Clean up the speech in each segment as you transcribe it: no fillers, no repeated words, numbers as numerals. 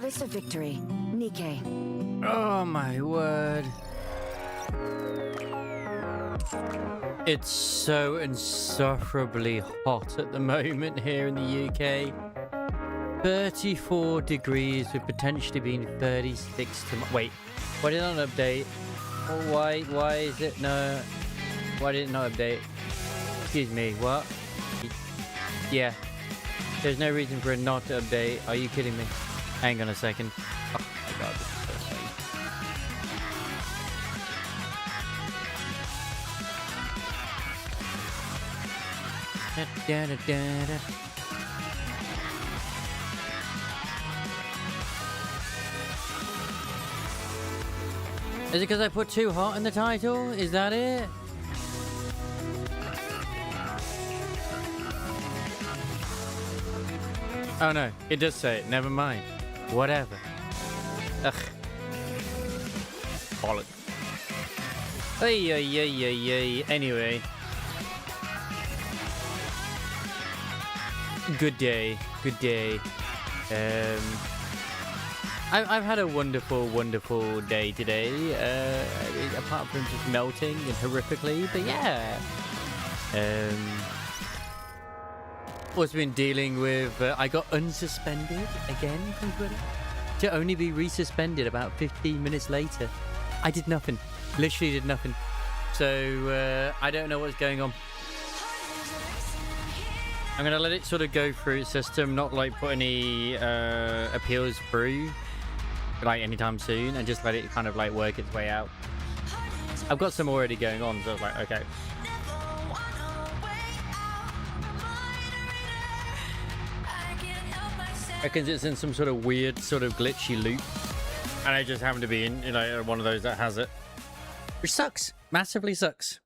Harvest of Victory, NIKKE. Oh my word. It's so insufferably hot at the moment here in the UK. 34 degrees with potentially being 36 tomorrow. Wait, why did it not update? Why is it no? Why did it not update? Excuse me, what? Yeah. There's no reason for it not to update. Are you kidding me? Hang on a second. Oh my god, this is so late. Da, da, da, da. Is it because I put too hot in the title? Is that it? Oh no, it does say it. Never mind. Whatever. Ugh. Bollocks. Ay. Anyway. Good day. Good day. I've had a wonderful day today. Apart from just melting and horrifically, but yeah. Also been dealing with, I got unsuspended again from Twitter to only be resuspended about 15 minutes later. I did nothing, literally did nothing. So I don't know what's going on. I'm gonna let it sort of go through its system, not like put any appeals through like anytime soon, and just let it kind of like work its way out. I've got some already going on, so I was like, okay. Reckons it's in some sort of weird, sort of glitchy loop, and I just happen to be in, you know, one of those that has it, which sucks, massively sucks.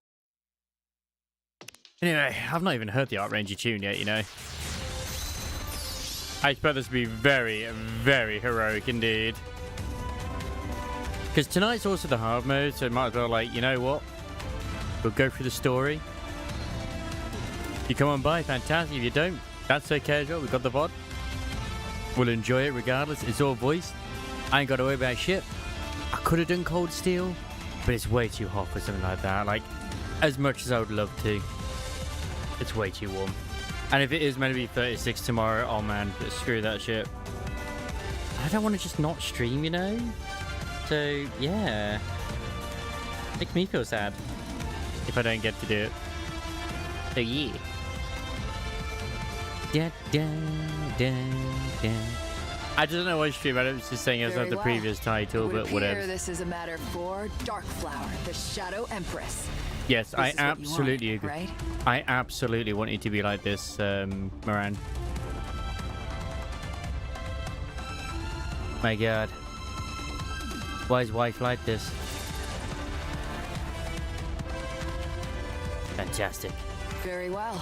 Anyway, I've not even heard the Art Ranger tune yet, you know. I expect this to be very, very heroic indeed. Because tonight's also the hard mode, so it might as well, like, you know what? We'll go through the story. If you come on by, fantastic. If you don't, that's okay as well. We've got the VOD. We'll enjoy it regardless. It's all voiced. I ain't got to worry about shit. I could have done Cold Steel, but it's way too hot for something like that. Like, as much as I would love to, it's way too warm. And if it is meant to be 36 tomorrow, oh man, screw that shit. I don't want to just not stream, you know? So, yeah. Makes me feel sad if I don't get to do it. So, yeah. Da, da, da, da. I just don't know what stream. I was just saying as of the previous title, but whatever. This is a matter for Darkflower, the Shadow Empress. Yes, I absolutely agree. Right? I absolutely want it to be like this, Moran. My god. Why is wife like this? Fantastic. Very well.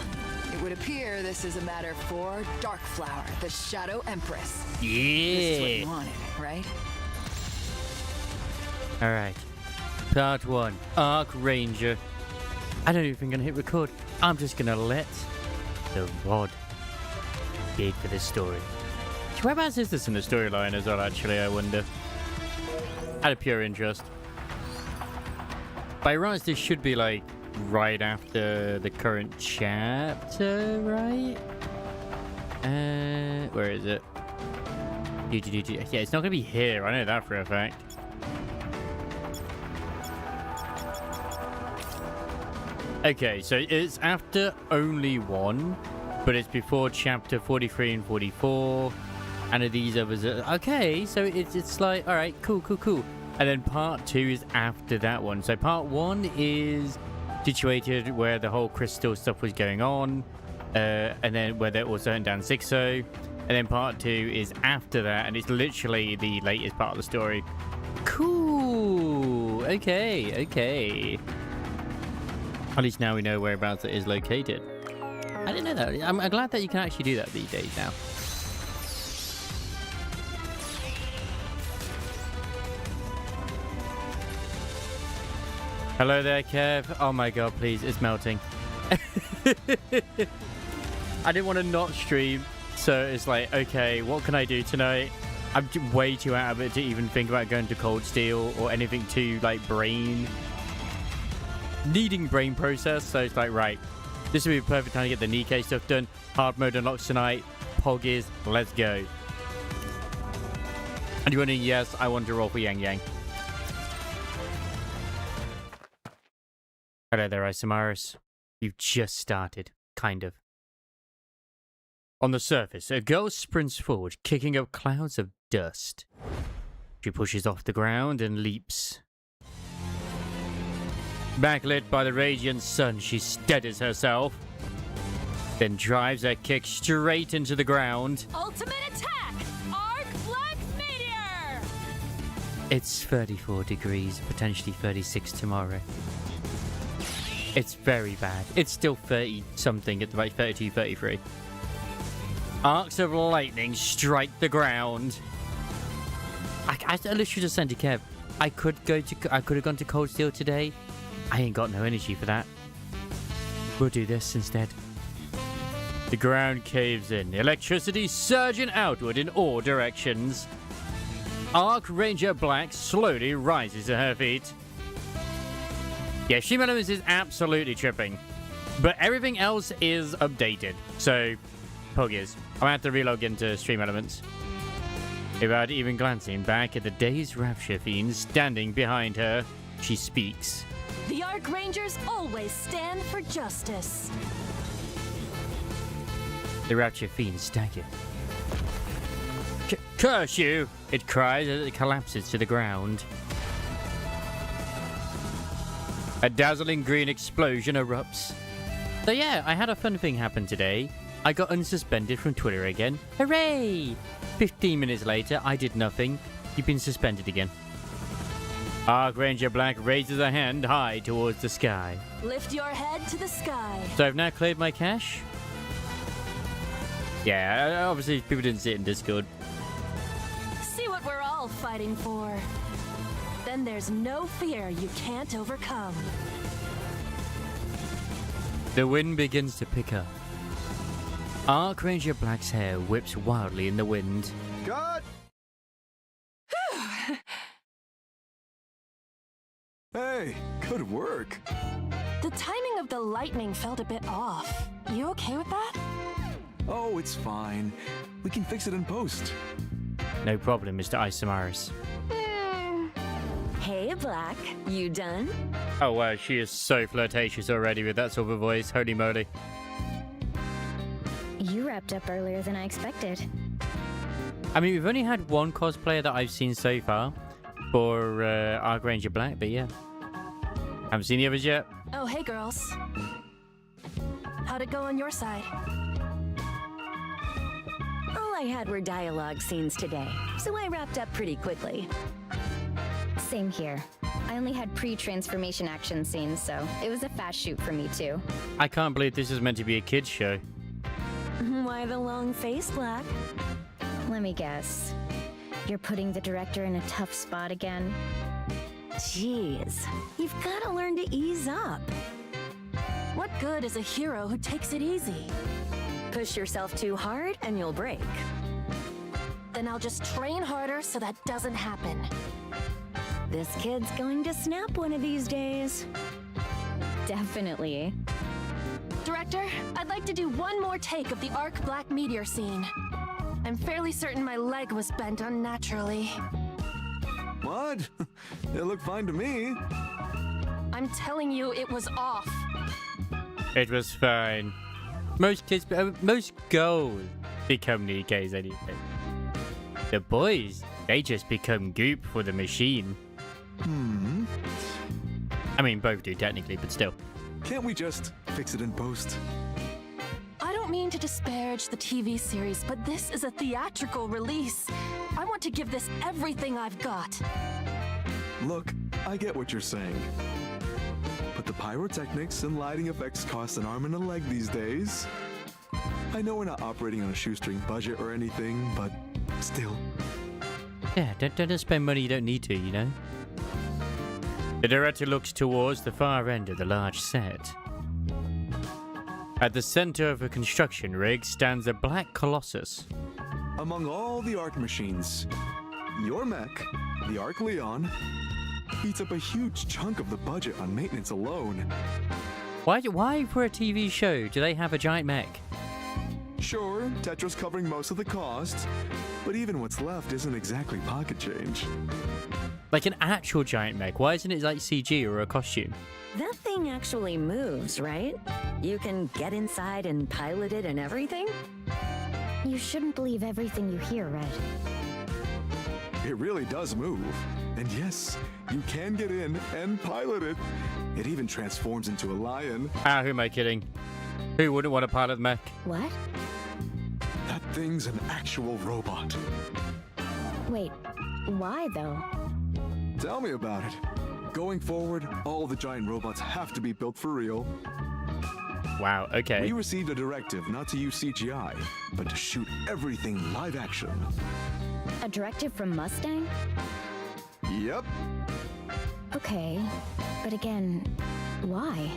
It would appear this is a matter for Darkflower, the Shadow Empress. Yeah. This is what you wanted, right? Alright. Part 1. Arc Ranger. I don't even gonna hit record. I'm just gonna let the VOD gig for this story. Whereabouts is this in the storyline as well, actually, I wonder? Out of pure interest. By rights, this should be like right after the current chapter, right? Where is it? Yeah, it's not gonna be here. I know that for a fact. Okay, so it's after only one, but it's before chapter 43 and 44, and these others are... Okay, so it's like, all right, cool. And then part 2 is after that one. So part 1 is situated where the whole crystal stuff was going on, and then where that was turned down 6-0, and then part 2 is after that, and it's literally the latest part of the story. Cool. Okay. At least now we know whereabouts it is located. I didn't know that. I'm glad that you can actually do that these days now. Hello there, Kev. Oh my god, please. It's melting. I didn't want to not stream, so it's like, okay, what can I do tonight? I'm way too out of it to even think about going to Cold Steel or anything too, like, needing brain process. So it's like, right, this would be the perfect time to get the NIKKE stuff done. Hard mode unlocks tonight. Poggies, let's go. And you're wondering, yes, I want to roll for Yang Yang. Hello there, Isamaris. You've just started, kind of. On the surface, a girl sprints forward, kicking up clouds of dust. She pushes off the ground and leaps. Backlit by the radiant sun, she steadies herself, then drives her kick straight into the ground. Ultimate attack! Arc Black Meteor! It's 34 degrees, potentially 36 tomorrow. It's very bad. It's still 30-something at the rate, 32, 33. Arcs of lightning strike the ground. I literally just sent to Kev. I could have gone to Cold Steel today. I ain't got no energy for that. We'll do this instead. The ground caves in, electricity surging outward in all directions. Arc Ranger Black slowly rises to her feet. Yeah, Stream Elements is absolutely tripping. But everything else is updated. So, Poggies. I'm gonna have to relog into Stream Elements. Without even glancing back at the dazed Rapture Fiend standing behind her, she speaks. The Arc Rangers always stand for justice. The Rapture Fiend staggered. Curse you! It cries as it collapses to the ground. A dazzling green explosion erupts. So yeah, I had a fun thing happen today. I got unsuspended from Twitter again. Hooray! 15 minutes later, I did nothing. You've been suspended again. Arc Ranger Black raises a hand high towards the sky. Lift your head to the sky. So I've now cleared my cache. Yeah, obviously people didn't see it in Discord. See what we're all fighting for. Then there's no fear you can't overcome. The wind begins to pick up. Arc Ranger Black's hair whips wildly in the wind. God! Hey, good work. The timing of the lightning felt a bit off. You okay with that? Oh, it's fine. We can fix it in post. No problem, Mr. Isamaris. Hey, Black. You done? Oh wow, she is so flirtatious already with that sort of voice. Holy moly. You wrapped up earlier than I expected. I mean, we've only had one cosplayer that I've seen so far for Arc Ranger Black, but yeah. Haven't seen the others yet. Oh, hey, girls. How'd it go on your side? All I had were dialogue scenes today, so I wrapped up pretty quickly. Same here. I only had pre-transformation action scenes, so it was a fast shoot for me too. I can't believe this is meant to be a kid's show. Why the long face, Black? Let me guess. You're putting the director in a tough spot again? Jeez, you've got to learn to ease up. What good is a hero who takes it easy? Push yourself too hard and you'll break. Then I'll just train harder so that doesn't happen. This kid's going to snap one of these days. Definitely. Director, I'd like to do one more take of the Arc Black Meteor scene. I'm fairly certain my leg was bent unnaturally. What? It looked fine to me. I'm telling you, it was off. It was fine. Most kids, most girls become NIKKEs anyway. The boys, they just become goop for the machine. I mean, both do technically, but still. Can't we just fix it in post? I don't mean to disparage the TV series, but this is a theatrical release. I want to give this everything I've got. Look, I get what you're saying. But the pyrotechnics and lighting effects cost an arm and a leg these days. I know we're not operating on a shoestring budget or anything, but still. Yeah, don't spend money you don't need to, you know? The director looks towards the far end of the large set. At the center of a construction rig stands a black colossus. Among all the Arc machines, your mech, the Arc Leon, eats up a huge chunk of the budget on maintenance alone. Why for a TV show do they have a giant mech? Sure, Tetra's covering most of the cost, but even what's left isn't exactly pocket change. Like an actual giant mech. Why isn't it like CG or a costume? That thing actually moves, right? You can get inside and pilot it and everything? You shouldn't believe everything you hear, Red. It really does move. And yes, you can get in and pilot it. It even transforms into a lion. Ah, who am I kidding? Who wouldn't want to pilot the mech? What? That thing's an actual robot. Wait, why though? Tell me about it. Going forward, all the giant robots have to be built for real. Wow, okay. We received a directive not to use CGI, but to shoot everything live action. A directive from Mustang? Yep. Okay, but again, why?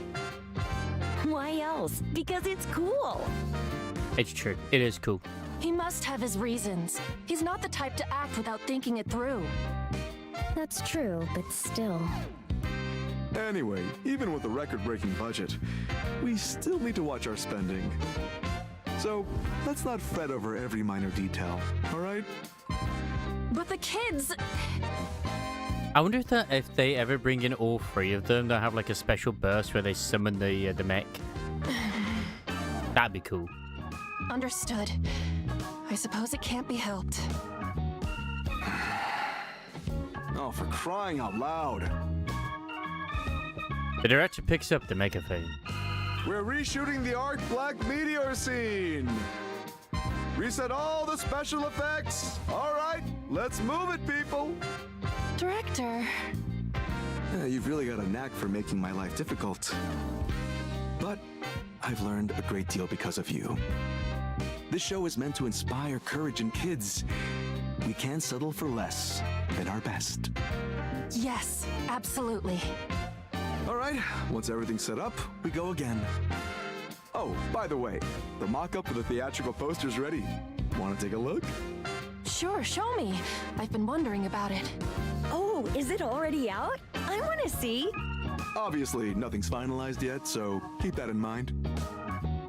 Why else? Because it's cool. It's true. It is cool. He must have his reasons. He's not the type to act without thinking it through. That's true, but still. Anyway, even with a record-breaking budget, we still need to watch our spending. So, let's not fret over every minor detail, all right? But the kids... I wonder if they ever bring in all three of them, they'll have like a special burst where they summon the mech. That'd be cool. Understood. I suppose it can't be helped. Oh, for crying out loud. The director picks up the megaphone. We're reshooting the Arc Black Meteor scene. Reset all the special effects. All right, let's move it, people. Director... You've really got a knack for making my life difficult. But I've learned a great deal because of you. This show is meant to inspire courage in kids. We can't settle for less than our best. Yes, absolutely. All right, once everything's set up, we go again. Oh, by the way, the mock-up for the theatrical poster's ready. Want to take a look? Sure, show me. I've been wondering about it. Oh, is it already out? I want to see. Obviously, nothing's finalized yet, so keep that in mind.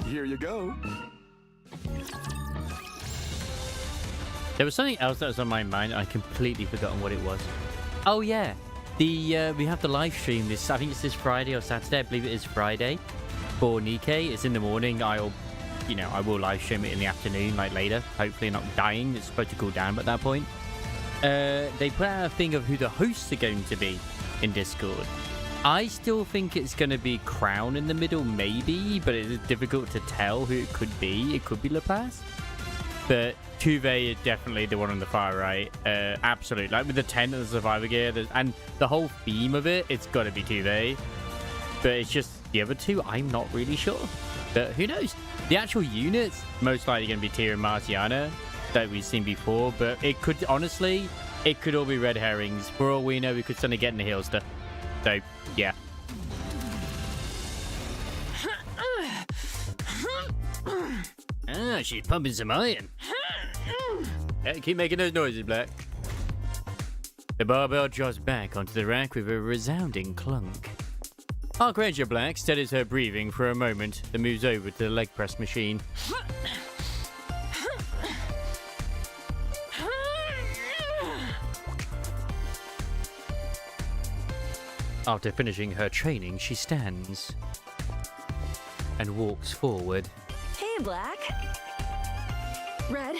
Here you go. There was something else that was on my mind. I completely forgotten what it was. Oh yeah, we have the live stream this. I think it's this Friday or Saturday. I believe it is Friday for NIKKE. It's in the morning. I will live stream it in the afternoon, like later. Hopefully not dying. It's supposed to cool down at that point. They put out a thing of who the hosts are going to be in Discord. I still think it's going to be Crown in the middle, maybe, but it is difficult to tell who it could be. It could be La Paz. But Tuve is definitely the one on the far right. Absolutely. Like with the tent and the survivor gear, and the whole theme of it, it's got to be Tuve. But it's just the other two, I'm not really sure. But who knows? The actual units, most likely going to be Tia and Marciana that we've seen before. But it could, honestly, it could all be red herrings. For all we know, we could suddenly get in the Heelster. So, yeah. Ah, she's pumping some iron. Yeah, keep making those noises, Black. The barbell drops back onto the rack with a resounding clunk. Arc Ranger Black steadies her breathing for a moment, then moves over to the leg press machine. After finishing her training, she stands and walks forward. Hey, Black. Red?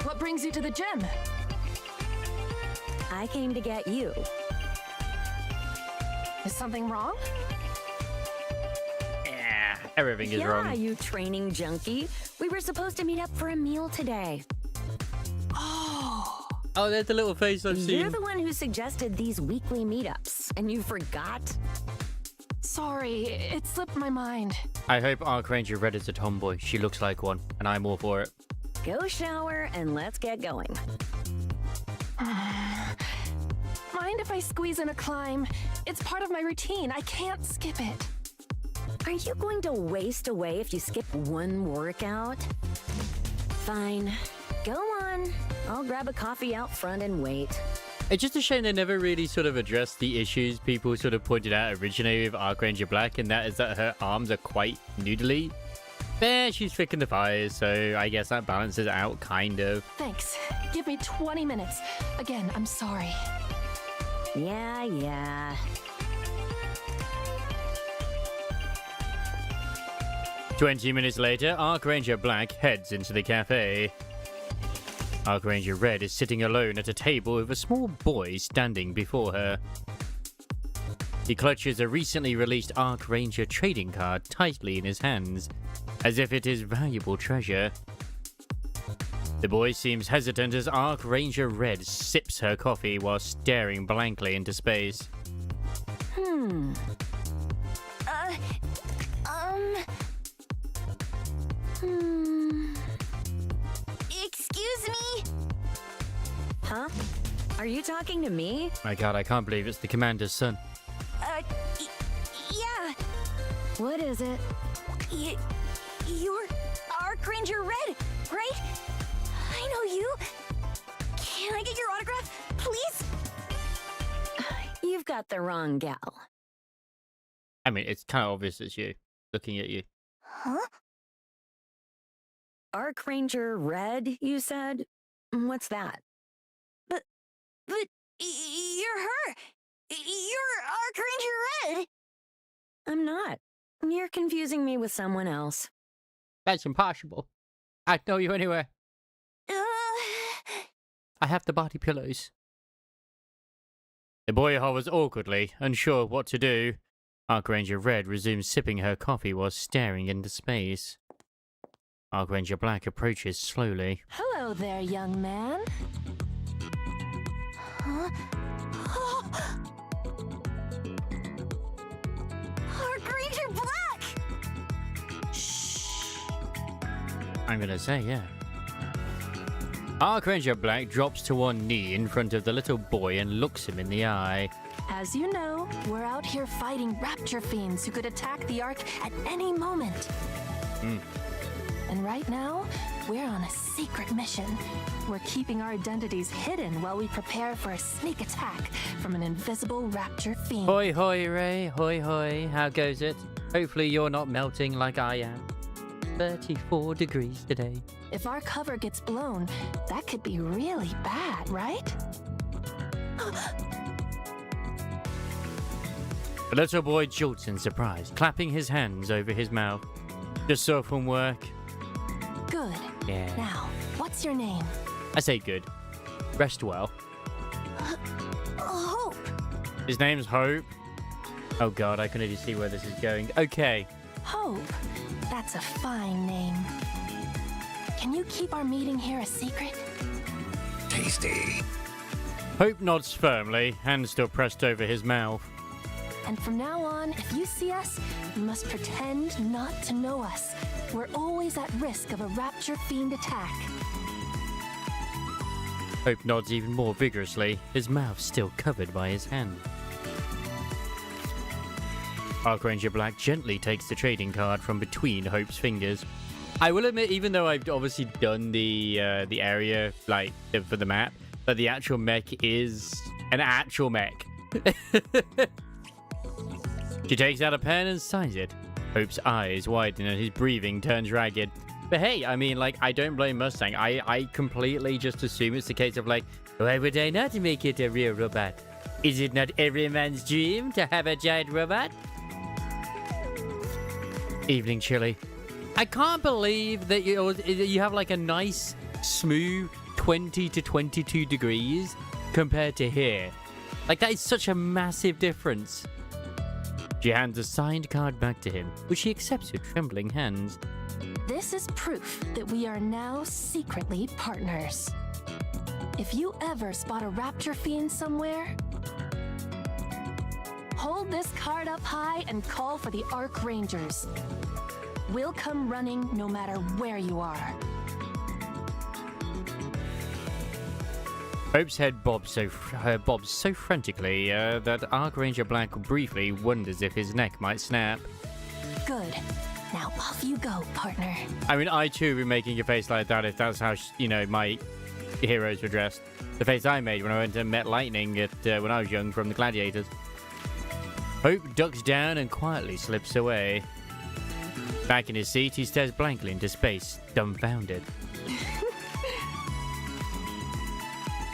What brings you to the gym? I came to get you. Is something wrong? Yeah, everything is wrong. Yeah, you training junkie. We were supposed to meet up for a meal today. Oh, there's the little face I've seen. You're the one who suggested these weekly meetups, and you forgot? Sorry, it slipped my mind. I hope Arc Ranger Red is a tomboy. She looks like one, and I'm all for it. Go shower and let's get going. Mind if I squeeze in a climb? It's part of my routine. I can't skip it. Are you going to waste away if you skip one workout? Fine. Go on. I'll grab a coffee out front and wait. It's just a shame they never really sort of addressed the issues people sort of pointed out originally with Archranger Black, and that is that her arms are quite noodly. But she's thick in the fires, so I guess that balances out, kind of. Thanks. Give me 20 minutes. Again, I'm sorry. Yeah. 20 minutes later, Archranger Black heads into the cafe. Archranger Red is sitting alone at a table with a small boy standing before her. He clutches a recently released Archranger trading card tightly in his hands, as if it is valuable treasure. The boy seems hesitant as Archranger Red sips her coffee while staring blankly into space. Excuse me? Huh? Are you talking to me? My god, I can't believe it's the commander's son. Yeah. What is it? You're Archranger Red, right? I know you. Can I get your autograph, please? You've got the wrong gal. I mean, it's kind of obvious it's you, looking at you. Huh? Archranger Red, you said? What's that? But you're her. You're Archranger Red. I'm not. You're confusing me with someone else. That's impossible. I'd know you anywhere. I have the body pillows. The boy hovers awkwardly, unsure what to do. Archranger Red resumes sipping her coffee while staring into space. Archranger Black approaches slowly. Hello there, young man. Huh? Archranger Black! Shh. I'm gonna say, yeah. Archranger Black drops to one knee in front of the little boy and looks him in the eye. As you know, we're out here fighting rapture fiends who could attack the Ark at any moment. And right now, we're on a secret mission. We're keeping our identities hidden while we prepare for a sneak attack from an invisible rapture fiend. Hoi hoi Ray, hoi hoi, how goes it? Hopefully you're not melting like I am. 34 degrees today. If our cover gets blown, that could be really bad, right? The little boy jolts in surprise, clapping his hands over his mouth. Just so from work. Good. Yeah. Now, what's your name? I say good. Rest well. Hope. His name's Hope. Oh god, I can already see where this is going. Okay. Hope. That's a fine name. Can you keep our meeting here a secret? Tasty. Hope nods firmly, hands still pressed over his mouth. And from now on, if you see us, you must pretend not to know us. We're always at risk of a rapture fiend attack. Hope nods even more vigorously, his mouth still covered by his hand. Archranger Black gently takes the trading card from between Hope's fingers. I will admit, even though I've obviously done the area, like, for the map, but the actual mech is an actual mech. She takes out a pen and signs it. Hope's eyes widen and his breathing turns ragged. But hey, I mean, like, I don't blame Mustang. I completely just assume it's a case of, like, why would I not make it a real robot? Is it not every man's dream to have a giant robot? Evening chilly. I can't believe that you have, like, a nice, smooth 20 to 22 degrees compared to here. Like, that is such a massive difference. She hands a signed card back to him, which he accepts with trembling hands. This is proof that we are now secretly partners. If you ever spot a rapture fiend somewhere, hold this card up high and call for the Arc Rangers. We'll come running no matter where you are. Hope's head bobs so frantically that Archranger Black briefly wonders if his neck might snap. Good. Now Now off you go, partner. I mean, I too would be making a face like that if that's how, you know, my heroes were dressed. The face I made when I went and met Lightning when I was young from the Gladiators. Hope ducks down and quietly slips away. Back in his seat, he stares blankly into space, dumbfounded.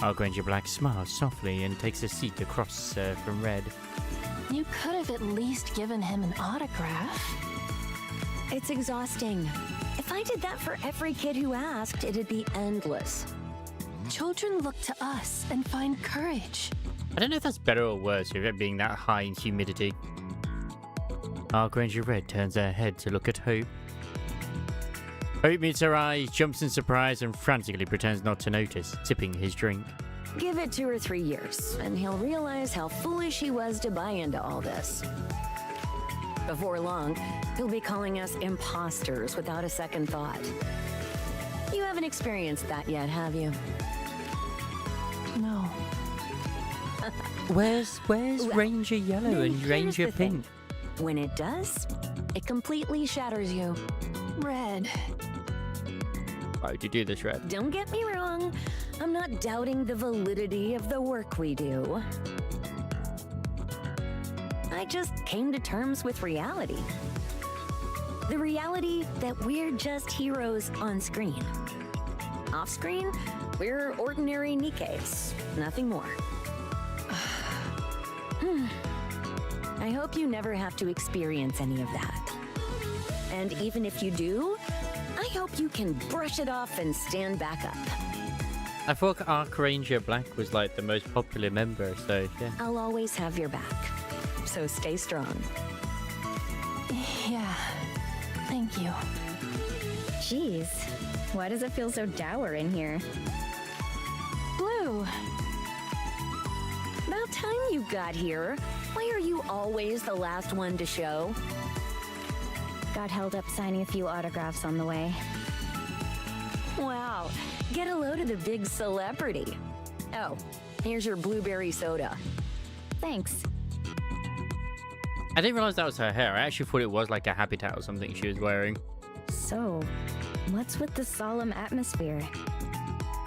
Archranger Black smiles softly and takes a seat across from Red. You could have at least given him an autograph. It's exhausting. If I did that for every kid who asked, it'd be endless. Children look to us and find courage. I don't know if that's better or worse with it being that high in humidity. Archranger Red turns her head to look at Hope. Hope meets her eyes, jumps in surprise, and frantically pretends not to notice, sipping his drink. Give it 2 or 3 years, and he'll realize how foolish he was to buy into all this. Before long, he'll be calling us imposters without a second thought. You haven't experienced that yet, have you? No. Where's Ranger Yellow Then and here's Ranger the thing. Pink? When it does, it completely shatters you. Red. Why would you do this, Red? Don't get me wrong, I'm not doubting the validity of the work we do. I just came to terms with reality. The reality that we're just heroes on screen. Off screen, we're ordinary NIKKEs, nothing more. I hope you never have to experience any of that. And even if you do, I hope you can brush it off and stand back up. I thought Archranger Black was like the most popular member, so yeah. I'll always have your back. So stay strong. Yeah. Thank you. Jeez, why does it feel so dour in here? Blue. About time you got here. Why are you always the last one to show? Got held up signing a few autographs on the way. Wow, get a load of the big celebrity. Oh, here's your blueberry soda. Thanks. I didn't realize that was her hair. I actually thought it was like a habitat or something she was wearing. So, what's with the solemn atmosphere?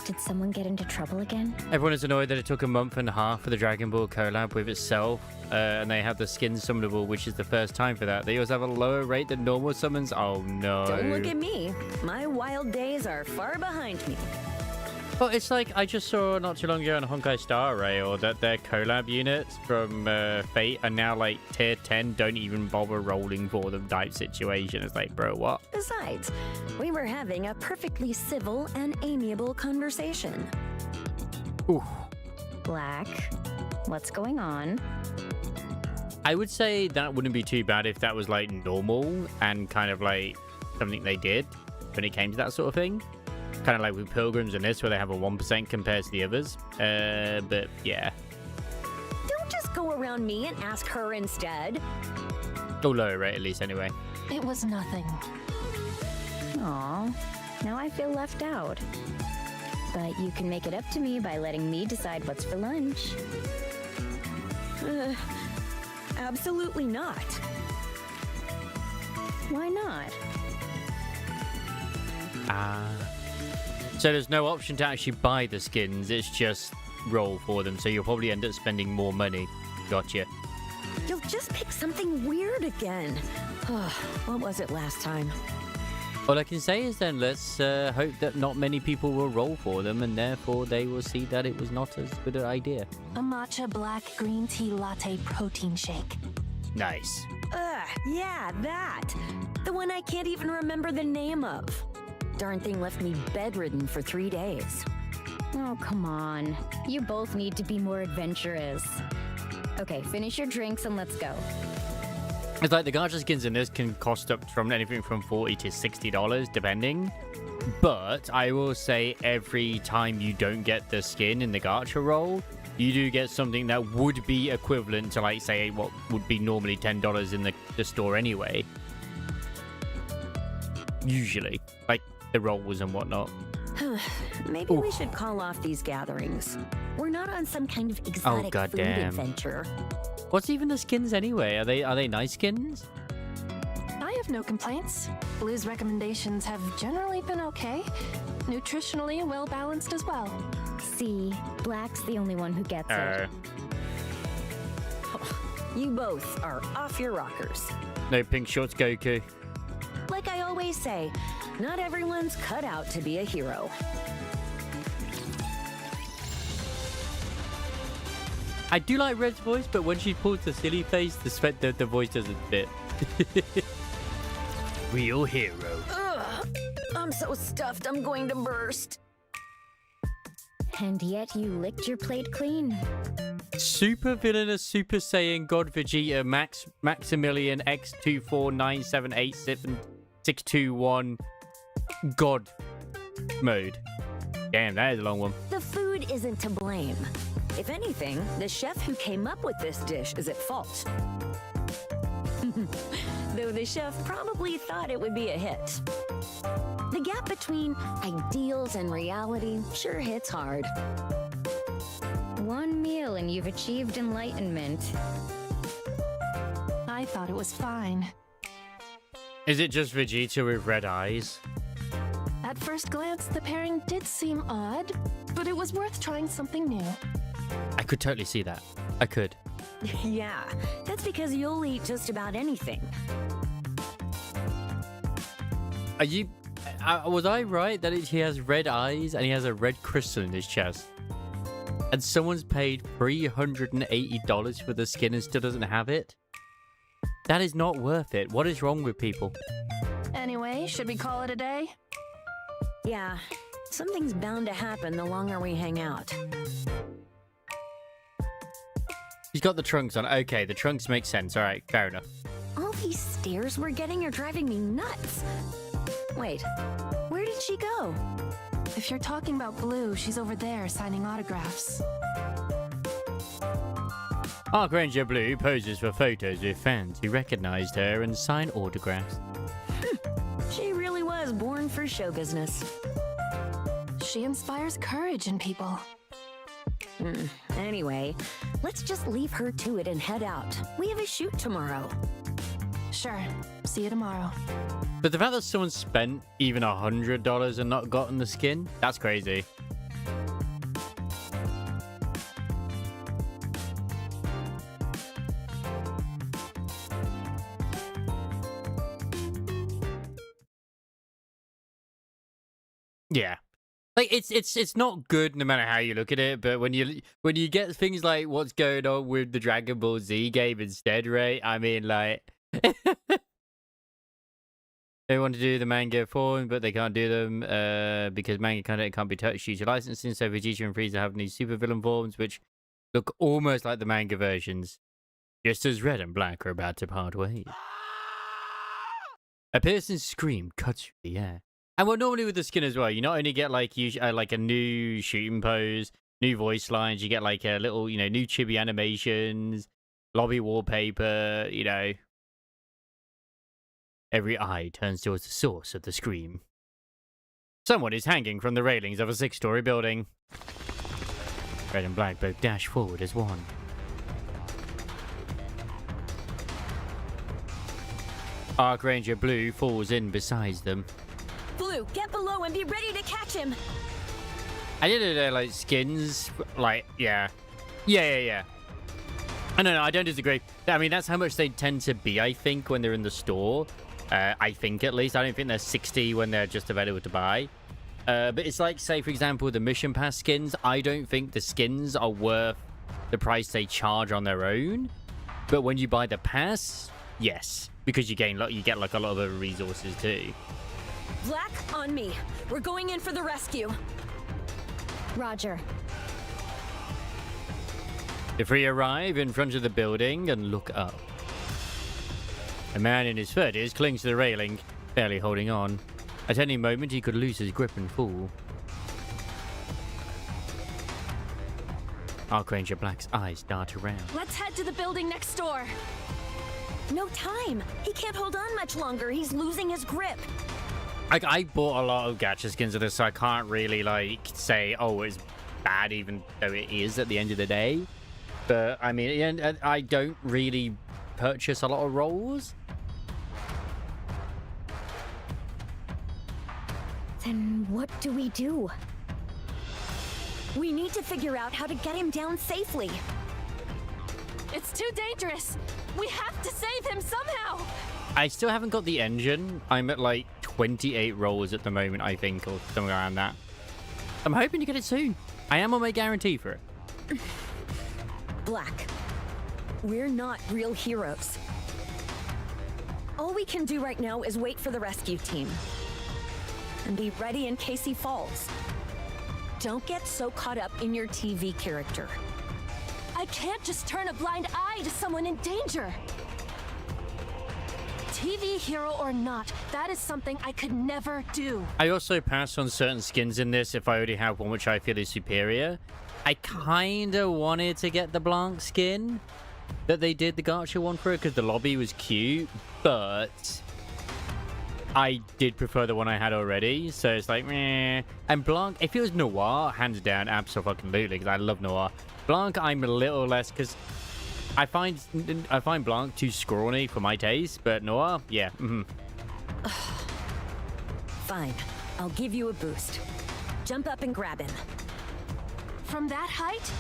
Did someone get into trouble again? Everyone is annoyed that it took a month and a half for the Dragon Ball collab with itself, and they have the skin summonable, which is the first time for that. They also have a lower rate than normal summons. Oh no. Don't look at me. My wild days are far behind me. Well, it's like I just saw not too long ago on Honkai Star Rail that their collab units from Fate are now like tier 10, don't even bother rolling for them type situation. It's like, bro, what? Besides, we were having a perfectly civil and amiable conversation. Ooh. Black, what's going on? I would say that wouldn't be too bad if that was like normal and kind of like something they did when it came to that sort of thing. Kind of like with Pilgrims and this, where they have a 1% compared to the others. But yeah. Don't just go around me and ask her instead. Or lower rate at least anyway. It was nothing. Aw, now I feel left out. But you can make it up to me by letting me decide what's for lunch. Absolutely not. Why not? So there's no option to actually buy the skins, it's just roll for them, so you'll probably end up spending more money. Gotcha. You'll just pick something weird again. What was it last time? All I can say is then let's hope that not many people will roll for them, and therefore they will see that it was not as good an idea. A matcha black green tea latte protein shake. Nice. Yeah, that. The one I can't even remember the name of. Darn thing left me bedridden for 3 days. Oh, come on. You both need to be more adventurous. Okay, finish your drinks and let's go. It's like the gacha skins in this can cost up from anything from $40 to $60 depending. But I will say every time you don't get the skin in the gacha roll, you do get something that would be equivalent to, like, say, what would be normally $10 in the store anyway. Usually. Like, the rolls and whatnot. Maybe we should call off these gatherings. We're not on some kind of exotic food adventure. What's even the skins anyway? Are they nice skins? I have No complaints. Blue's recommendations have generally been okay. Nutritionally well balanced as well. See, Black's the only one who gets it. You both are off your rockers. No pink shorts, Goku. Like I always say, not everyone's cut out to be a hero. I do like Red's voice, but when she pulls the silly face, the voice doesn't fit. Real hero. Ugh, I'm so stuffed I'm going to burst. And yet you licked your plate clean. Super villainous Super Saiyan God Vegeta Maximilian X249787621 God mode. Damn, that is a long one. The food isn't to blame. If anything, the chef who came up with this dish is at fault. Though the chef probably thought it would be a hit. The gap between ideals and reality sure hits hard. One meal and you've achieved enlightenment. I thought it was fine. Is it just Vegeta with red eyes? At first glance, the pairing did seem odd, but it was worth trying something new. I could totally see that. I could. Yeah, that's because you'll eat just about anything. Are you... was I right that he has red eyes and he has a red crystal in his chest? And someone's paid $380 for the skin and still doesn't have it? That is not worth it. What is wrong with people? Anyway, should we call it a day? Yeah, something's bound to happen the longer we hang out. He's got the trunks on. Okay, the trunks make sense. All right, fair enough. All these stares we're getting are driving me nuts. Wait, where did she go? If you're talking about Blue, she's over there signing autographs. Arc Ranger Blue poses for photos with fans who recognized her and sign autographs. She really was born for show business. She inspires courage in people. Anyway, let's just leave her to it and head out. We have a shoot tomorrow. Sure. See you tomorrow. But the fact that someone spent even $100 and not gotten the skin, that's crazy. Yeah. Like it's not good no matter how you look at it, but when you get things like what's going on with the Dragon Ball Z game instead, right? I mean, like they want to do the manga form, but they can't do them because manga content can't be touched due to licensing. So Vegeta and Frieza have these supervillain forms, which look almost like the manga versions, just as Red and Black are about to part ways. A piercing scream cuts through the air. And well, normally with the skin as well, you not only get like like a new shooting pose, new voice lines, you get like a little, new chibi animations, lobby wallpaper, Every eye turns towards the source of the scream. Someone is hanging from the railings of a 6-story building. Red and Black both dash forward as one. Arc Ranger Blue falls in beside them. Blue, get below and be ready to catch him. I did it like skins, yeah. I don't know, I don't disagree. I mean, that's how much they tend to be, I think, when they're in the store. I think, at least. I don't think they're 60 when they're just available to buy. But it's like, say, for example, the Mission Pass skins. I don't think the skins are worth the price they charge on their own. But when you buy the pass, yes. Because you get like a lot of other resources too. Black, on me. We're going in for the rescue. Roger. The three arrive in front of the building and look up. A man in his 30s clings to the railing, barely holding on. At any moment, he could lose his grip and fall. Arc Ranger Black's eyes dart around. Let's head to the building next door. No time. He can't hold on much longer. He's losing his grip. I bought a lot of gacha skins of this, so I can't really, say, oh, it's bad, even though it is at the end of the day. But, I mean, I don't really purchase a lot of rolls. Then what do we do? We need to figure out how to get him down safely. It's too dangerous. We have to save him somehow. I still haven't got the engine. I'm at like 28 rolls at the moment, I think, or something around that. I'm hoping to get it soon. I am on my guarantee for it. Black, we're not real heroes. All we can do right now is wait for the rescue team. And be ready in case he falls. Don't get so caught up in your TV character. I can't just turn a blind eye to someone in danger. TV hero or not, that is something I could never do. I also pass on certain skins in this if I already have one which I feel is superior. I kind of wanted to get the Blanc skin that they did the gacha one for it because the lobby was cute, but I did prefer the one I had already, so it's like, meh. And Blanc, if it was Noir, hands down, absolutely, because I love Noir. Blanc, I'm a little less, because I find Blanc too scrawny for my taste, but Noir, yeah. Fine, I'll give you a boost. Jump up and grab him. From that height?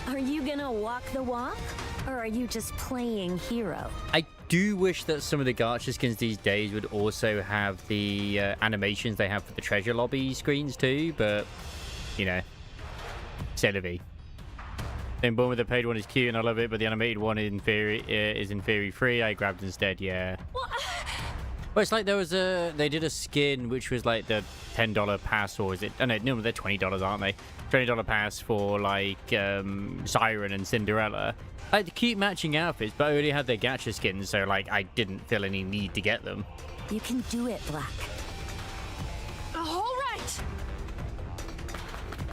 Are you gonna walk the walk? Or are you just playing hero? I do wish that some of the gacha skins these days would also have the animations they have for the treasure lobby screens too, but, you know, c'est la vie. Then born with the paid one is cute and I love it, but the animated one in theory is in theory free. I grabbed instead, yeah. Well, it's like there was they did a skin which was like the $10 pass, or is it? Oh no, they're $20, aren't they? $20 pass for like Siren and Cinderella. Like the cute matching outfits, but I already had their gacha skins, so like I didn't feel any need to get them. You can do it, Black. All right.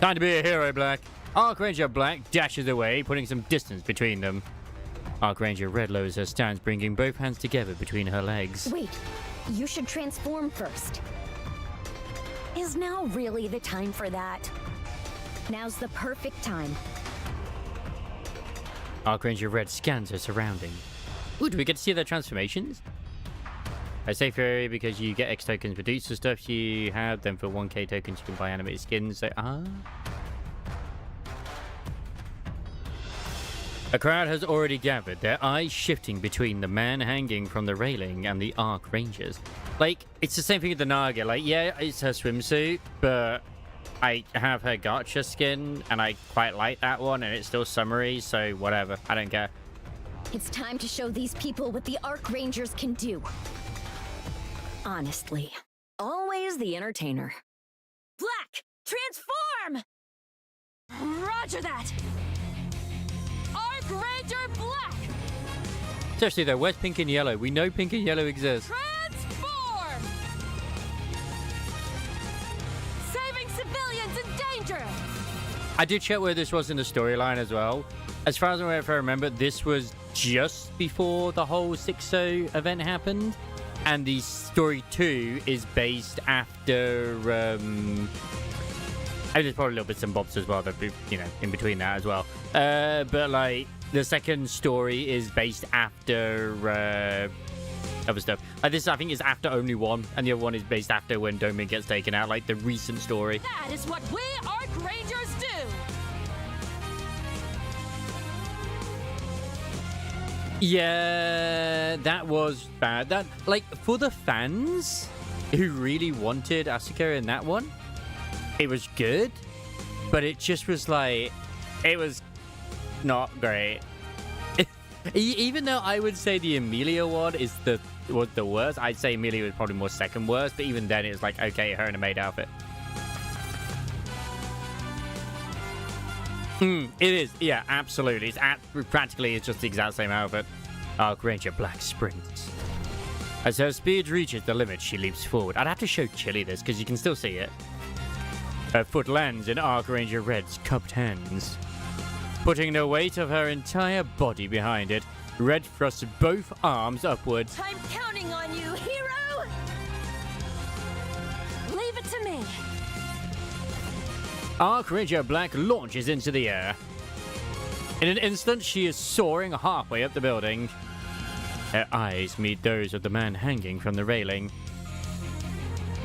Time to be a hero, Black. Archranger Black dashes away, putting some distance between them. Archranger Red lowers her stance, bringing both hands together between her legs. Wait, you should transform first. Is now really the time for that? Now's the perfect time. Archranger Red scans her surroundings. Ooh, do we get to see their transformations? I say fairy because you get X tokens for dudes for stuff you have, then for 1k tokens you can buy animated skins, so A crowd has already gathered, their eyes shifting between the man hanging from the railing and the Archrangers. Like, it's the same thing with the Naga. Like, yeah, it's her swimsuit, but I have her gacha skin, and I quite like that one, and it's still summery, so whatever. I don't care. It's time to show these people what the Archrangers can do. Honestly, always the entertainer. Black, transform! Roger that. Archranger Black. Seriously though, where's pink and yellow? We know pink and yellow exist. Transform. Saving civilians in danger. I did check where this was in the storyline as well. As far as if I remember, this was just before the whole 6-0 event happened. And the story 2 is based after... and there's probably little bits and bobs as well, that you know, in between that as well. But like the second story is based after other stuff. Like this, I think, is after only one, and the other one is based after when Domin gets taken out. Like the recent story. That is what we Archrangers do. Yeah, that was bad. That, like, for the fans who really wanted Asuka in that one, it was good, but it just was like, it was not great. Even though I would say the Emilia one was the worst, I'd say Emilia was probably more second worst, but even then it was like, okay, her in a maid outfit. It is, yeah, absolutely. Practically, it's just the exact same outfit. Archranger Black sprints. As her speed reaches the limit, she leaps forward. I'd have to show Chili this, because you can still see it. Her foot lands in Archranger Red's cupped hands. Putting the weight of her entire body behind it, Red thrusts both arms upwards. I'm counting on you, hero! Leave it to me. Archranger Black launches into the air. In an instant, she is soaring halfway up the building. Her eyes meet those of the man hanging from the railing.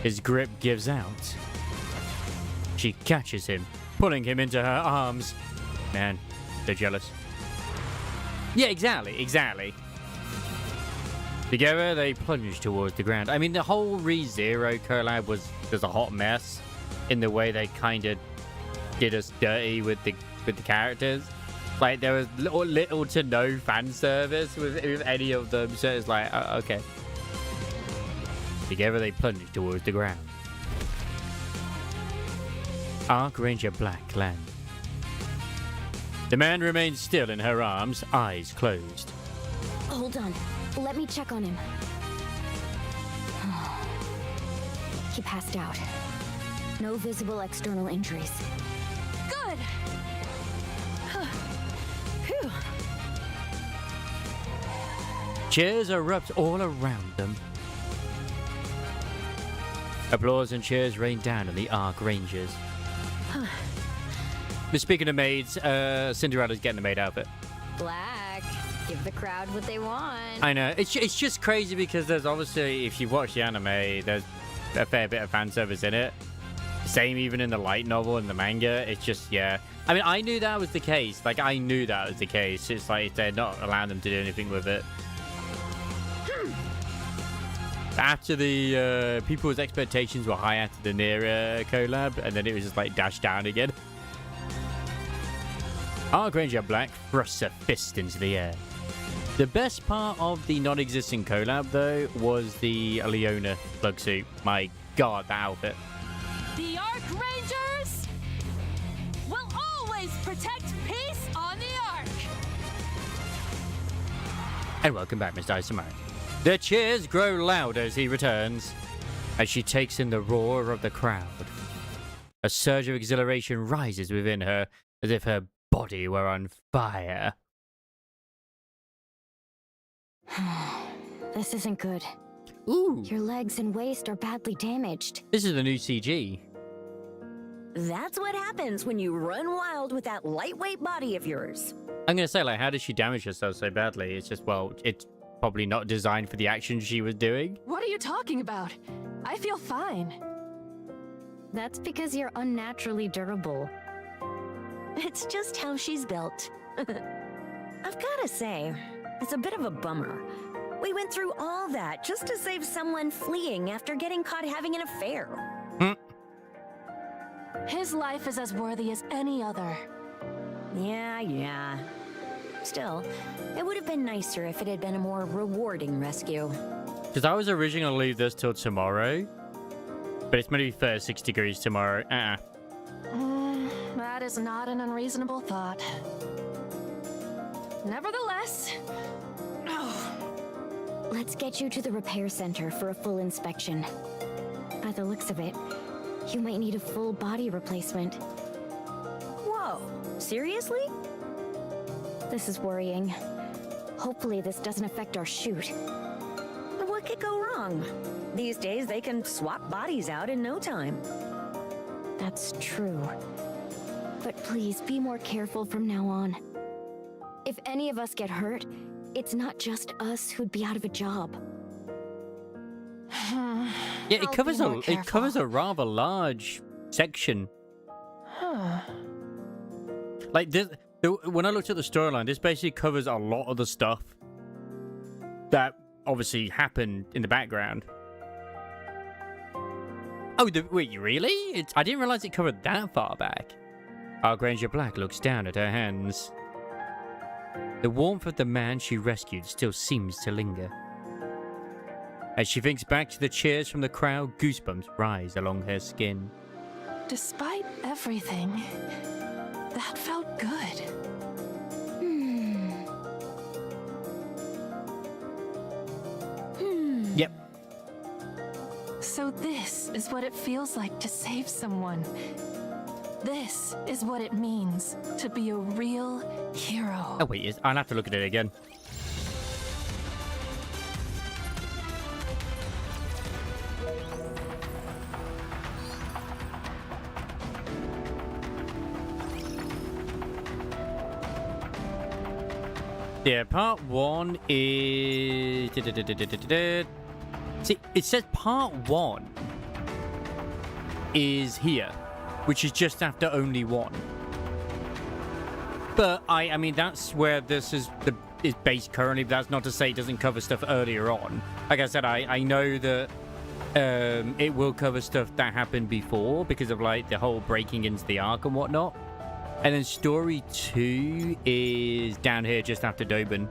His grip gives out. She catches him, pulling him into her arms. Man, they're jealous. Yeah, exactly. Together, they plunge towards the ground. I mean, the whole ReZero collab was a hot mess in the way they kind of did us dirty with the characters. Like, there was little to no fan service with any of them, so it's like, okay. Together, they plunge towards the ground. Arc Ranger Black lands. The man remains still in her arms, eyes closed. Hold on. Let me check on him. He passed out. No visible external injuries. Good! Phew. Cheers erupt all around them. Applause and cheers rain down on the Arc Rangers. But speaking of maids, Cinderella's getting the maid outfit. Black. Give the crowd what they want. I know. It's just crazy because there's obviously, if you watch the anime, there's a fair bit of fan service in it. Same even in the light novel and the manga. It's just, yeah. I mean, I knew that was the case. Like, I knew that was the case. It's like they're not allowing them to do anything with it. After the people's expectations were high after the Nira collab, and then it was just like dashed down again. Arc Ranger Black thrusts a fist into the air. The best part of the non-existent collab, though, was the Leona plug suit. My god, that outfit. The Arc Rangers will always protect peace on the Ark. And welcome back, Mr. Isomar. The cheers grow louder as he returns, as she takes in the roar of the crowd. A surge of exhilaration rises within her, as if her body were on fire. This isn't good. Ooh, Your legs and waist are badly damaged. this is the new CG. That's what happens when you run wild with that lightweight body of yours. I'm gonna say, like, how did she damage herself so badly? It's just, well, it's probably not designed for the action she was doing. What are you talking about? I feel fine. That's because you're unnaturally durable. It's just how she's built. I've gotta say, it's a bit of a bummer. We went through all that just to save someone fleeing after getting caught having an affair. His life is as worthy as any other. Yeah. Still, it would have been nicer if it had been a more rewarding rescue. Because I was originally going to leave this till tomorrow, but it's going to be 36 degrees tomorrow. That is not an unreasonable thought. Nevertheless... Let's get you to the repair center for a full inspection. By the looks of it, you might need a full body replacement. Whoa, seriously? This is worrying. Hopefully this doesn't affect our shoot. What could go wrong? These days they can swap bodies out in no time. That's true. But please be more careful from now on. If any of us get hurt, it's not just us who'd be out of a job. Yeah, it covers a rather large section. Like this, when I looked at the storyline, this basically covers a lot of the stuff that obviously happened in the background. Oh, wait, really? I didn't realize it covered that far back. Arc Ranger Black looks down at her hands. The warmth of the man she rescued still seems to linger. As she thinks back to the cheers from the crowd, goosebumps rise along her skin. Despite everything, that felt good. Yep. So this is what it feels like to save someone. This is what it means to be a real hero. Oh wait, I'll have to look at it again. Yeah, part 1 is... See, it says part 1, is here, which is just after only 1. But I mean, that's where this is based currently. But that's not to say it doesn't cover stuff earlier on. Like I said, I know that it will cover stuff that happened before because of like the whole breaking into the Ark and whatnot. And then story 2 is down here just after Dobin.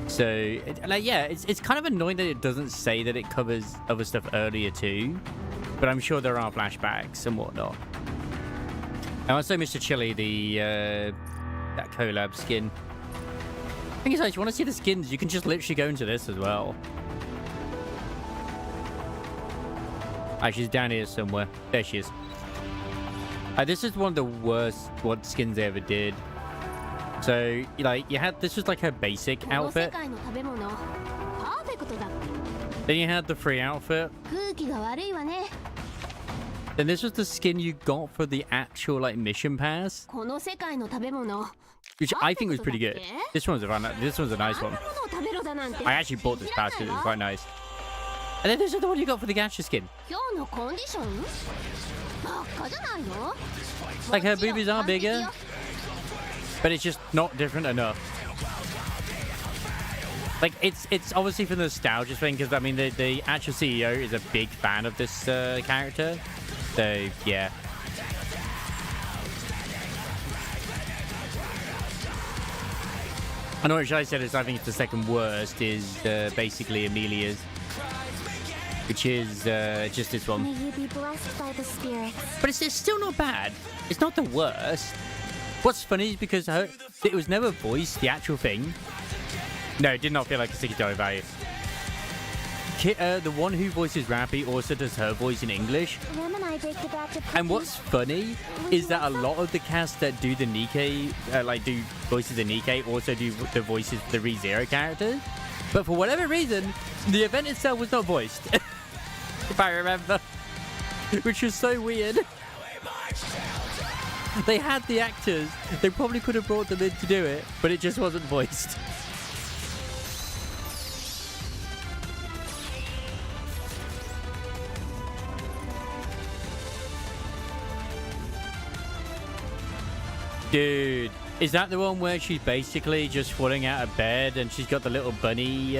So yeah, it's kind of annoying that it doesn't say that it covers other stuff earlier too. But I'm sure there are flashbacks and whatnot. And also Mr. Chili, that collab skin. I think it's like, if you want to see the skins, you can just literally go into this as well. She's down here somewhere. There she is. This is one of the worst skins they ever did. So, like, this was like her basic outfit. Then you had the free outfit. Then this was the skin you got for the actual, like, mission pass. Which I think was pretty good. This one's a nice one. I actually bought this pass because it was quite nice. And then this is the one you got for the gacha skin. Like, her boobies are bigger, but it's just not different enough. Like, it's obviously for the nostalgia thing, because I mean the actual CEO is a big fan of this character, so yeah. I know what I said is I think it's the second worst is basically Amelia's, which is just this one. May you be blessed by the spirits. But it's still not bad. It's not the worst. What's funny is because it was never voiced, the actual thing. No, it did not feel like a $60 value. The one who voices Rappy also does her voice in English. And what's funny is that a lot of the cast that do the NIKKE, do voices of NIKKE, also do the voices for the ReZero characters. But for whatever reason, the event itself was not voiced. If I remember. Which was so weird. They had the actors. They probably could have brought them in to do it, but it just wasn't voiced. Dude, is that the one where she's basically just falling out of bed and she's got the little bunny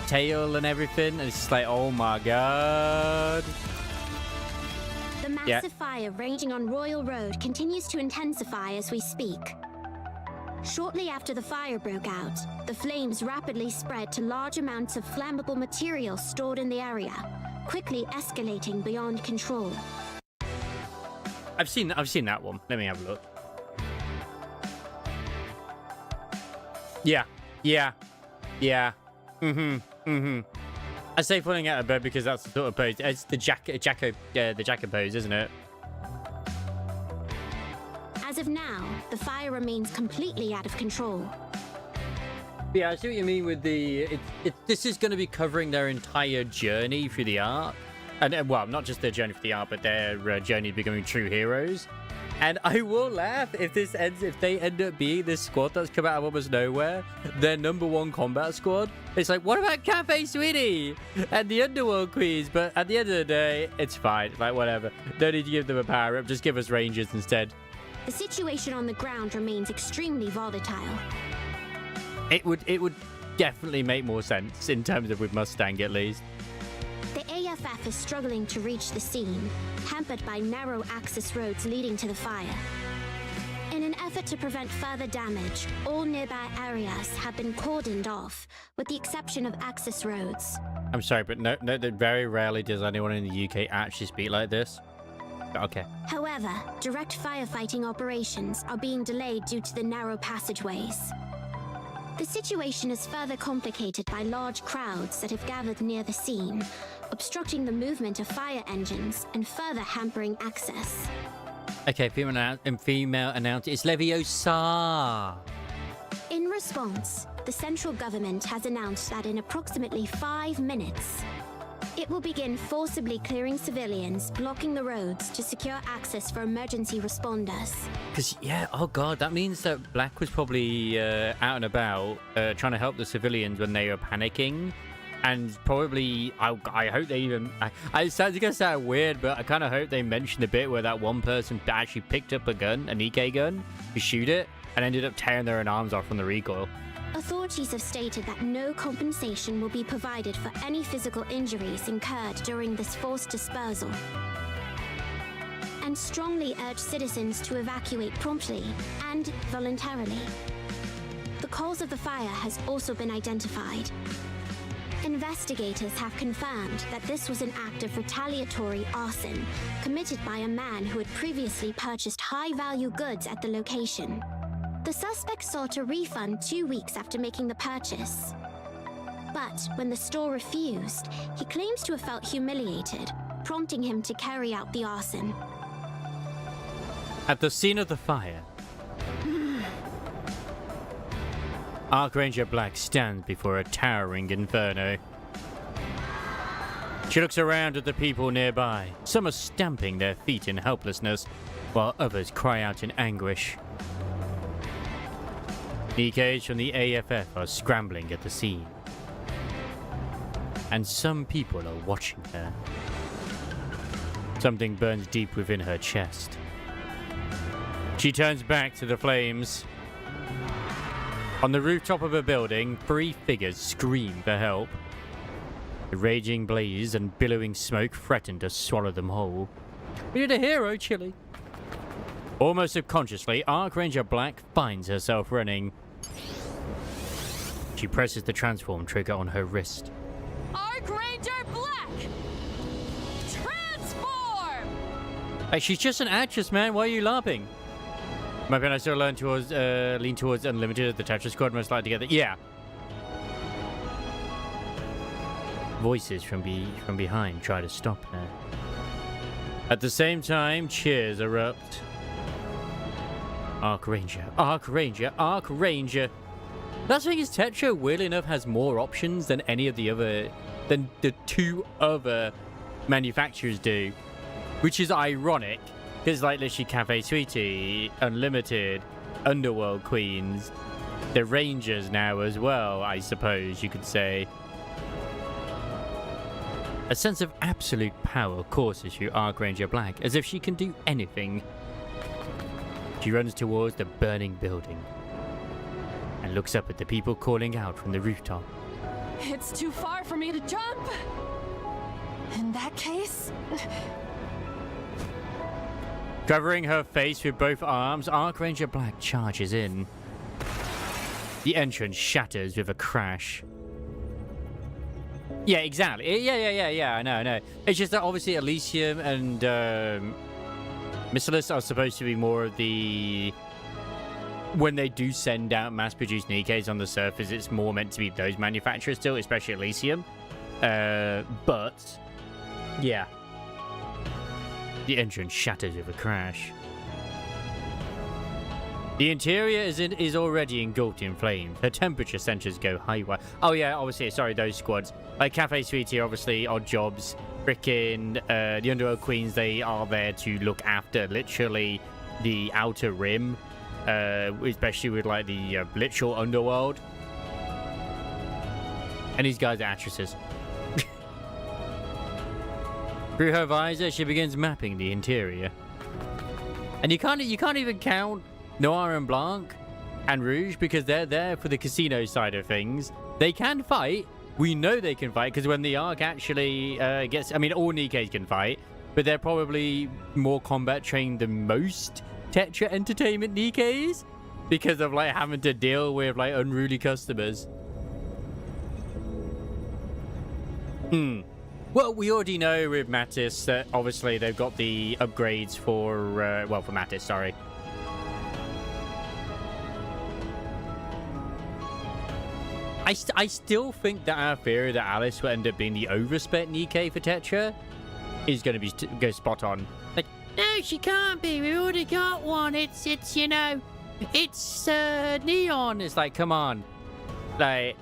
tail and everything? And it's just like, oh my god. The massive fire raging on Royal Road continues to intensify as we speak. Shortly after the fire broke out, the flames rapidly spread to large amounts of flammable material stored in the area, quickly escalating beyond control. I've seen that one. Let me have a look. Yeah. I say falling out of bed because that's the sort of pose. It's the Jacko pose, isn't it? As of now, the fire remains completely out of control. Yeah, I see what you mean with the... This is going to be covering their entire journey through the arc. And, well, not just their journey through the arc, but their journey becoming true heroes. And I will laugh if they end up being this squad that's come out of almost nowhere, their #1 combat squad. It's like, what about Cafe Sweetie and the Underworld Queens? But at the end of the day, it's fine. Like, whatever. No need to give them a power-up. Just give us Rangers instead. The situation on the ground remains extremely volatile. It would definitely make more sense in terms of with Mustang, at least. The AFF is struggling to reach the scene, hampered by narrow access roads leading to the fire. In an effort to prevent further damage, all nearby areas have been cordoned off, with the exception of access roads. I'm sorry, but no, very rarely does anyone in the UK actually speak like this. Okay. However, direct firefighting operations are being delayed due to the narrow passageways. The situation is further complicated by large crowds that have gathered near the scene, obstructing the movement of fire engines and further hampering access. Okay, female announcer. It's Leviosa. In response, the central government has announced that in approximately 5 minutes, it will begin forcibly clearing civilians, blocking the roads to secure access for emergency responders. Because, yeah, oh god, that means that Black was probably out and about trying to help the civilians when they were panicking. And probably, I hope they even... It's going to sound weird, but I kind of hope they mentioned the bit where that one person actually picked up a gun, a NIKKE gun, to shoot it, and ended up tearing their own arms off from the recoil. Authorities have stated that no compensation will be provided for any physical injuries incurred during this forced dispersal, and strongly urge citizens to evacuate promptly and voluntarily. The cause of the fire has also been identified. Investigators have confirmed that this was an act of retaliatory arson committed by a man who had previously purchased high-value goods at the location. The suspect sought a refund 2 weeks after making the purchase. But when the store refused, he claims to have felt humiliated, prompting him to carry out the arson. At the scene of the fire, Archranger Black stands before a towering inferno. She looks around at the people nearby. Some are stamping their feet in helplessness, while others cry out in anguish. NIKKEs from the AFF are scrambling at the scene. And some people are watching her. Something burns deep within her chest. She turns back to the flames. On the rooftop of a building, 3 figures scream for help. The raging blaze and billowing smoke threaten to swallow them whole. You're the hero, Chili. Almost subconsciously, Archranger Black finds herself running. She presses the transform trigger on her wrist. Archranger Black! Transform! Hey, she's just an actress, man. Why are you laughing? Maybe I still lean towards Unlimited, the Tetris Squad most likely together. Yeah. Voices from behind try to stop her. At the same time, cheers erupt. Archranger, Archranger, Archranger. That's the thing is, Tetra, weirdly enough, has more options than any of the other, than the 2 other manufacturers do, which is ironic. Because, like, literally, Cafe Sweetie, Unlimited, Underworld Queens, the Rangers now as well, I suppose you could say. A sense of absolute power courses through Archranger Black, as if she can do anything. She runs towards the burning building and looks up at the people calling out from the rooftop. It's too far for me to jump. In that case... Covering her face with both arms, Archranger Black charges in. The entrance shatters with a crash. Yeah, exactly. Yeah, I know. It's just that obviously Elysium and Missilis are supposed to be more of the... When they do send out mass-produced NIKKEs on the surface, it's more meant to be those manufacturers still, especially Elysium. But, yeah. The entrance shatters with a crash. The interior is already engulfed in flames. Her temperature sensors go high. Oh yeah, obviously, sorry, those squads. Like Cafe Sweetie, obviously, Odd Jobs, frickin' the Underworld Queens, they are there to look after literally the outer rim, especially with like the literal underworld. And these guys are actresses. Through her visor, she begins mapping the interior. And you can't even count Noir and Blanc and Rouge because they're there for the casino side of things. They can fight. We know they can fight because when the Arc actually gets... I mean, all NIKKEs can fight, but they're probably more combat trained than most Tetra Entertainment NIKKEs because of like having to deal with like unruly customers. Well, we already know with Mattis that obviously they've got the upgrades for, well, for Mattis, sorry. I still think that our theory that Alice will end up being the overspec NIKKE for Tetra is going to be go spot on. Like, no, she can't be. We already got one. It's you know, it's Neon. It's like, come on, like.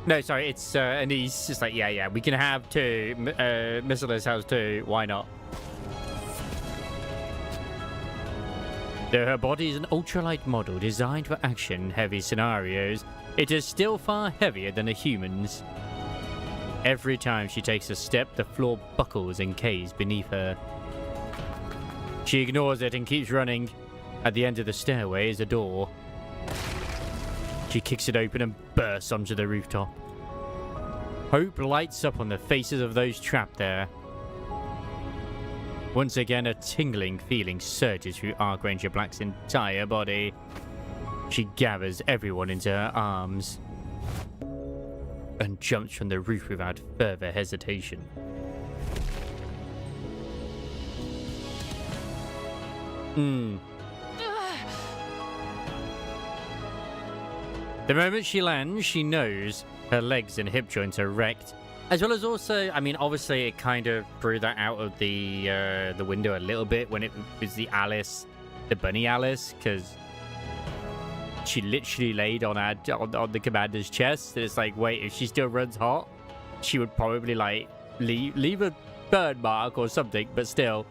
No, sorry, it's Anise. It's like, yeah, we can have 2. Missilis has 2. Why not? Though her body is an ultralight model designed for action-heavy scenarios, it is still far heavier than a human's. Every time she takes a step, the floor buckles and caves beneath her. She ignores it and keeps running. At the end of the stairway is a door. She kicks it open and bursts onto the rooftop. Hope lights up on the faces of those trapped there. Once again, a tingling feeling surges through Archranger Black's entire body. She gathers everyone into her arms and jumps from the roof without further hesitation. The moment she lands, she knows her legs and hip joints are wrecked. As well as also, I mean, obviously it kind of threw that out of the window a little bit when it was the bunny Alice, because she literally laid on the commander's chest. And it's like, wait, if she still runs hot, she would probably like leave a burn mark or something. But still,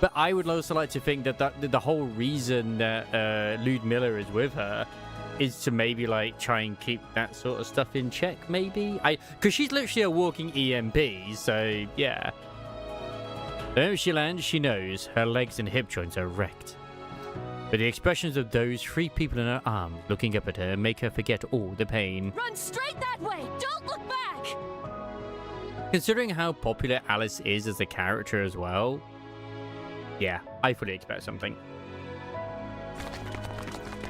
but I would also like to think that the whole reason that Ludmilla is with her is to maybe like try and keep that sort of stuff in check, maybe. Because she's literally a walking EMP, so yeah. The moment she lands, she knows her legs and hip joints are wrecked. But the expressions of those 3 people in her arms looking up at her make her forget all the pain. Run straight that way! Don't look back! Considering how popular Alice is as a character as well, yeah, I fully expect something.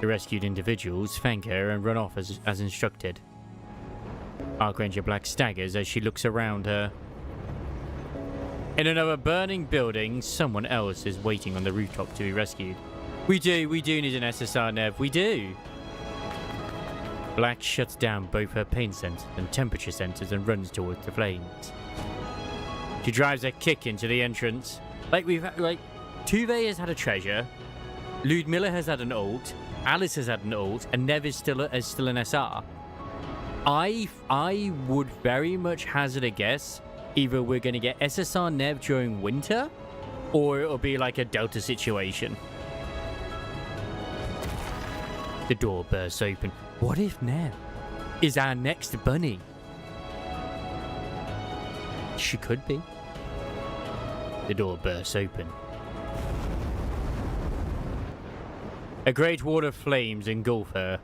The rescued individuals thank her and run off as instructed. Archranger Black staggers as she looks around her. In another burning building, someone else is waiting on the rooftop to be rescued. We do need an SSR, Nev, we do. Black shuts down both her pain sensors and temperature sensors and runs towards the flames. She drives a kick into the entrance. Tuve has had a treasure, Ludmilla has had an ult, Alice has had an ult, and Nev is still an SR. I would very much hazard a guess. Either we're going to get SSR Nev during winter, or it'll be like a Delta situation. The door bursts open. What if Nev is our next bunny? She could be. The door bursts open. A great wall of flames engulf her.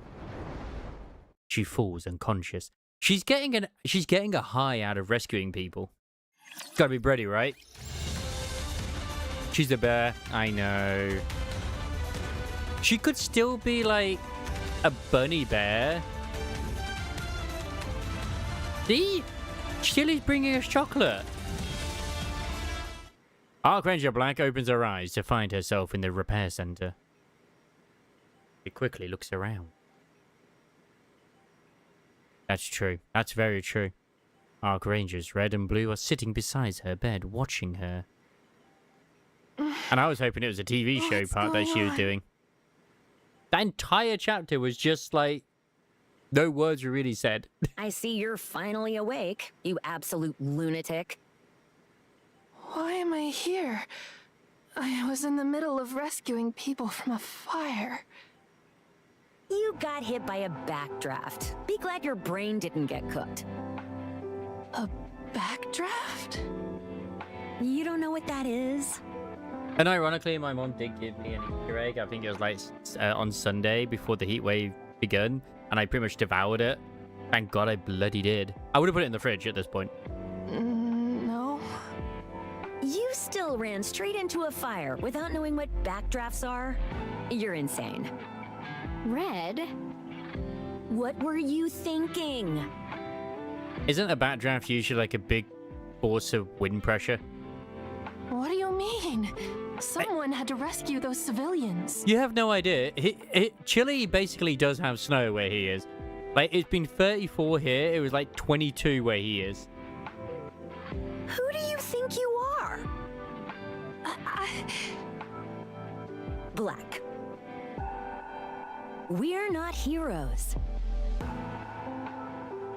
She falls unconscious. She's getting a high out of rescuing people. Gotta be Brady, right? She's a bear. I know. She could still be like a bunny bear. See? Chili's bringing us chocolate. Archranger Black opens her eyes to find herself in the repair center. She quickly looks around. That's true. That's very true. Archrangers Red and Blue are sitting beside her bed, watching her. And I was hoping it was a TV show part that she was doing. That entire chapter was just like, no words were really said. I see you're finally awake, you absolute lunatic. Why am I here? I was in the middle of rescuing people from a fire. You got hit by a backdraft. Be glad your brain didn't get cooked. A backdraft? You don't know what that is? And ironically, my mom did give me an Easter egg. I think it was like on Sunday before the heat wave begun. And I pretty much devoured it. Thank God I bloody did. I would have put it in the fridge at this point. No. You still ran straight into a fire without knowing what backdrafts are? You're insane. Red? What were you thinking? Isn't a backdraft usually like a big force of wind pressure? What do you mean? Someone had to rescue those civilians. You have no idea. Chile basically does have snow where he is. Like, it's been 34 here. It was like 22 where he is. Who do you think you are? Black. We're not heroes.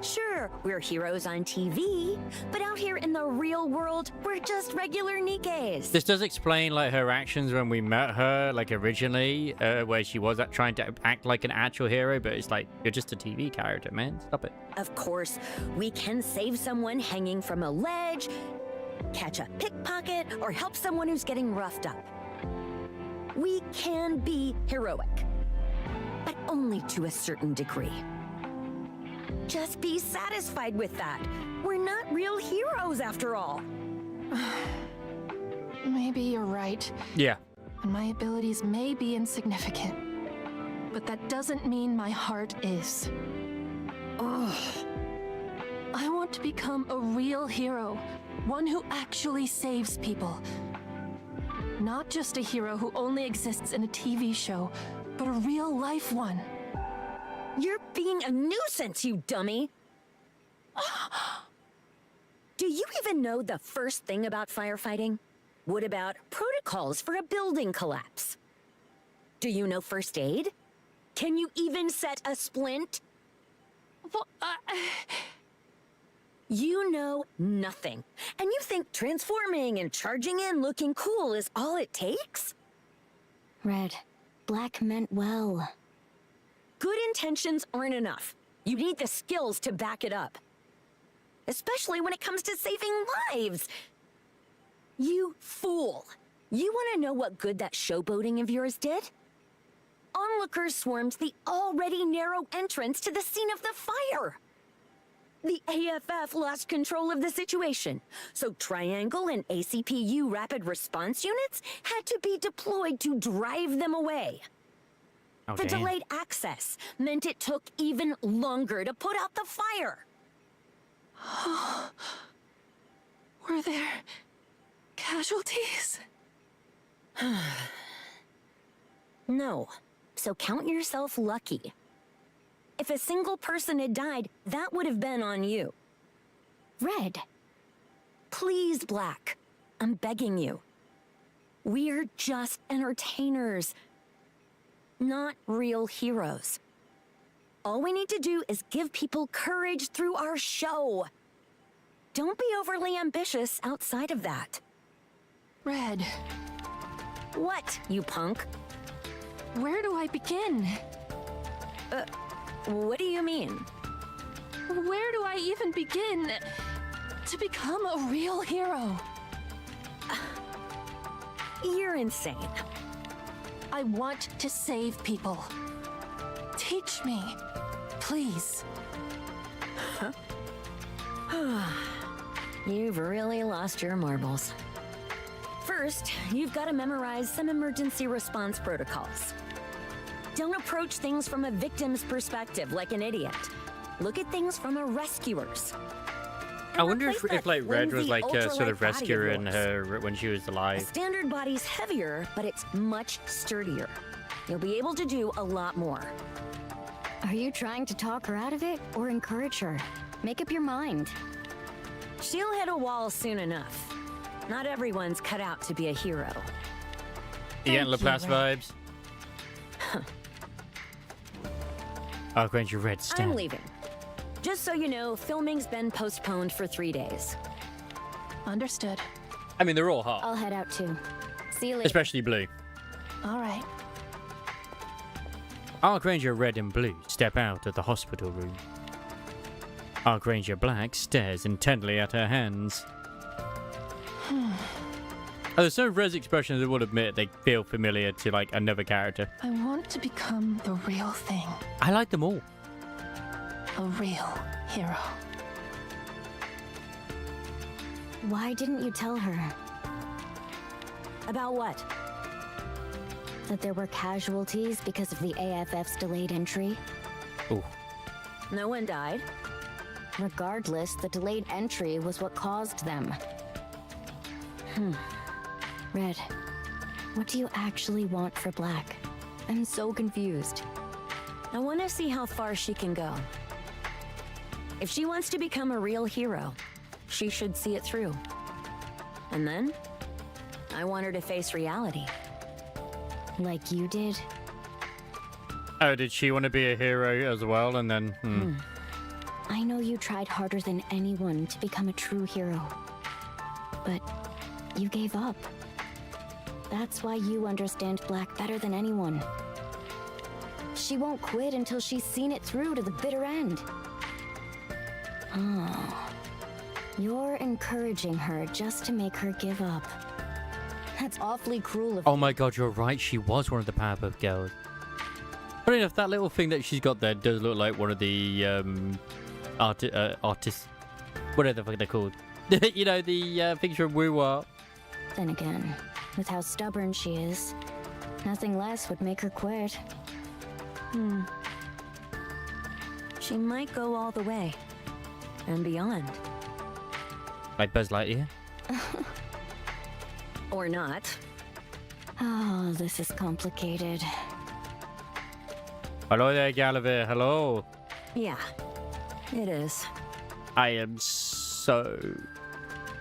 Sure, there, we're heroes on TV, but out here in the real world, we're just regular Nikkes. This does explain like her actions when we met her, like originally, where she was trying to act like an actual hero, but it's like, you're just a TV character, man. Stop it. Of course, we can save someone hanging from a ledge, catch a pickpocket, or help someone who's getting roughed up. We can be heroic, but only to a certain degree. Just be satisfied with that. We're not real heroes after all. Maybe you're right. Yeah. And my abilities may be insignificant. But that doesn't mean my heart is. Ugh. I want to become a real hero. One who actually saves people. Not just a hero who only exists in a TV show, but a real-life one. You're being a nuisance, you dummy! Do you even know the first thing about firefighting? What about protocols for a building collapse? Do you know first aid? Can you even set a splint? Well, You know nothing. And you think transforming and charging in looking cool is all it takes? Red, Black meant well. Good intentions aren't enough. You need the skills to back it up. Especially when it comes to saving lives. You fool. You want to know what good that showboating of yours did? Onlookers swarmed the already narrow entrance to the scene of the fire. The AFF lost control of the situation, so Triangle and ACPU rapid response units had to be deployed to drive them away. Oh, The damn. delayed access meant it took even longer to put out the fire. were there casualties? No, so count yourself lucky. If a single person had died, that would have been on you. Red, Please, Black. I'm begging you. We're just entertainers, not real heroes. All we need to do is give people courage through our show. Don't be overly ambitious outside of that. Red, What, you punk? where do I begin? What do you mean? Where do I even begin to become a real hero? You're insane. I want to save people. Teach me, please. You've really lost your marbles. First, you've got to memorize some emergency response protocols. Don't approach things from a victim's perspective like an idiot. Look at things from a rescuer's. I wonder if Replace that like Red was flimsy like a sort ultralight of body of rescuing yours. her when she was A alive. standard body's heavier, but it's much sturdier. You'll be able to do a lot more. are you trying to talk her out of it or encourage her? Make up your mind. She'll hit a wall soon enough. Not everyone's cut out to be a hero. You getting Thank you, Laplace Red. vibes? I'll grant you Red I'm stand. leaving. Just so you know, filming's been postponed for 3 days. Understood. I mean, they're all hot, I'll head out too. See you later. especially Blue. All right. Archranger Red and Blue step out of the hospital room. Archranger Black stares intently at her hands. There's some Red's expressions that will admit they feel familiar to like another character. I want to become the real thing. I like them all. A real hero. Why didn't you tell her About what? that there were casualties because of the AFF's delayed entry? Ooh. No one died. Regardless, the delayed entry was what caused them. Red, what do you actually want for Black? I'm so confused. I want to see how far she can go. If she wants to become a real hero, she should see it through. And then, I want her to face reality. Like you did? Oh, did she want to be a hero as well? And then, I know you tried harder than anyone to become a true hero. But you gave up. That's why you understand Black better than anyone. She won't quit until she's seen it through to the bitter end. Oh. You're encouraging her just to make her give up. That's awfully cruel of Oh my god, you're right. She was one of the Powerpuff Girls. Funny enough, that little thing that she's got there does look like one of the artists. Whatever the fuck they're called. You know, the things from Woo Wah. Then again, with how stubborn she is, nothing less would make her quit. She might go all the way. And beyond. Like Buzz Lightyear. Or not. Oh, this is complicated. Hello there, Gallivant. Hello. Yeah, it is. I am so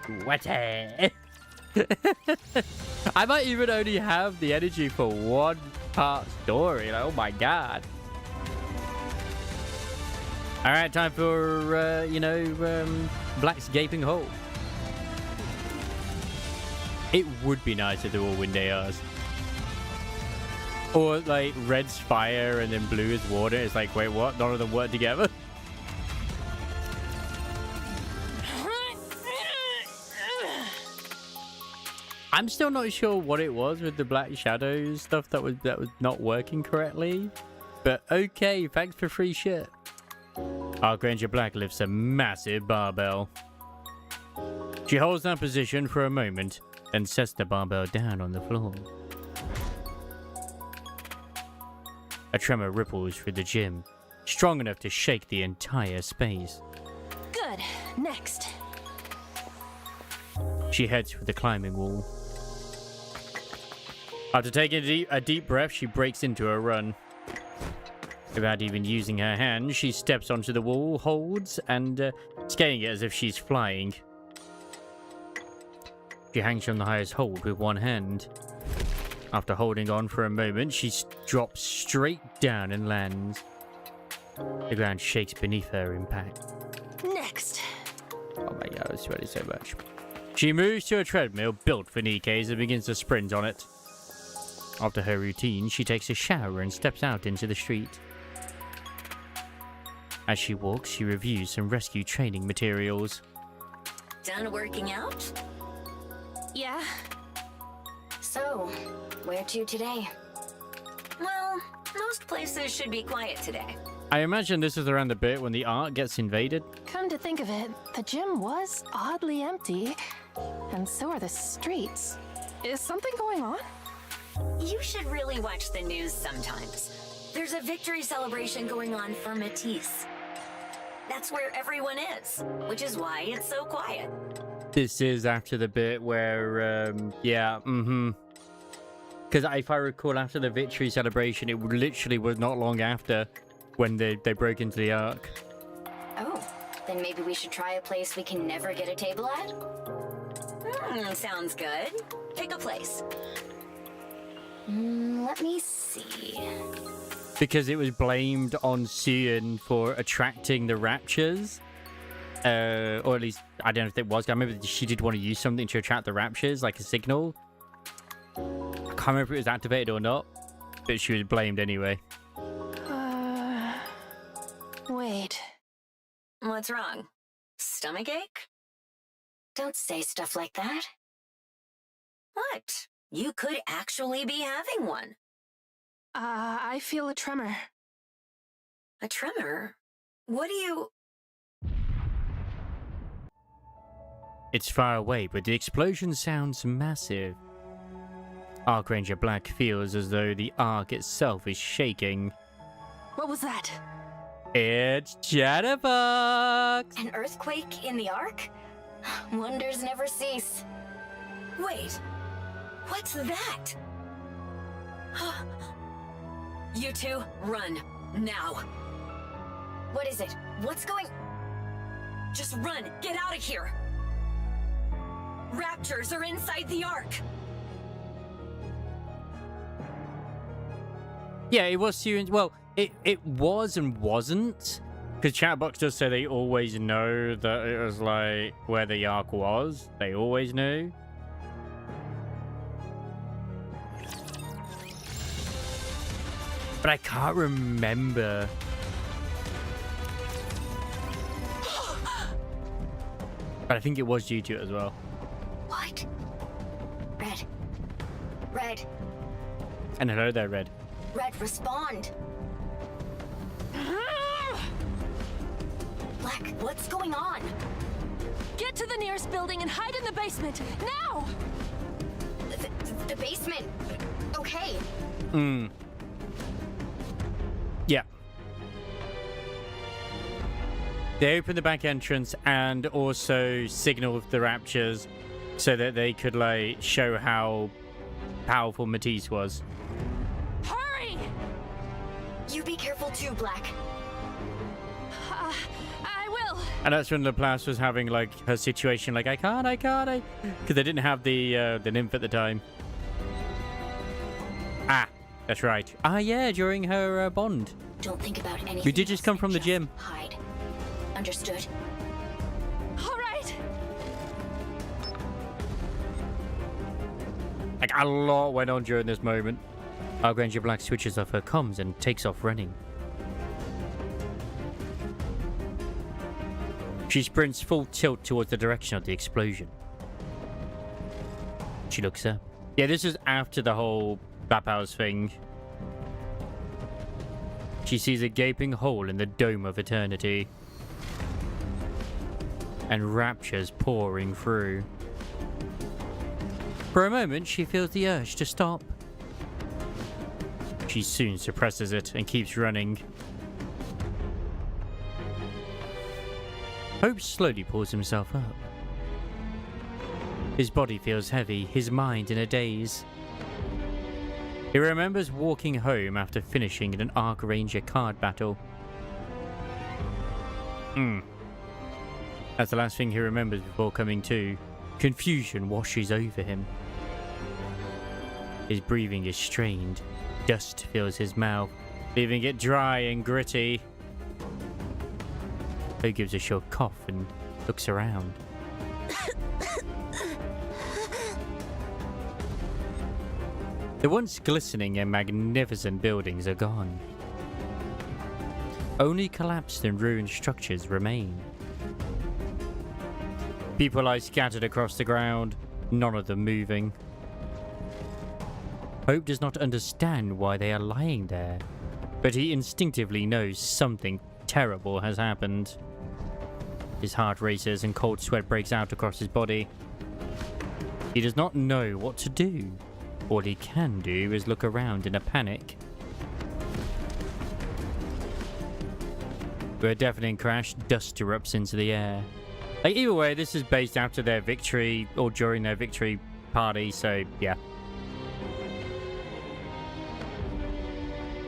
sweaty. I might even only have the energy for one part story. Like, oh my god. All right, time for, Black's gaping hole. It would be nice if they were wind ARs. Or, like, red's fire and then blue is water. It's like, wait, what? None of them work together? I'm still not sure what it was with the Black Shadows stuff that was not working correctly. But okay, thanks for free shit. Archranger Black lifts a massive barbell. She holds that position for a moment, then sets the barbell down on the floor. A tremor ripples through the gym, strong enough to shake the entire space. Good. Next. She heads for the climbing wall. After taking a deep breath, she breaks into a run. Without even using her hand, she steps onto the wall, holds, and scaling it as if she's flying. She hangs from the highest hold with one hand. After holding on for a moment, she drops straight down and lands. The ground shakes beneath her impact. Next. Oh my god, I'm sweating so much. She moves to a treadmill built for NIKKEs and begins to sprint on it. After her routine, she takes a shower and steps out into the street. As she walks, she reviews some rescue training materials. Done working out? Yeah. So, where to today? Well, most places should be quiet today. I imagine this is around the bit when the Ark gets invaded. Come to think of it, the gym was oddly empty, and so are the streets. Is something going on? You should really watch the news sometimes. There's a victory celebration going on for Matisse. That's where everyone is, which is why it's so quiet. This is after the bit where, Because if I recall, after the victory celebration, it literally was not long after when they broke into the Ark. Oh, then maybe we should try a place we can never get a table at? Sounds good. Pick a place. Let me see. Because it was blamed on Sion for attracting the Raptures. Or at least, I don't know if it was. I remember she did want to use something to attract the Raptures, like a signal. I can't remember if it was activated or not, but she was blamed anyway. Wait. What's wrong? Stomachache? Don't say stuff like that. What? You could actually be having one. I feel a tremor. A tremor? What do you... It's far away, but the explosion sounds massive. Archranger Black feels as though the Ark itself is shaking. What was that? It's Chatterbox! An earthquake in the Ark? Wonders never cease. Wait. What's that? You two, run. Now. What is it? What's going... Just run. Get out of here. Raptors are inside the Ark. Yeah, it was Sion. Well, it was and wasn't. Because Chatbox does say they always know that it was like where the Ark was. They always knew. But I can't remember. But I think it was due to it as well. What? Red. Red. And hello there, Red. Red, respond. Black, what's going on? Get to the nearest building and hide in the basement now. The basement. Okay. Yeah. They opened the back entrance and also signaled the Raptures so that they could like show how powerful Matisse was. Hurry! You be careful too, Black. I will. And that's when Laplace was having like her situation like I can't, because they didn't have the nymph at the time. Ah, that's right. Ah, yeah, during her bond. Don't think about anything. We did just come from the gym. Hide. Understood? All right. Like a lot went on during this moment. Argranger Black switches off her comms and takes off running. She sprints full tilt towards the direction of the explosion. She looks up. Yeah, this is after the whole Baphaus thing. She sees a gaping hole in the dome of eternity. And raptures pouring through. For a moment, she feels the urge to stop. She soon suppresses it and keeps running. Hope slowly pulls himself up. His body feels heavy, his mind in a daze. He remembers walking home after finishing in an Arc Ranger card battle. That's the last thing he remembers before coming to. Confusion washes over him. His breathing is strained. Dust fills his mouth, leaving it dry and gritty. He gives a short cough and looks around. The once glistening and magnificent buildings are gone. Only collapsed and ruined structures remain. People lie scattered across the ground, none of them moving. Hope does not understand why they are lying there, but he instinctively knows something terrible has happened. His heart races and cold sweat breaks out across his body. He does not know what to do. All he can do is look around in a panic. With a deafening crash, dust erupts into the air. Like, either way, this is based after their victory or during their victory party, so yeah.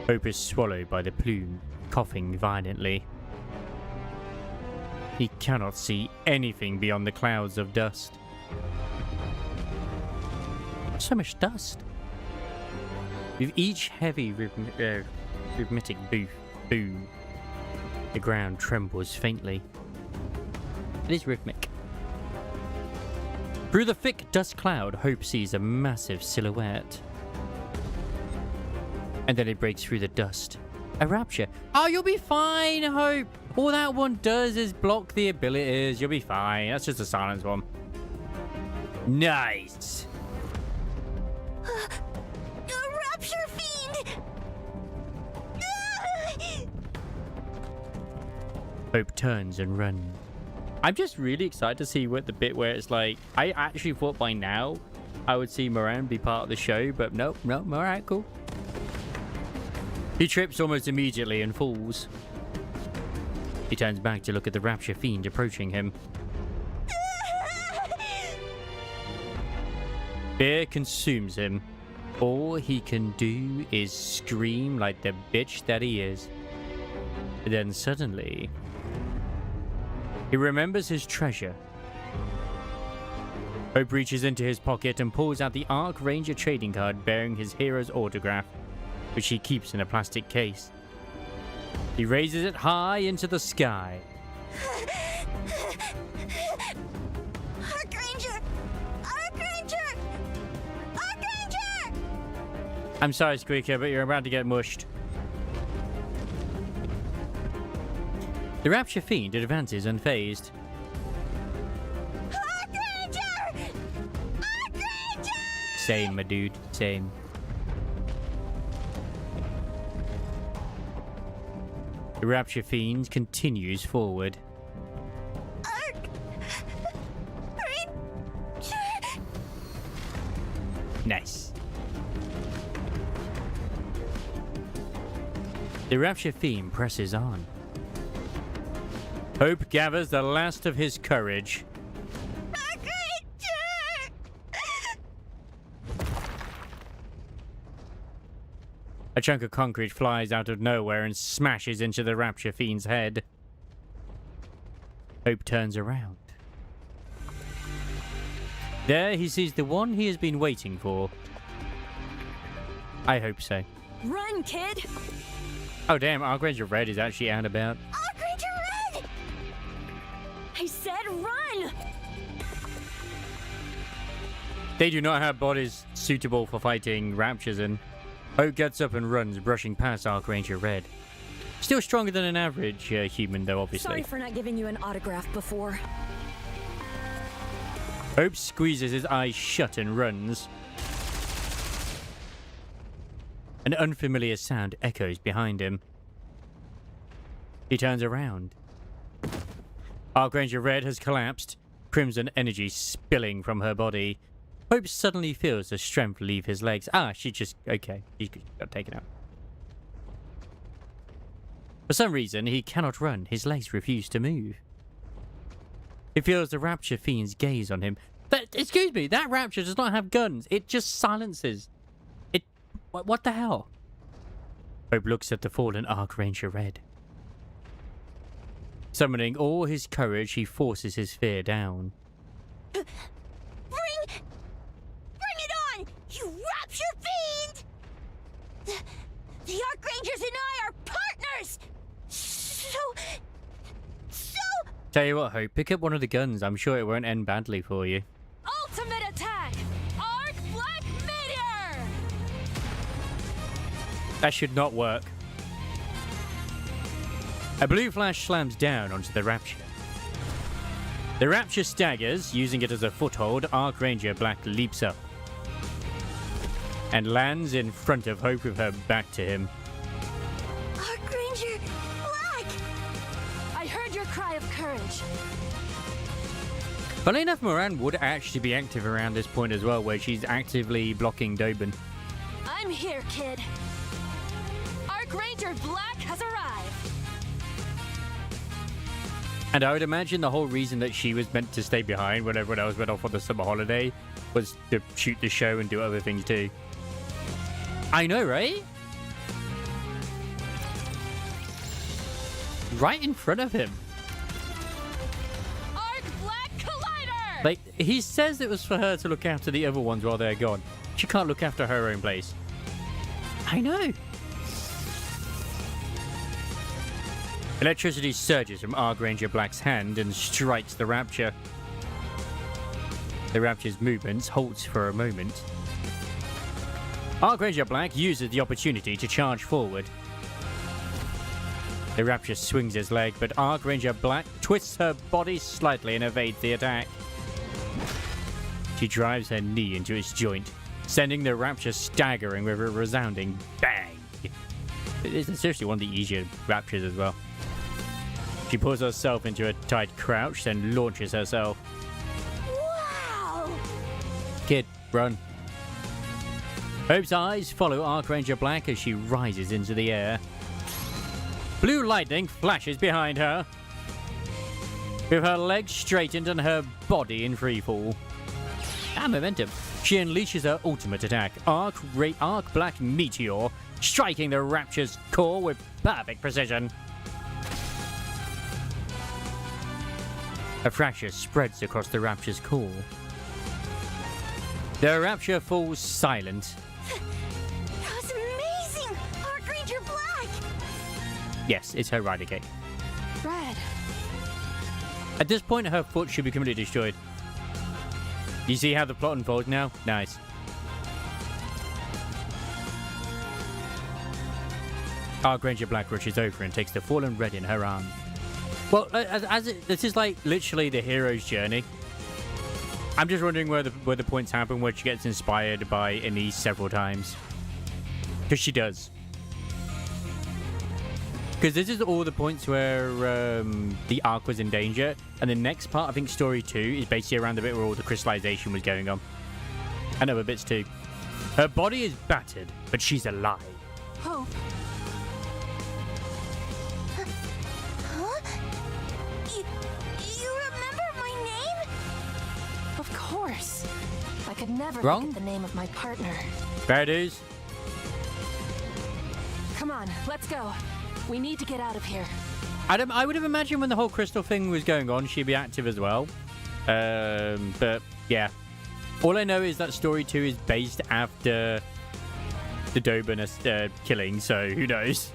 Hope is swallowed by the plume, coughing violently. He cannot see anything beyond the clouds of dust. So much dust. With each heavy rhythmic boom, the ground trembles faintly. It is rhythmic. Through the thick dust cloud, Hope sees a massive silhouette. And then it breaks through the dust. A rapture. Oh, you'll be fine, Hope. All that one does is block the abilities. You'll be fine. That's just a silence one. Nice. Rapture fiend! Hope turns and runs. I'm just really excited to see what the bit where it's like, I actually thought by now I would see Moran be part of the show, but nope, alright, cool. He trips almost immediately and falls. He turns back to look at the Rapture Fiend approaching him. Fear consumes him. All he can do is scream like the bitch that he is. Then suddenly, he remembers his treasure. Hope reaches into his pocket and pulls out the Arc Ranger trading card bearing his hero's autograph, which he keeps in a plastic case. He raises it high into the sky. Archranger! Archranger! Archranger! I'm sorry, Squeaker, but you're about to get mushed. The Rapture Fiend advances unfazed. Archranger! Archranger! Same, my dude. Same. The Rapture Fiend continues forward. Nice. The Rapture Fiend presses on. Hope gathers the last of his courage. A chunk of concrete flies out of nowhere and smashes into the Rapture Fiend's head. Hope turns around. There he sees the one he has been waiting for. I hope so. Run, kid! Oh damn, Archranger Red is actually out about. Archranger Red! I said run! They do not have bodies suitable for fighting Raptures in. Hope gets up and runs, brushing past Archranger Red. Still stronger than an average human, though, obviously. Sorry for not giving you an autograph before. Hope squeezes his eyes shut and runs. An unfamiliar sound echoes behind him. He turns around. Archranger Red has collapsed, crimson energy spilling from her body. Hope suddenly feels the strength leave his legs. She just... okay, he got taken out. For some reason, he cannot run. His legs refuse to move. He feels the Rapture Fiend's gaze on him. Excuse me, that Rapture does not have guns. It just silences. What the hell? Hope looks at the fallen Archranger Red. Summoning all his courage, he forces his fear down. Bring it on, you Rapture Fiend! The Archrangers and I are partners! So... Tell you what, Hope, pick up one of the guns. I'm sure it won't end badly for you. Ultimate attack! Arc Black Meteor! That should not work. A blue flash slams down onto the Rapture. The Rapture staggers, using it as a foothold. Archranger Black leaps up and lands in front of Hope with her back to him. Archranger Black! I heard your cry of courage. Funny enough, Moran would actually be active around this point as well, where she's actively blocking Dobin. I'm here, kid. Archranger Black has arrived. And I would imagine the whole reason that she was meant to stay behind when everyone else went off on the summer holiday was to shoot the show and do other things too. I know, right? Right in front of him. Arc Black Collider! Like, he says it was for her to look after the other ones while they're gone. She can't look after her own place. I know. Electricity surges from Archranger Black's hand and strikes the Rapture. The Rapture's movements halts for a moment. Archranger Black uses the opportunity to charge forward. The Rapture swings his leg, but Archranger Black twists her body slightly and evades the attack. She drives her knee into its joint, sending the Rapture staggering with a resounding bang. It's seriously one of the easier Raptures as well. She pulls herself into a tight crouch, then launches herself. Wow! Kid, run. Hope's eyes follow Archranger Black as she rises into the air. Blue lightning flashes behind her, with her legs straightened and her body in freefall. Momentum. She unleashes her ultimate attack, Arc Black Meteor, striking the Rapture's core with perfect precision. A fracture spreads across the Rapture's core. The Rapture falls silent. That was amazing! Archranger Black! Yes, it's her rider gate. Red. At this point, her foot should be completely destroyed. You see how the plot unfolds now? Nice. Archranger Black rushes over and takes the fallen Red in her arms. Well, this is like literally the hero's journey. I'm just wondering where the points happen where she gets inspired by Anise several times. Because she does. Because this is all the points where the Ark was in danger. And the next part, I think story 2, is basically around the bit where all the crystallization was going on. And other bits too. Her body is battered, but she's alive. Hope. Huh? You remember my name? Of course. I could never Wrong? forget the name of my partner. Fair dues. Come on, let's go. We need to get out of here. I would have imagined when the whole crystal thing was going on, she'd be active as well. But yeah. All I know is that story 2 is based after the Doban killing, so who knows?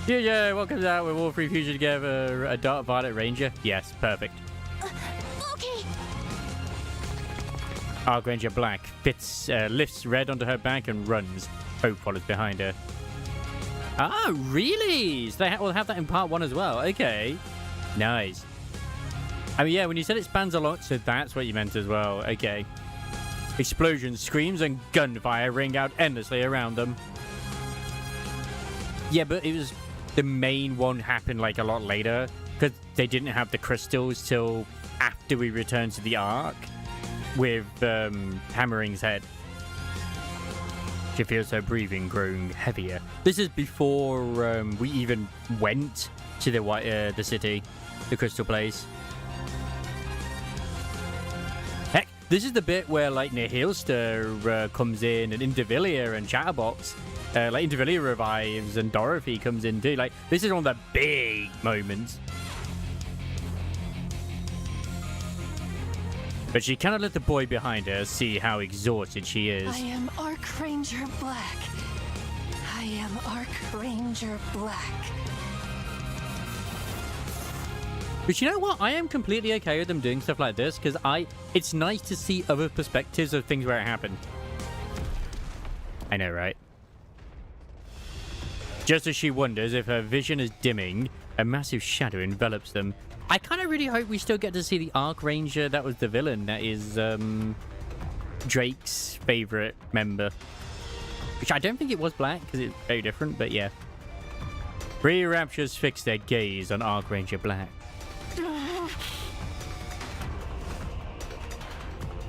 Yeah, what comes out with all three fusion together? A Dark Violet Ranger? Yes, perfect. Okay. Archranger Black lifts Red onto her back and runs. Hope follows behind her. Ah, really? So they will have that in part 1 as well. Okay. Nice. I mean, yeah, when you said it spans a lot, so that's what you meant as well. Okay. Explosions, screams, and gunfire ring out endlessly around them. Yeah, but it was... The main one happened, like, a lot later. Because they didn't have the crystals till after we returned to the Ark. With Hammering's head. She feels her breathing growing heavier. This is before we even went to the city, the crystal place. Heck, this is the bit where like Nihilster comes in and Intervillia and Chatterbox. Like Intervillia revives and Dorothy comes in too. Like this is one of the big moments. But she cannot let the boy behind her see how exhausted she is. I am Archranger Black. I am Archranger Black. But you know what? I am completely okay with them doing stuff like this because it's nice to see other perspectives of things where it happened. I know, right? Just as she wonders if her vision is dimming, a massive shadow envelops them. I kind of really hope we still get to see the Archranger that was the villain. That is Drake's favorite member. Which I don't think it was Black because it's very different, but yeah. Three Raptures fix their gaze on Archranger Black.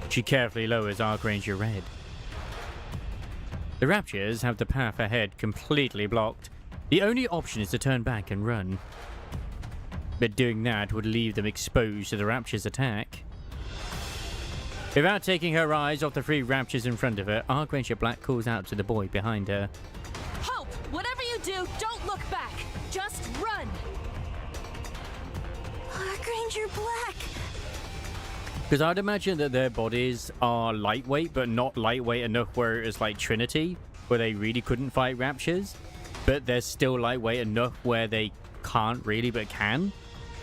She carefully lowers Archranger Red. The Raptures have the path ahead completely blocked. The only option is to turn back and run. But doing that would leave them exposed to the Rapture's attack. Without taking her eyes off the three Raptures in front of her, Archranger Black calls out to the boy behind her. Hope, whatever you do, don't look back. Just run. Archranger Black. Because I'd imagine that their bodies are lightweight, but not lightweight enough where it's like Trinity, where they really couldn't fight Raptures. But they're still lightweight enough where they can't really, but can.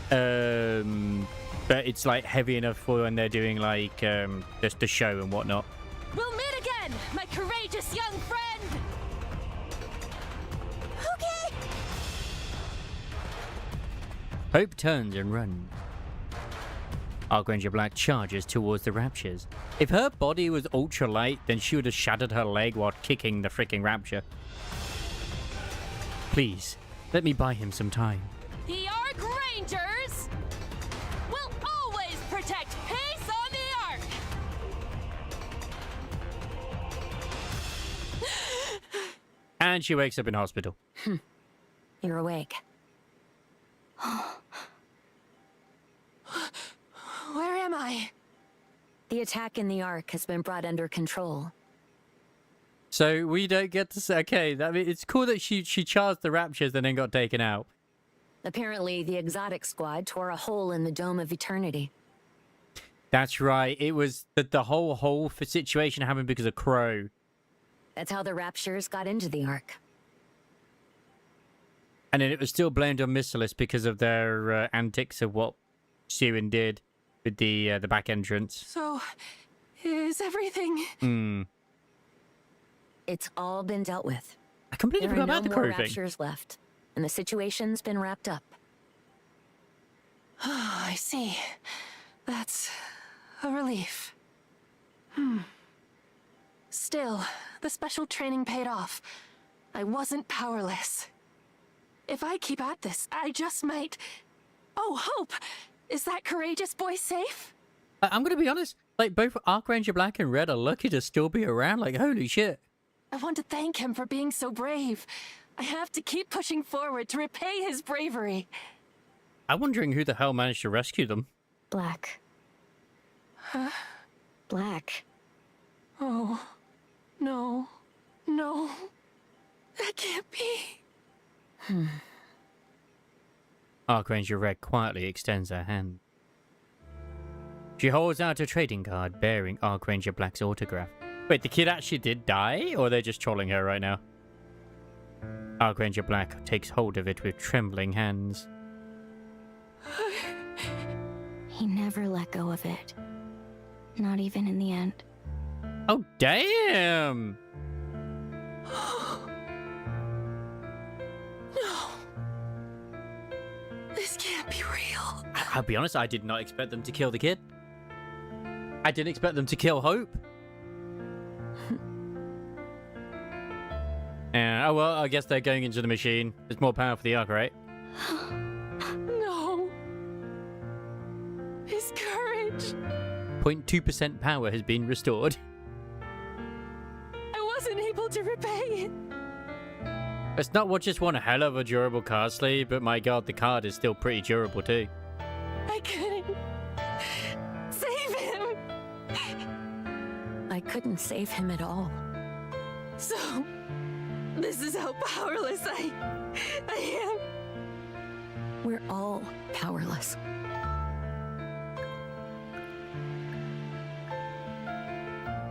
But it's like heavy enough for when they're doing like just the show and whatnot. We'll meet again, my courageous young friend. Okay. Hope turns and runs. Archranger Black charges towards the Raptures. If her body was ultra light, then she would have shattered her leg while kicking the freaking Rapture. Please, let me buy him some time. The Archrangers will always protect peace on the Ark. And she wakes up in hospital. You're awake. Where am I? The attack in the Ark has been brought under control. So we don't get to say, okay, I mean, it's cool that she charged the Raptures and then got taken out. Apparently, the exotic squad tore a hole in the Dome of Eternity. That's right. It was that the whole situation happened because of Crow. That's how the Raptures got into the Ark. And then it was still blamed on Missilus because of their antics of what Sirin did with the back entrance. So, is everything... It's all been dealt with. I completely There forgot are no about the more crow thing. raptures left, and the situation's been wrapped up. Oh, I see. That's a relief. Still, the special training paid off. I wasn't powerless. If I keep at this, I just might... Oh, Hope! Is that courageous boy safe? I'm gonna be honest, like both Archranger Black and Red are lucky to still be around, like holy shit. I want to thank him for being so brave. I have to keep pushing forward to repay his bravery. I'm wondering who the hell managed to rescue them. Black. Huh? Black. Oh, no, no. That can't be. Archranger Red quietly extends her hand. She holds out a trading card bearing Archranger Black's autograph. Wait, the kid actually did die, or they're just trolling her right now? Archranger Black takes hold of it with trembling hands. He never let go of it. Not even in the end. Oh, damn! No. This can't be real. I'll be honest, I did not expect them to kill the kid. I didn't expect them to kill Hope. Yeah, oh well, I guess they're going into the machine. There's more power for the Ark, right? No. His courage. 0.2% power has been restored. I wasn't able to repay it. It's not just one hell of a durable card sleeve, but my god, the card is still pretty durable too. I couldn't save him. I couldn't save him at all. So, this is how powerless I am. We're all powerless.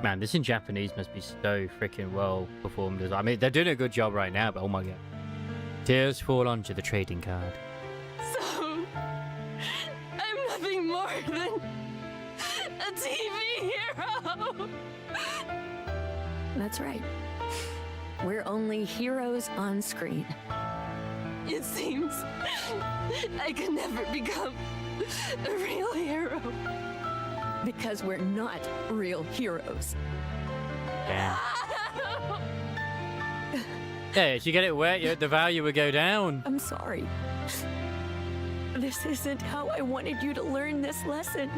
Man, this in Japanese must be so freaking well performed. I mean, they're doing a good job right now, but oh my god. Tears fall onto the trading card. So, I'm nothing more than a TV hero. That's right. We're only heroes on screen. It seems I could never become a real hero. Because we're not real heroes. Damn. Yeah, if you get it wet, the value would go down. I'm sorry. This isn't how I wanted you to learn this lesson.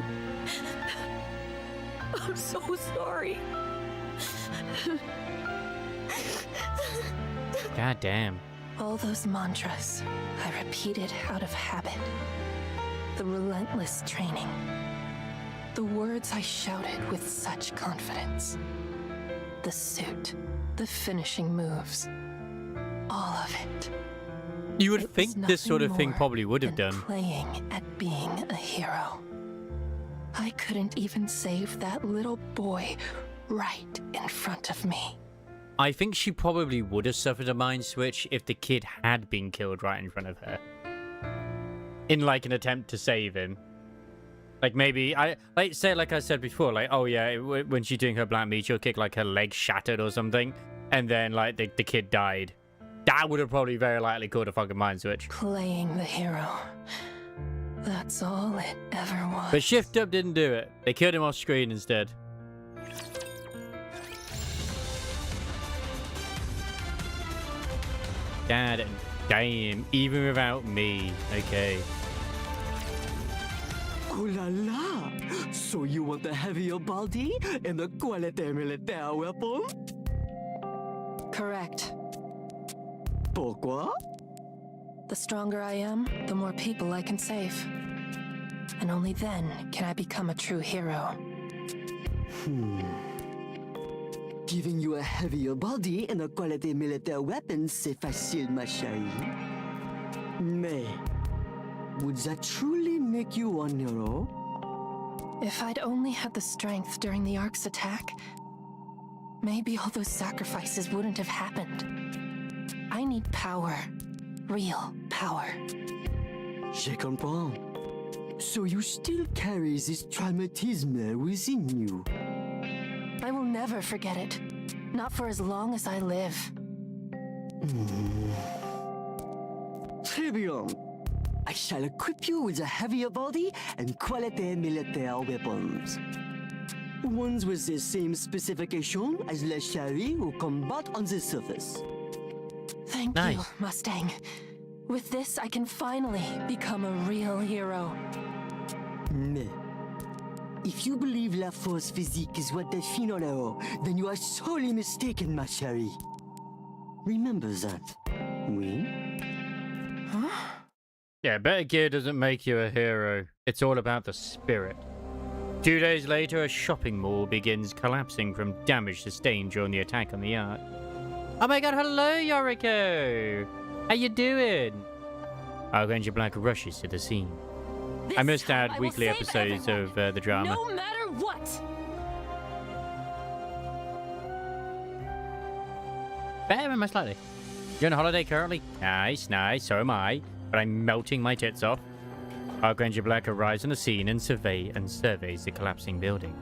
I'm so sorry. God damn. All those mantras I repeated out of habit. The relentless training. The words I shouted with such confidence. The suit. The finishing moves. All of it. You would It was think this sort of nothing thing more probably would have than done. Playing at being a hero. I couldn't even save that little boy right in front of me. I think she probably would have suffered a mind switch if the kid had been killed right in front of her. In like an attempt to save him. Like maybe, like I said before, like, oh yeah, when she's doing her black meteor kick, like her leg shattered or something. And then like the kid died. That would have probably very likely caused a fucking mind switch. Playing the hero. That's all it ever was. But Shift Up didn't do it. They killed him off screen instead. God damn, even without me. Okay. Ooh la la! So you want a heavier body and a quality militaire weapon? Correct. Pourquoi? The stronger I am, the more people I can save. And only then can I become a true hero. Giving you a heavier body and a quality militaire weapon, c'est facile, ma chérie. Mais, would that truly make you one hero? If I'd only had the strength during the Ark's attack, maybe all those sacrifices wouldn't have happened. I need power. real power. Je comprends. So you still carry this traumatisme within you. I will never forget it. Not for as long as I live. Très bien. I shall equip you with a heavier body and quality militaire weapons. Ones with the same specification as Les Chariots who combat on the surface. Thank Nice. you, Mustang. With this, I can finally become a real hero. Mais, if you believe la force physique is what defines un héros, then you are sorely mistaken, ma chérie. Remember that, oui? Yeah, better gear doesn't make you a hero. It's all about the spirit. 2 days later, a shopping mall begins collapsing from damage sustained during the attack on the Ark. Oh my god, hello, Yoriko! How you doing? Ranger Black rushes to the scene. I must add weekly episodes of the drama. No matter what! Better, most likely. You're on holiday currently? Nice, nice, so am I. But I'm melting my tits off. Ranger Black arrives on the scene and surveys the collapsing building.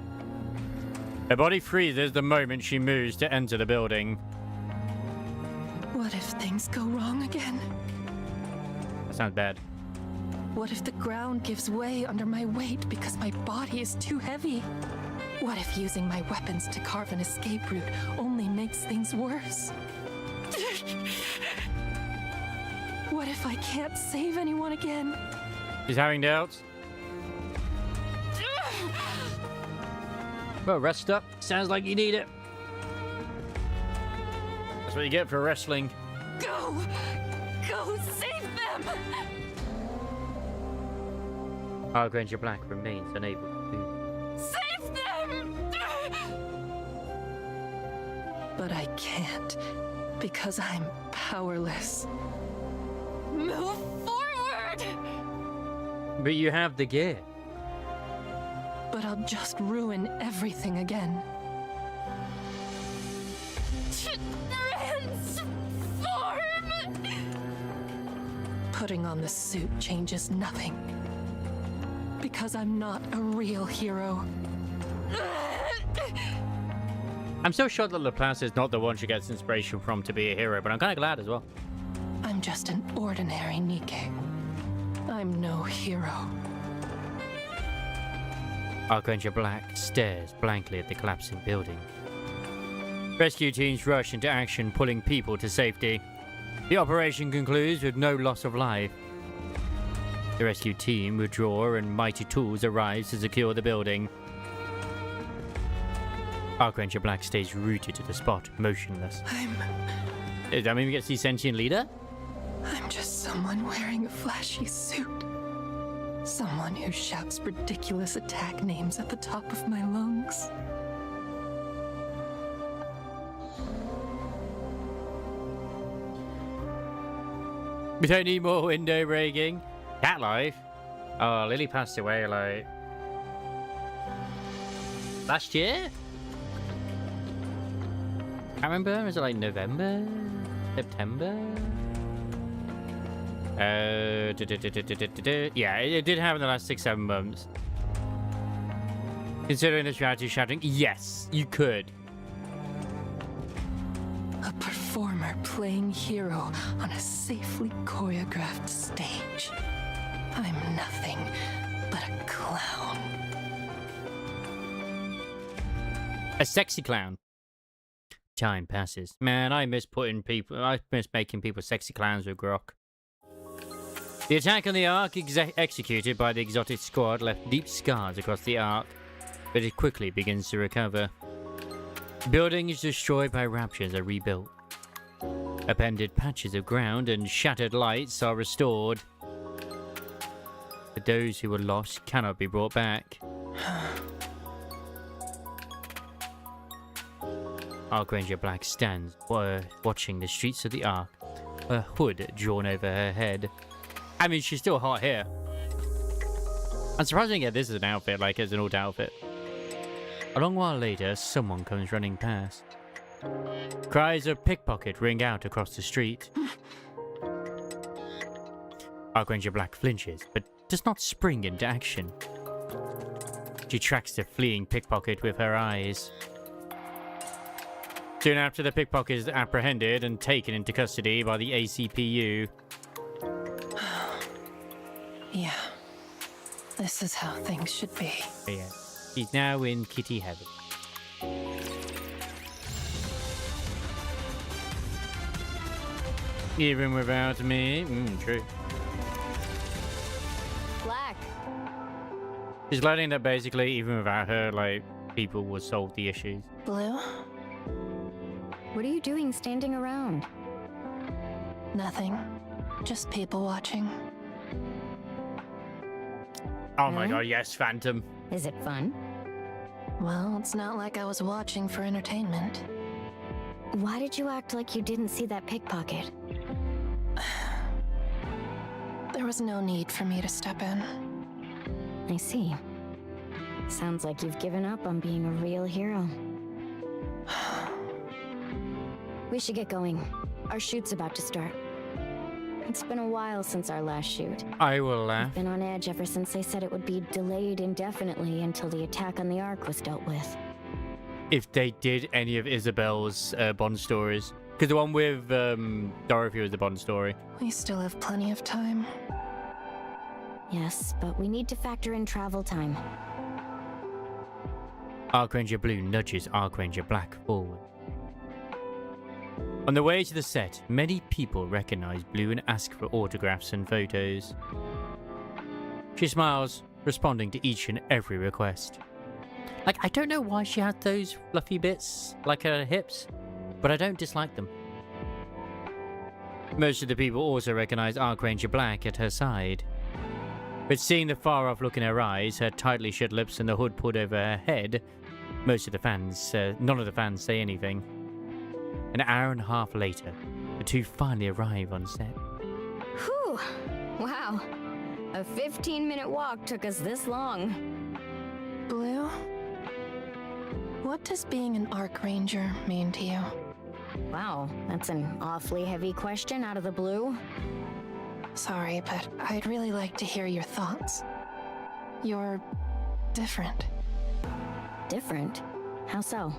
Her body freezes the moment she moves to enter the building. What if things go wrong again? That sounds bad. What if the ground gives way under my weight because my body is too heavy? What if using my weapons to carve an escape route only makes things worse? What if I can't save anyone again? She's having doubts. Well, rest up. Sounds like you need it. That's what you get for wrestling. Go! Go save them! Ranger Black remains unable to. Save them! But I can't, because I'm powerless. Move forward! But you have the gear. But I'll just ruin everything again. Transform! Putting on the suit changes nothing. Because I'm not a real hero. I'm so shocked that Laplace is not the one she gets inspiration from to be a hero, but I'm kind of glad as well. I'm just an ordinary NIKKE. I'm no hero. Ranger Black stares blankly at the collapsing building. Rescue teams rush into action, pulling people to safety. The operation concludes with no loss of life. The rescue team withdraw and mighty tools arrive to secure the building. Ranger Black stays rooted to the spot, motionless. Does that mean we get to see Sentient Leader? I'm just someone wearing a flashy suit. Someone who shouts ridiculous attack names at the top of my lungs. We don't need more window breaking. Cat life. Oh, Lily passed away like last year? Can't remember. Was it like November? September? Yeah, it did happen in the last 6-7 months. Considering the strategy shouting, yes, you could. A performer playing hero on a safely choreographed stage. I'm nothing but a clown. A sexy clown. Time passes. Man, I miss making people sexy clowns with Grok. The attack on the Ark executed by the exotic squad left deep scars across the Ark, but it quickly begins to recover. Buildings destroyed by raptures are rebuilt. Appended patches of ground and shattered lights are restored. But those who were lost cannot be brought back. Ranger Black stands watching the streets of the Ark, a hood drawn over her head. I mean, she's still hot here. I'm surprised I didn't get this as an outfit, like as an old outfit. A long while later, someone comes running past. Cries of pickpocket ring out across the street. Archranger Black flinches, but does not spring into action. She tracks the fleeing pickpocket with her eyes. Soon after, the pickpocket is apprehended and taken into custody by the ACPU. Yeah. This is how things should be. But yeah, he's now in kitty heaven. Even without me? True. Black. She's gliding that basically, even without her, like, people will solve the issues. Blue? What are you doing standing around? Nothing. Just people watching. Oh my god, yes, Phantom. Is it fun? Well, it's not like I was watching for entertainment. Why did you act like you didn't see that pickpocket? There was no need for me to step in. I see. Sounds like you've given up on being a real hero. We should get going. Our shoot's about to start. It's been a while since our last shoot. I will laugh. I've been on edge ever since they said it would be delayed indefinitely until the attack on the Ark was dealt with. If they did any of Isabel's Bond stories. Because the one with Dorothy was the Bond story. We still have plenty of time. Yes, but we need to factor in travel time. Archranger Blue nudges Archranger Black forward. On the way to the set, many people recognize Blue and ask for autographs and photos. She smiles, responding to each and every request. Like, I don't know why she had those fluffy bits, like her hips, but I don't dislike them. Most of the people also recognize Archranger Black at her side. But seeing the far-off look in her eyes, her tightly shut lips and the hood pulled over her head, none of the fans say anything. An hour and a half later, the two finally arrive on set. Whew! Wow. A 15-minute walk took us this long. Blue? What does being an Archranger mean to you? Wow, that's an awfully heavy question out of the blue. Sorry, but I'd really like to hear your thoughts. You're different. Different? How so?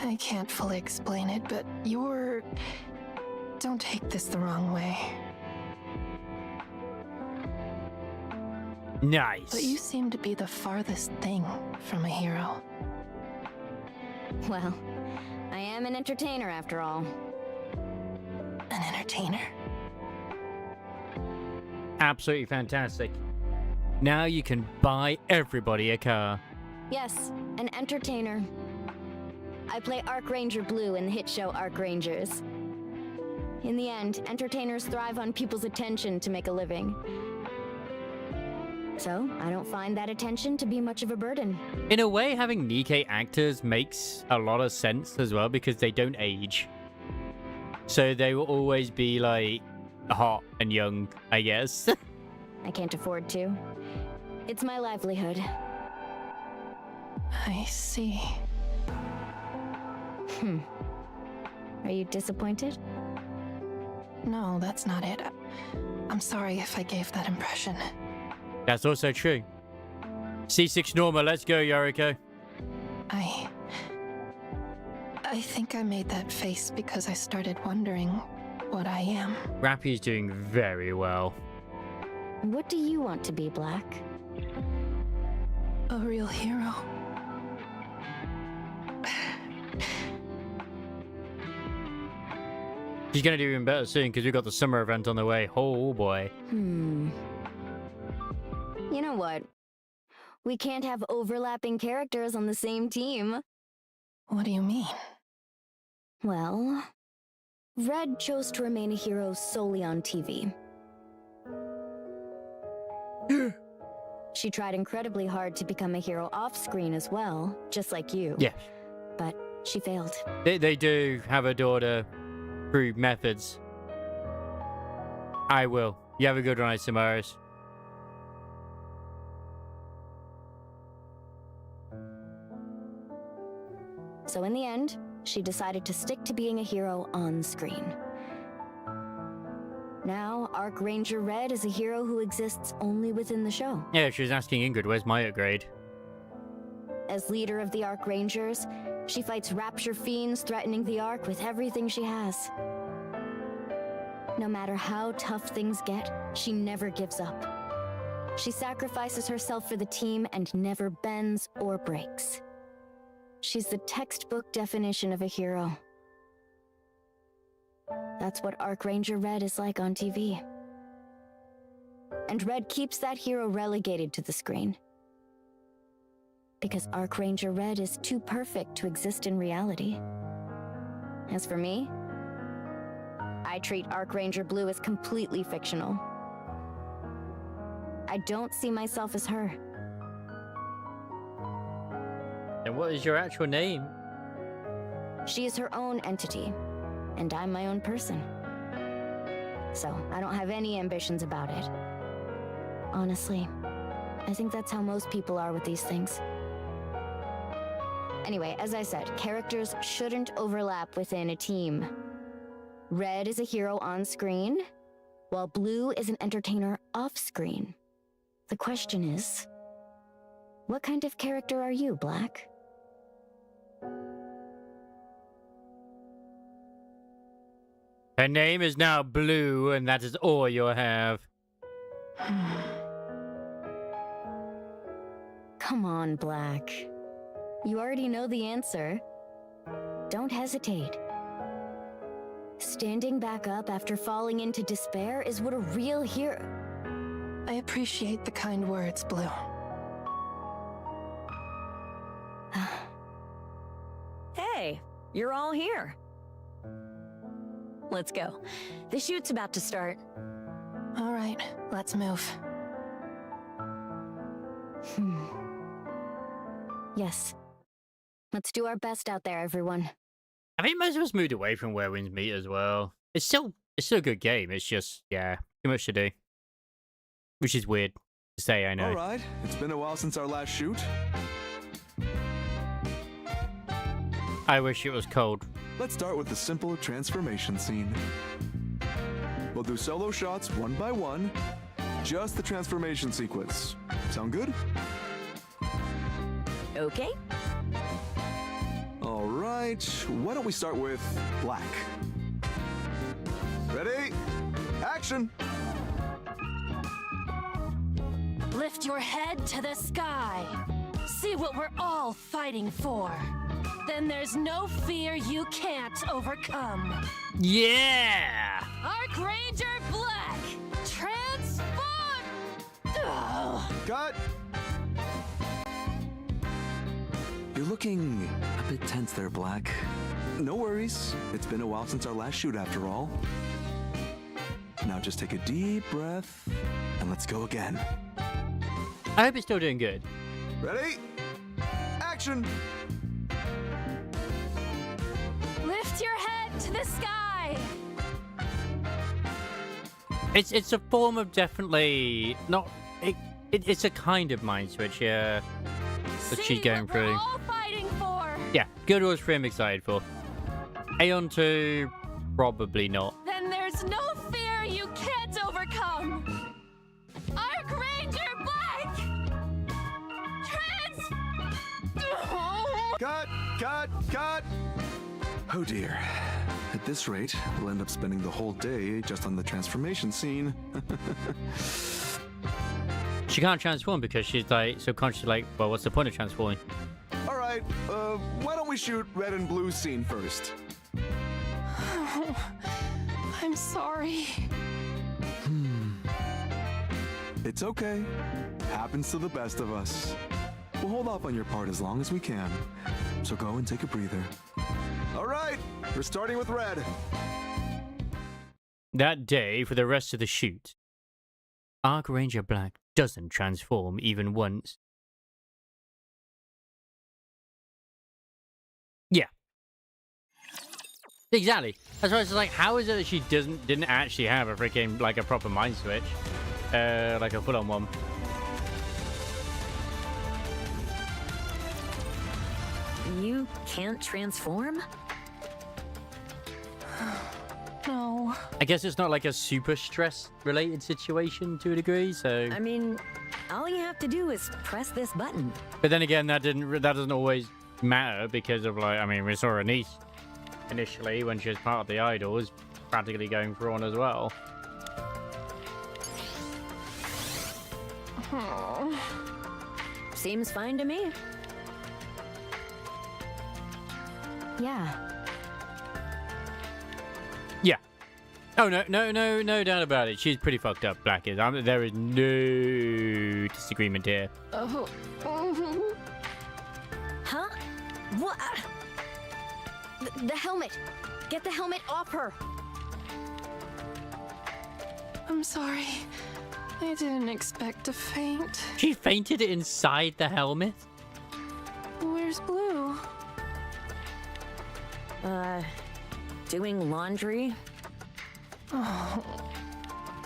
I can't fully explain it, but you're... Don't take this the wrong way. Nice. But you seem to be the farthest thing from a hero. Well, I am an entertainer after all. An entertainer? Absolutely fantastic. Now you can buy everybody a car. Yes, an entertainer. I play Archranger Blue in the hit show Archrangers. In the end, entertainers thrive on people's attention to make a living. So, I don't find that attention to be much of a burden. In a way, having NIKKE actors makes a lot of sense as well because they don't age. So they will always be like hot and young, I guess. I can't afford to. It's my livelihood. I see. Are you disappointed? No, that's not it. I'm sorry if I gave that impression. That's also true. C6 Norma, let's go, Yoriko. I think I made that face because I started wondering what I am. Rappy's doing very well. What do you want to be, Black? A real hero. She's gonna do even better soon because we've got the summer event on the way. Oh boy. You know what? We can't have overlapping characters on the same team. What do you mean? Well, Red chose to remain a hero solely on TV. She tried incredibly hard to become a hero off-screen as well, just like you. Yeah. But she failed. They do have a daughter through methods. I will. You have a good night, Samaris. So in the end, she decided to stick to being a hero on screen. Now, Arc Ranger Red is a hero who exists only within the show. Yeah, she was asking Ingrid, where's my upgrade? As leader of the Arc Rangers, she fights Rapture Fiends threatening the Arc with everything she has. No matter how tough things get, she never gives up. She sacrifices herself for the team and never bends or breaks. She's the textbook definition of a hero. That's what Arc Ranger Red is like on TV. And Red keeps that hero relegated to the screen. Because Arc Ranger Red is too perfect to exist in reality. As for me, I treat Arc Ranger Blue as completely fictional. I don't see myself as her. And what is your actual name? She is her own entity, and I'm my own person. So, I don't have any ambitions about it. Honestly, I think that's how most people are with these things. Anyway, as I said, characters shouldn't overlap within a team. Red is a hero on screen, while Blue is an entertainer off screen. The question is, what kind of character are you, Black? Her name is now Blue, and that is all you'll have. Come on, Black. You already know the answer. Don't hesitate. Standing back up after falling into despair is what a real hero... I appreciate the kind words, Blue. Hey, you're all here. Let's go. The shoot's about to start. All right, let's move. Yes. Let's do our best out there, everyone. I think most of us moved away from Where Winds Meet as well. It's still a good game. It's just, yeah, too much to do. Which is weird to say, I know. All right, it's been a while since our last shoot. I wish it was cold. Let's start with the simple transformation scene. We'll do solo shots one by one, just the transformation sequence. Sound good? Okay. All right, why don't we start with Black? Ready? Action! Lift your head to the sky. See what we're all fighting for. Then there's no fear you can't overcome. Yeah! Arc Ranger Black, transform! Ugh. Cut! You're looking a bit tense there, Black. No worries. It's been a while since our last shoot, after all. Now just take a deep breath, and let's go again. I hope it's still doing good. Ready? Action! Lift your head to the sky. It's a form of definitely not. It's a kind of mind switch, yeah. That she's going through. We're all fighting for. Yeah, Good Wars 3 I'm excited for. Aeon 2, probably not. Then there's no fear you can't overcome. Arc Ranger Black! Cut! Cut! Cut! Oh dear. At this rate, we'll end up spending the whole day just on the transformation scene. She can't transform because she's like subconsciously like, well, what's the point of transforming? All right, why don't we shoot red and blue scene first? I'm sorry. It's okay. Happens to the best of us. We'll hold off on your part as long as we can. So go and take a breather. All right, we're starting with red. That day, for the rest of the shoot, Arc Ranger Black doesn't transform even once. Yeah. Exactly. That's why it's like, how is it that she didn't actually have a freaking, like, a proper mind switch? Like a full-on one. You can't transform? No. no. I guess it's not like a super stress-related situation to a degree, so... I mean, all you have to do is press this button. But then again, that doesn't always matter because of, like, I mean, we saw her niece initially when she was part of the Idols, practically going for one as well. Seems fine to me. Yeah. Yeah. Oh, no doubt about it. She's pretty fucked up, Black is. There is no disagreement here. Oh. Huh? What? The helmet. Get the helmet off her. I'm sorry. I didn't expect to faint. She fainted inside the helmet? Where's Blue? Doing laundry? Oh,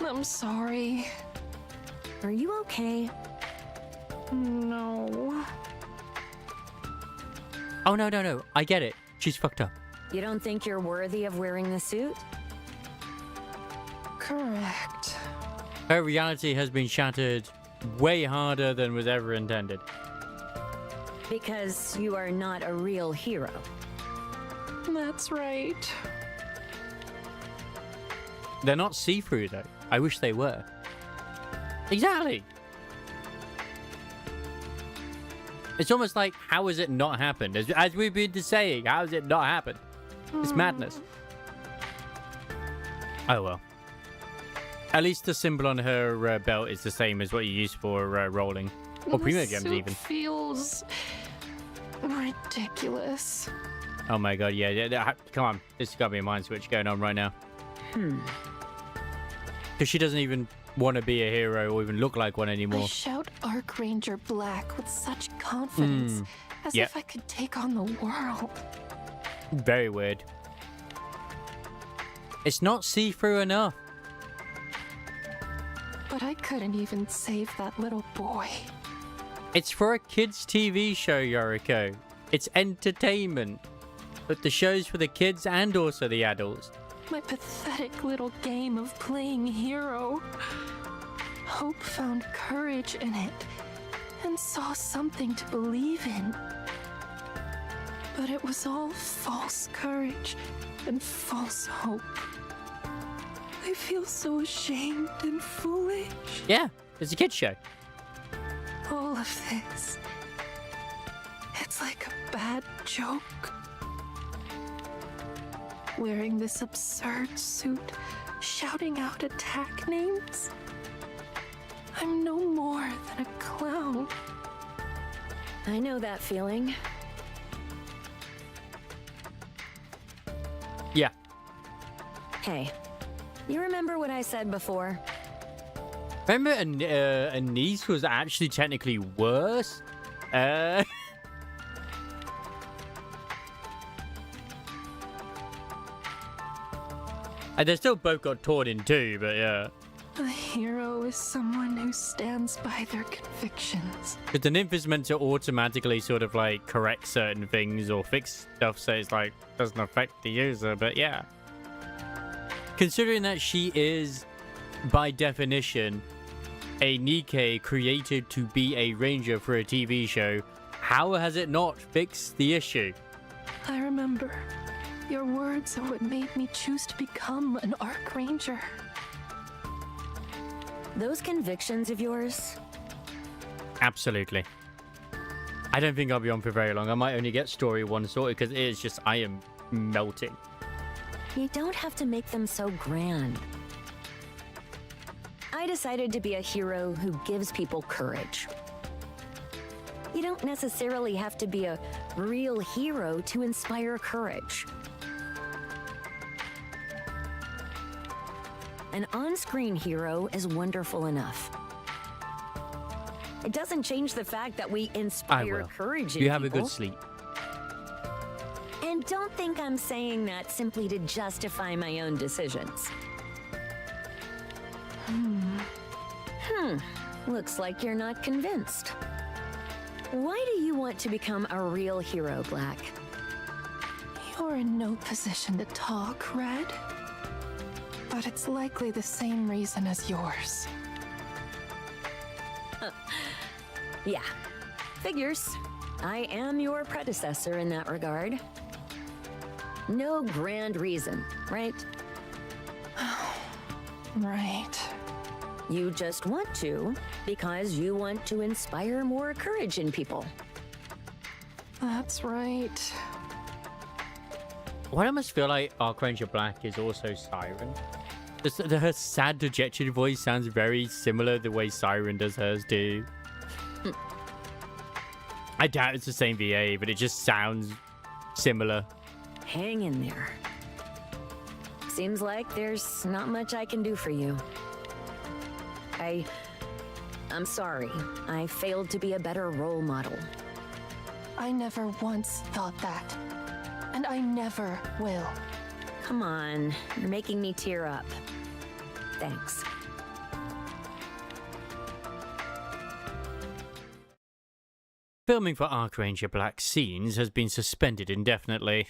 I'm sorry. Are you okay? No. Oh, no. I get it. She's fucked up. You don't think you're worthy of wearing the suit? Correct. Her reality has been shattered way harder than was ever intended. Because you are not a real hero. That's right. They're not see-through, though. I wish they were. Exactly. It's almost like, how has it not happened? As we've been saying, how has it not happened? It's madness. Oh, well. At least the symbol on her belt is the same as what you use for rolling. Or Primo Gems, even. Feels ridiculous. Oh my god, yeah. Come on. This has got to be a mind switch going on right now. Because she doesn't even want to be a hero or even look like one anymore. I shout Archranger Black with such confidence, as if I could take on the world. Very weird. It's not see-through enough. But I couldn't even save that little boy. It's for a kids' TV show, Yoriko. It's entertainment. But the show's for the kids and also the adults. My pathetic little game of playing hero. Hope found courage in it and saw something to believe in. But it was all false courage and false hope. I feel so ashamed and foolish. Yeah, it's a kids' show. All of this. It's like a bad joke. Wearing this absurd suit, shouting out attack names. I'm no more than a clown. I know that feeling. Yeah. Hey, you remember what I said before? Remember a niece was actually technically worse? And they still both got torn in two, but yeah. A hero is someone who stands by their convictions. But the nymph is meant to automatically sort of like correct certain things or fix stuff, so it's like doesn't affect the user, but yeah. Considering that she is, by definition, a NIKKE created to be a ranger for a TV show, how has it not fixed the issue? I remember. Your words are what made me choose to become an Archranger. Those convictions of yours? Absolutely. I don't think I'll be on for very long. I might only get story one sorted because it is just, I am melting. You don't have to make them so grand. I decided to be a hero who gives people courage. You don't necessarily have to be a real hero to inspire courage. An on-screen hero is wonderful enough. It doesn't change the fact that we inspire courage in You have a people. good sleep. And don't think I'm saying that simply to justify my own decisions. Looks like you're not convinced. Why do you want to become a real hero, Black? You're in no position to talk, Red. but it's likely the same reason as yours. Yeah, figures. I am your predecessor in that regard. No grand reason, right? Right. You just want to because you want to inspire more courage in people. That's right. Why I almost feel like Archranger Black is also Siren. Her sad, dejected voice sounds very similar the way Siren does hers do. I doubt it's the same VA, but it just sounds similar. Hang in there. Seems like there's not much I can do for you. I'm sorry. I failed to be a better role model. I never once thought that. And I never will. Come on, you're making me tear up. Thanks. Filming for Archranger Black's scenes has been suspended indefinitely.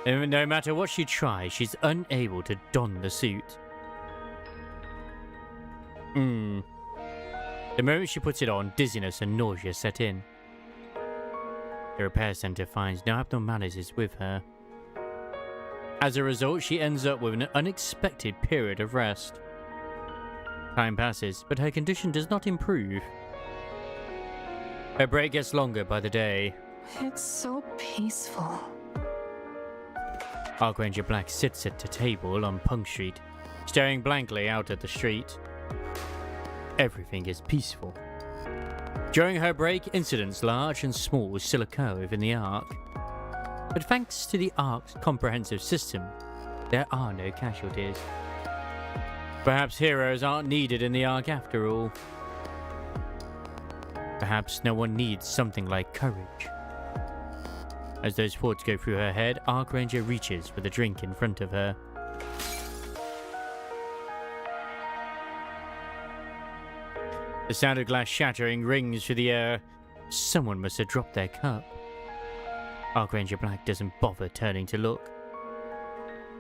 And no matter what she tries, she's unable to don the suit. The moment she puts it on, dizziness and nausea set in. The repair center finds no abnormalities with her. As a result, she ends up with an unexpected period of rest. Time passes, but her condition does not improve. Her break gets longer by the day. It's so peaceful. Archranger Black sits at a table on Punk Street, staring blankly out at the street. Everything is peaceful. During her break, incidents large and small still occur within the Ark. But thanks to the Ark's comprehensive system, there are no casualties. Perhaps heroes aren't needed in the Ark after all. Perhaps no one needs something like courage. As those thoughts go through her head, Archranger reaches for the drink in front of her. The sound of glass shattering rings through the air. Someone must have dropped their cup. Archranger Black doesn't bother turning to look.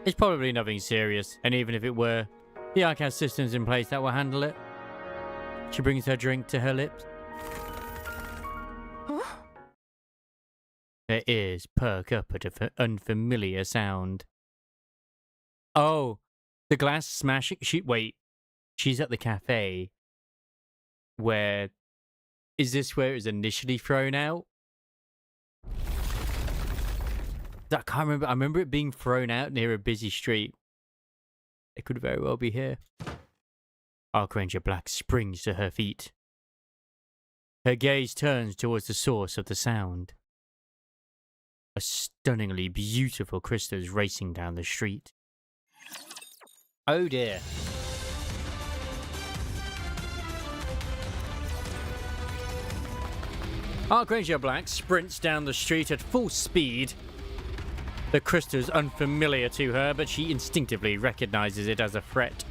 It's probably nothing serious, and even if it were, the Ark has systems in place that will handle it. She brings her drink to her lips. Huh? Her ears perk up at an unfamiliar sound. Oh, the glass smashing. Wait, she's at the cafe. Where is this? Where it was initially thrown out? I can't remember. I remember it being thrown out near a busy street. It could very well be here. Archranger Black springs to her feet. Her gaze turns towards the source of the sound. A stunningly beautiful crystal is racing down the street. Oh dear. Archranger Black sprints down the street at full speed. The crystal is unfamiliar to her, but she instinctively recognizes it as a threat.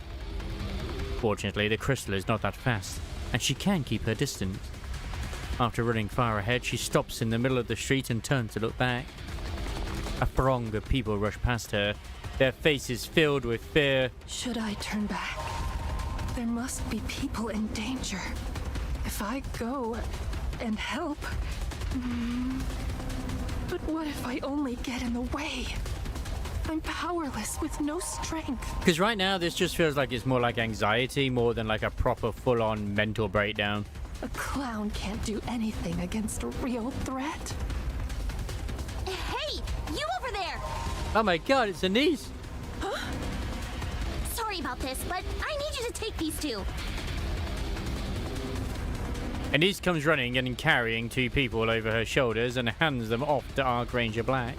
Fortunately, the crystal is not that fast, and she can keep her distance. After running far ahead, she stops in the middle of the street and turns to look back. A throng of people rush past her, their faces filled with fear. Should I turn back? There must be people in danger. If I go and help... But what if I only get in the way? I'm powerless with no strength. Because right now, this just feels like it's more like anxiety more than like a proper full-on mental breakdown. A clown can't do anything against a real threat. Hey, you over there! Oh my god, it's Anise! Sorry about this, but I need you to take these two. Anise comes running and carrying two people over her shoulders and hands them off to Archranger Black.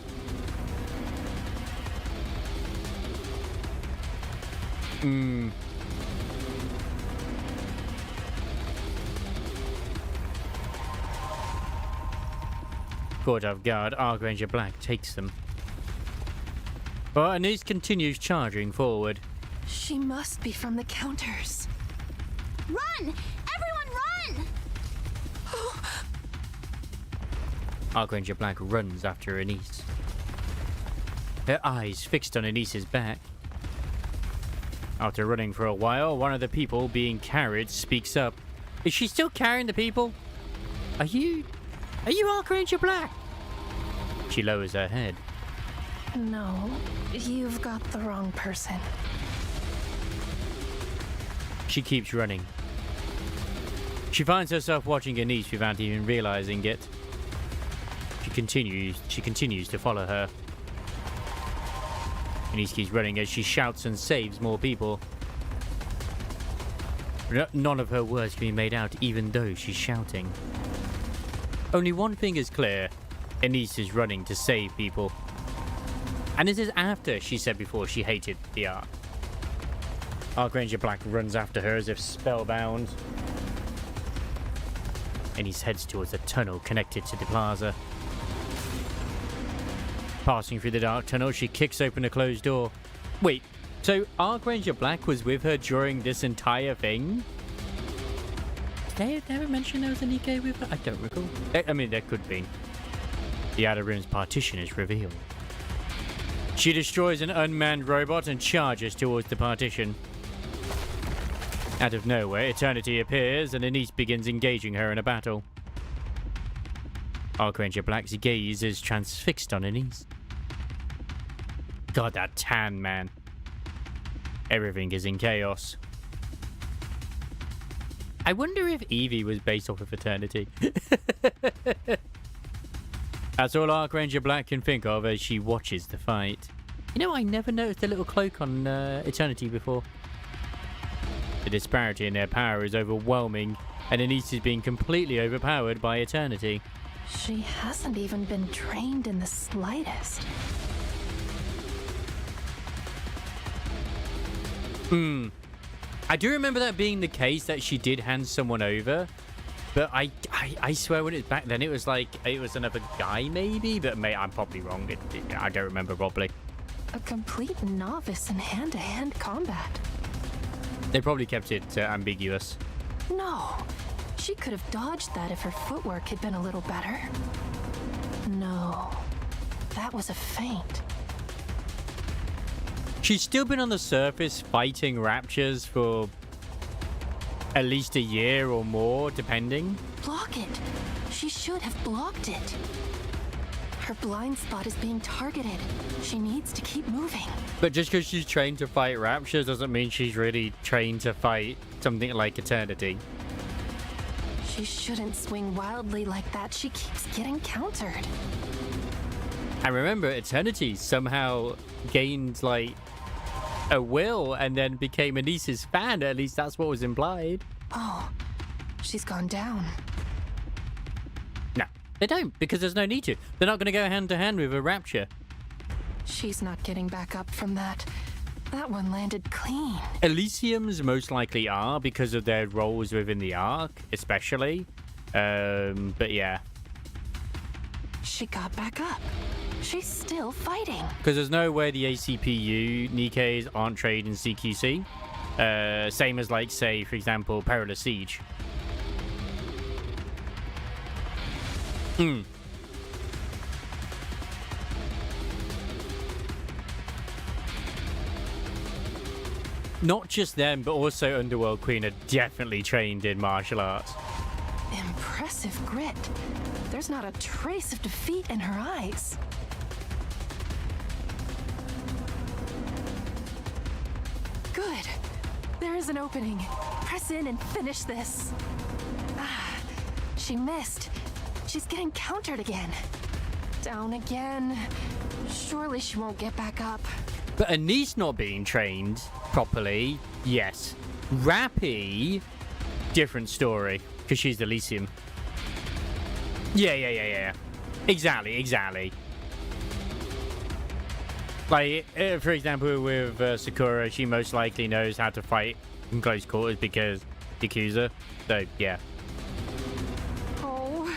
Caught off guard, Archranger Black takes them. But Anise continues charging forward. She must be from the counters. Run! Everyone run! Archranger Black runs after Anise. Her eyes fixed on Anise's back. After running for a while, one of the people being carried speaks up. Is she still carrying the people? Are you Archranger Black? She lowers her head. No, you've got the wrong person. She keeps running. She finds herself watching Anish without even realizing it. She continues to follow her. Anish keeps running as she shouts and saves more people. None of her words can be made out, even though she's shouting. Only one thing is clear. Anish is running to save people. And this is after she said before she hated the Ark. Archranger Black runs after her as if spellbound. Anish heads towards a tunnel connected to the plaza. Passing through the dark tunnel, she kicks open a closed door. Wait, so Archranger Black was with her during this entire thing? Did they ever mention there was a NIKKE with her? I don't recall. I mean, there could be. The outer room's partition is revealed. She destroys an unmanned robot and charges towards the partition. Out of nowhere, Eternity appears and Anish begins engaging her in a battle. Archranger Black's gaze is transfixed on Anish. God, that tan, man. Everything is in chaos. I wonder if Evie was based off of Eternity. That's all Archranger Black can think of as she watches the fight. You know, I never noticed the little cloak on Eternity before. The disparity in their power is overwhelming, and Anish is being completely overpowered by Eternity. She hasn't even been trained in the slightest. I do remember that being the case, that she did hand someone over. But I swear when it was back then, it was like, it was another guy maybe? But mate, I'm probably wrong. I don't remember properly. A complete novice in hand-to-hand combat. They probably kept it ambiguous. No, she could have dodged that if her footwork had been a little better. No, that was a feint. She's still been on the surface fighting Raptures for at least a year or more, depending. Block it. She should have blocked it. Her blind spot is being targeted. She needs to keep moving. But just because she's trained to fight Raptures doesn't mean she's really trained to fight something like Eternity. She shouldn't swing wildly like that. She keeps getting countered. I remember Eternity somehow gained, like, a will and then became Anish's fan. At least that's what was implied. Oh, she's gone down. No, they don't, because there's no need to. They're not going to go hand to hand with a Rapture. She's not getting back up from that. That one landed clean. Elysiums most likely are, because of their roles within the Ark, especially. But yeah. She got back up. She's still fighting. Because there's no way the ACPU NIKKEs aren't trained in CQC. Same as, like, say, for example, Perilous Siege. Not just them, but also Underworld Queen are definitely trained in martial arts. Impressive grit. There's not a trace of defeat in her eyes. Good. There is an opening. Press in and finish this. Ah, she missed. She's getting countered again. Down again. Surely she won't get back up. But Anish not being trained properly, yes. Rappy, different story, because she's Elysium. Yeah. Exactly. Like, for example, with Sakura, she most likely knows how to fight in close quarters because Yakuza. So, yeah. Oh.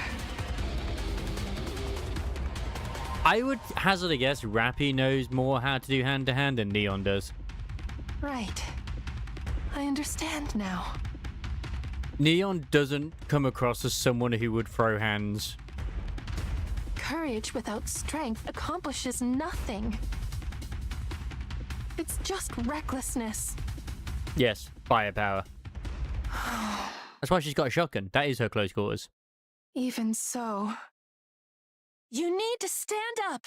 I would hazard a guess Rappy knows more how to do hand-to-hand than Neon does. Right. I understand now. Neon doesn't come across as someone who would throw hands. Courage without strength accomplishes nothing. It's just recklessness. Yes, firepower. That's why she's got a shotgun. That is her close quarters. Even so, you need to stand up.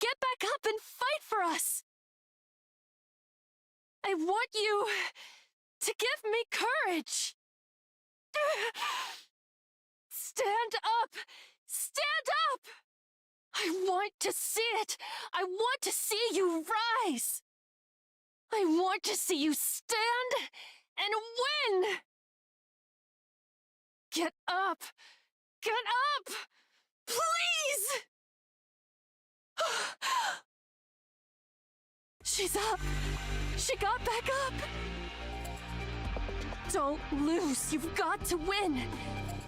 Get back up and fight for us. I want you to give me courage. Stand up! Stand up! I want to see it. I want to see you rise. I want to see you stand and win. Get up. Get up! Please! She's up. She got back up. Don't lose. You've got to win.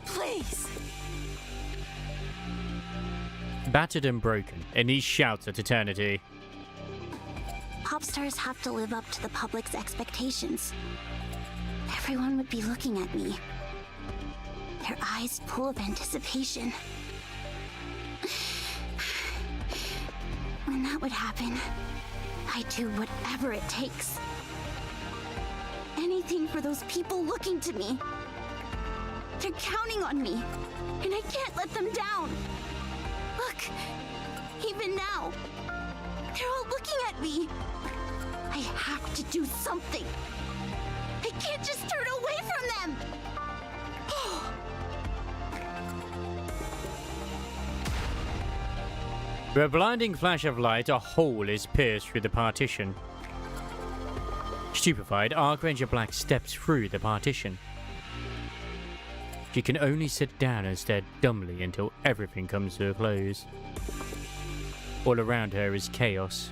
Please. Battered and broken, Anise shouts at eternity. Pop stars have to live up to the public's expectations. Everyone would be looking at me, their eyes full of anticipation. When that would happen, I'd do whatever it takes. Anything for those people looking to me. They're counting on me, and I can't let them down. Look, even now, they're all looking at me. I have to do something. I can't just turn away from them. With a blinding flash of light, a hole is pierced through the partition. Stupefied, Archranger Black steps through the partition. She can only sit down and stare dumbly until everything comes to a close. All around her is chaos.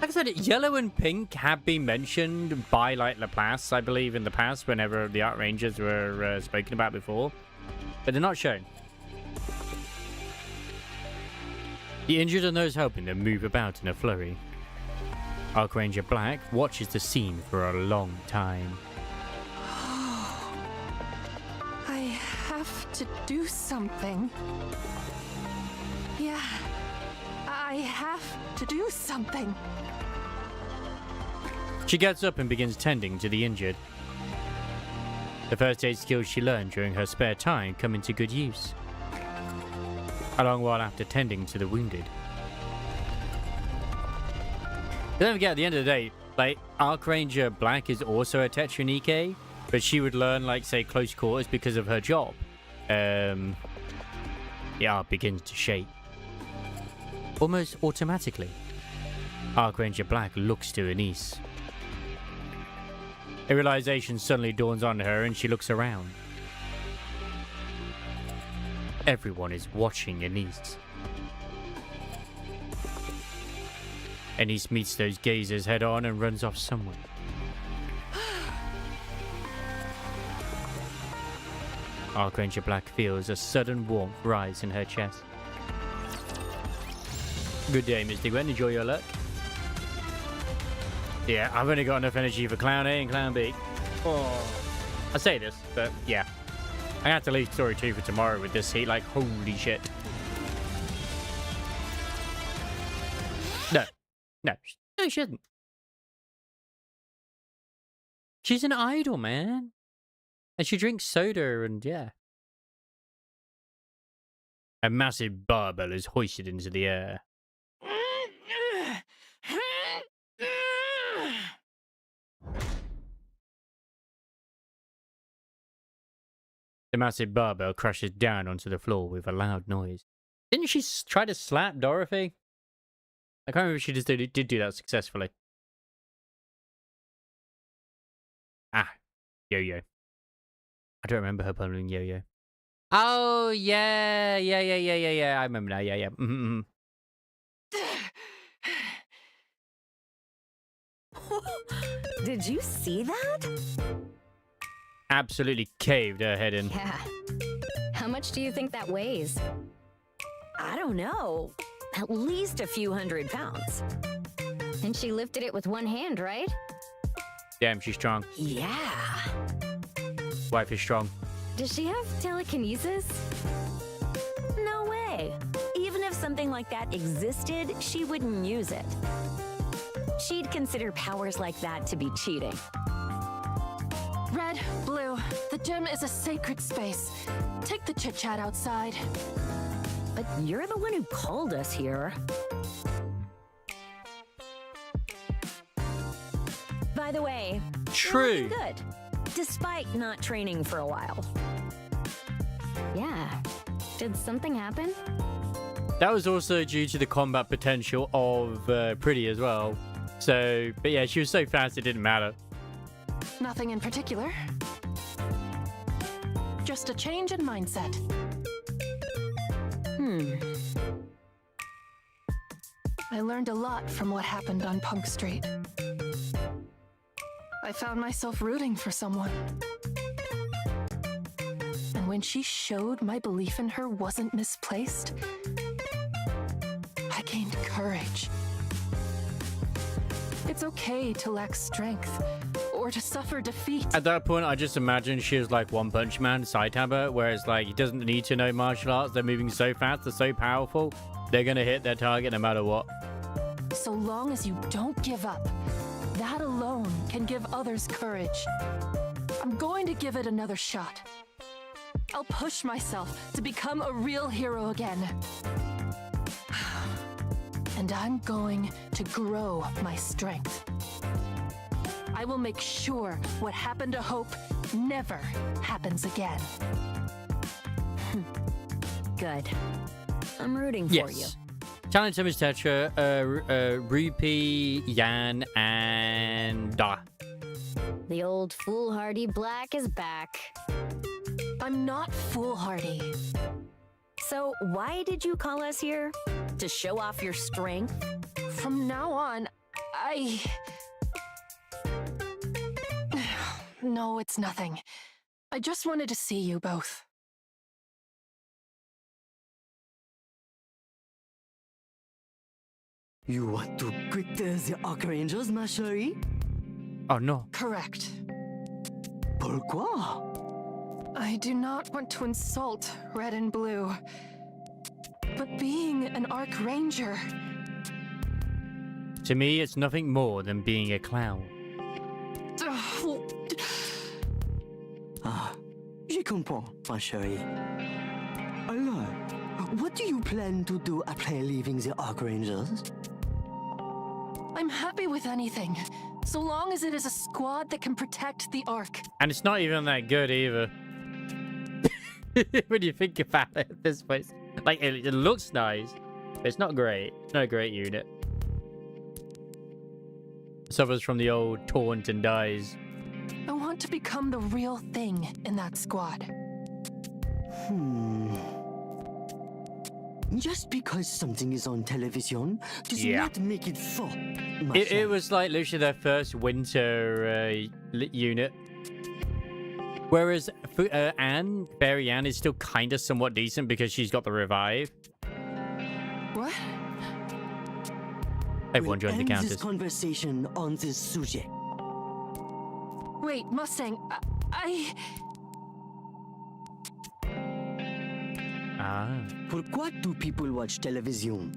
Like I said, yellow and pink have been mentioned by, like, Laplace, I believe, in the past, whenever the Archrangers were spoken about before. But they're not shown. The injured and those helping them move about in a flurry. Archranger Black watches the scene for a long time. I have to do something. Yeah, I have to do something. She gets up and begins tending to the injured. The first aid skills she learned during her spare time come into good use. A long while after tending to the wounded. Don't forget, at the end of the day, like, Archranger Black is also a Tetra NIKKE, but she would learn, like, say, close quarters because of her job. The art begins to shake. Almost automatically. Archranger Black looks to Anise. A realization suddenly dawns on her and she looks around. Everyone is watching Anise. Anise meets those gazers head on and runs off somewhere. Archranger Black feels a sudden warmth rise in her chest. Good day, Mr. Gwen. Enjoy your luck. Yeah, I've only got enough energy for Clown A and Clown B. Oh. I say this, but yeah. I have to leave Story 2 for tomorrow with this heat, like, holy shit. No. No, she shouldn't. She's an idol, man. And she drinks soda and, yeah. A massive barbell is hoisted into the air. The massive barbell crashes down onto the floor with a loud noise. Didn't she try to slap Dorothy? I can't remember if she just did do that successfully. Ah, Yo-Yo. I don't remember her pulling Yo-Yo. Oh, yeah. I remember now, yeah. Did you see that? Absolutely caved her head in. Yeah. How much do you think that weighs? I don't know. At least a few 100 pounds. And she lifted it with one hand, right? Damn, she's strong. Yeah. Wife is strong. Does she have telekinesis? No way. Even if something like that existed, she wouldn't use it. she'd consider powers like that to be cheating. Red, blue, the gym is a sacred space. Take the chit-chat outside. But you're the one who called us here. By the way, True. you're looking good, despite not training for a while. Yeah. Did something happen? That was also due to the combat potential of Pretty as well. So, but yeah, she was so fast it didn't matter. Nothing in particular. Just a change in mindset. I learned a lot from what happened on Punk Street. I found myself rooting for someone. And when she showed my belief in her wasn't misplaced, I gained courage. It's okay to lack strength or to suffer defeat. At that point, I just imagined she was like One Punch Man, Saitama, where it's like he doesn't need to know martial arts. They're moving so fast, they're so powerful, they're gonna hit their target no matter what. So long as you don't give up, that alone can give others courage. I'm going to give it another shot. I'll push myself to become a real hero again. And I'm going to grow my strength. I will make sure what happened to Hope never happens again. Good. I'm rooting for you. Talent Summons Tetra, Rupee, Yan, and Da. The old foolhardy Black is back. I'm not foolhardy. So why did you call us here? To show off your strength? From now on, No, it's nothing. I just wanted to see you both. You want to quit the Archangels, ma chérie? Oh no. Correct. Pourquoi? I do not want to insult Red and Blue, but being an Archranger... To me, it's nothing more than being a clown. Ah, je comprends, ma chérie. Alors, what do you plan to do after leaving the Archangels? I'm happy with anything, so long as it is a squad that can protect the Ark. And it's not even that good either. When you think about it at this place. Like, it looks nice, but it's not great. It's not a great unit. Suffers from the old taunt and dies. I want to become the real thing in that squad. Just because something is on television does not make it so. It was like literally their first winter unit. Whereas Anne, Fairy Anne, is still kind of somewhat decent because she's got the revive. What? Everyone joined the We'll end counters. this conversation on this subject. Wait, Mustang, Pourquoi do people watch television?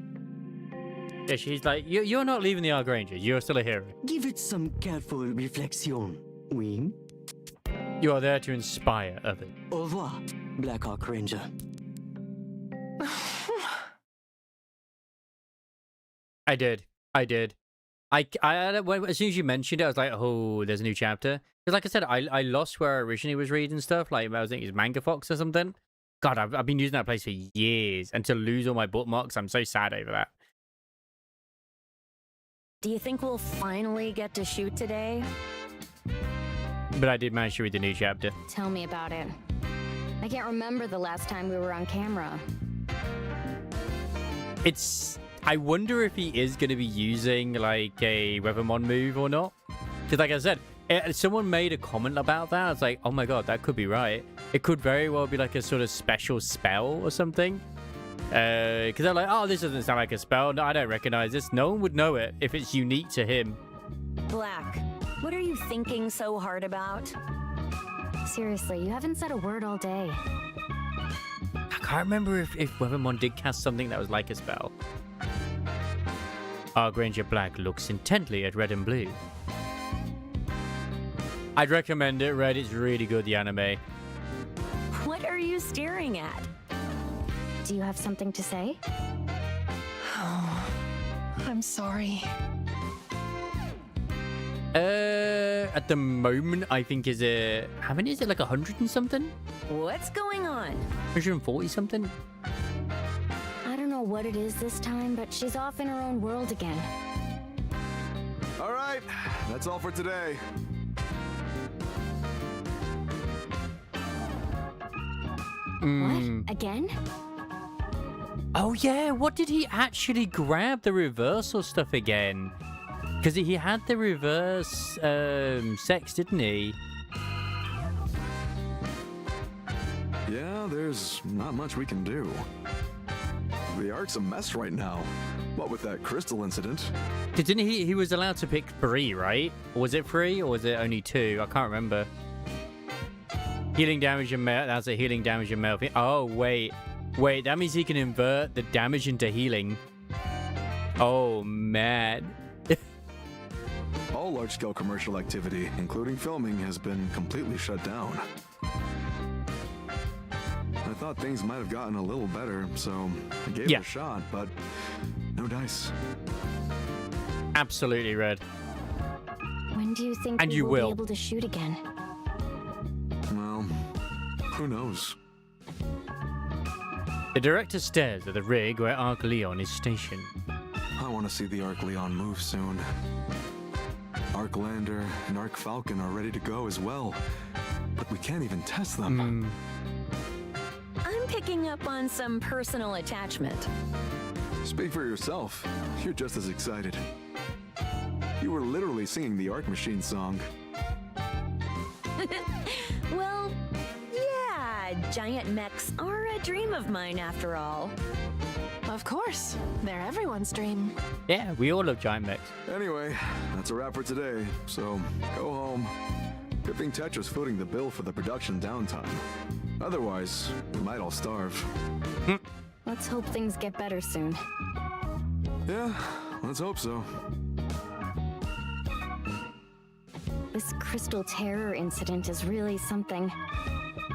Yeah, she's like, you're not leaving the Archranger. You're still a hero. Give it some careful reflection. Oui? You are there to inspire others. Au revoir, Black Archranger. I did. As soon as you mentioned it, I was like, oh, there's a new chapter. Because like I said, I lost where I originally was reading stuff. Like, I was thinking it's Manga Fox or something. God, I've been using that place for years. And to lose all my bookmarks, I'm so sad over that. Do you think we'll finally get to shoot today? But I did manage to read the new chapter. Tell me about it. I can't remember the last time we were on camera. I wonder if he is going to be using like a Weathermon move or not. Because like I said, someone made a comment about that. I was like, oh my god, that could be right. It could very well be like a sort of special spell or something. Because they're like, oh, this doesn't sound like a spell. No, I don't recognize this. No one would know it if it's unique to him. Black, what are you thinking so hard about? Seriously, you haven't said a word all day. I can't remember if Weathermon did cast something that was like a spell. Arc Ranger Black looks intently at Red and Blue. I'd recommend it, Red. It's really good, the anime. What are you staring at? Do you have something to say? Oh, I'm sorry. At the moment, I think is it... How many is it? Like 100 and something? What's going on? 140 something? I don't know what it is this time, but she's off in her own world again. All right, that's all for today. What? Again? Oh yeah, what did he actually grab the reversal stuff again? Because he had the reverse sex, didn't he? Yeah, there's not much we can do. The Ark's a mess right now. What with that crystal incident? Didn't he was allowed to pick 3, right? Or was it 3 or was it only 2? I can't remember. Healing damage and male. That's a healing damage and male. Oh, wait. Wait, that means he can invert the damage into healing. Oh, man. All large-scale commercial activity, including filming, has been completely shut down. I thought things might have gotten a little better, so I gave it a shot, but no dice. Absolutely, Red. When do you think we will be able to shoot again? Well, who knows? The director stares at the rig where Arc Leon is stationed. I want to see the Arc Leon move soon. Arc Lander and Arc Falcon are ready to go as well, but we can't even test them. I'm picking up on some personal attachment. Speak for yourself. You're just as excited. You were literally singing the Arc Machine song. Well, yeah, giant mechs are a dream of mine after all. Of course. They're everyone's dream. Yeah, we all love giant mechs. Anyway, that's a wrap for today, so go home. Good thing Tetra's footing the bill for the production downtime. Otherwise, we might all starve. Let's hope things get better soon. Yeah, let's hope so. This Crystal Terror incident is really something.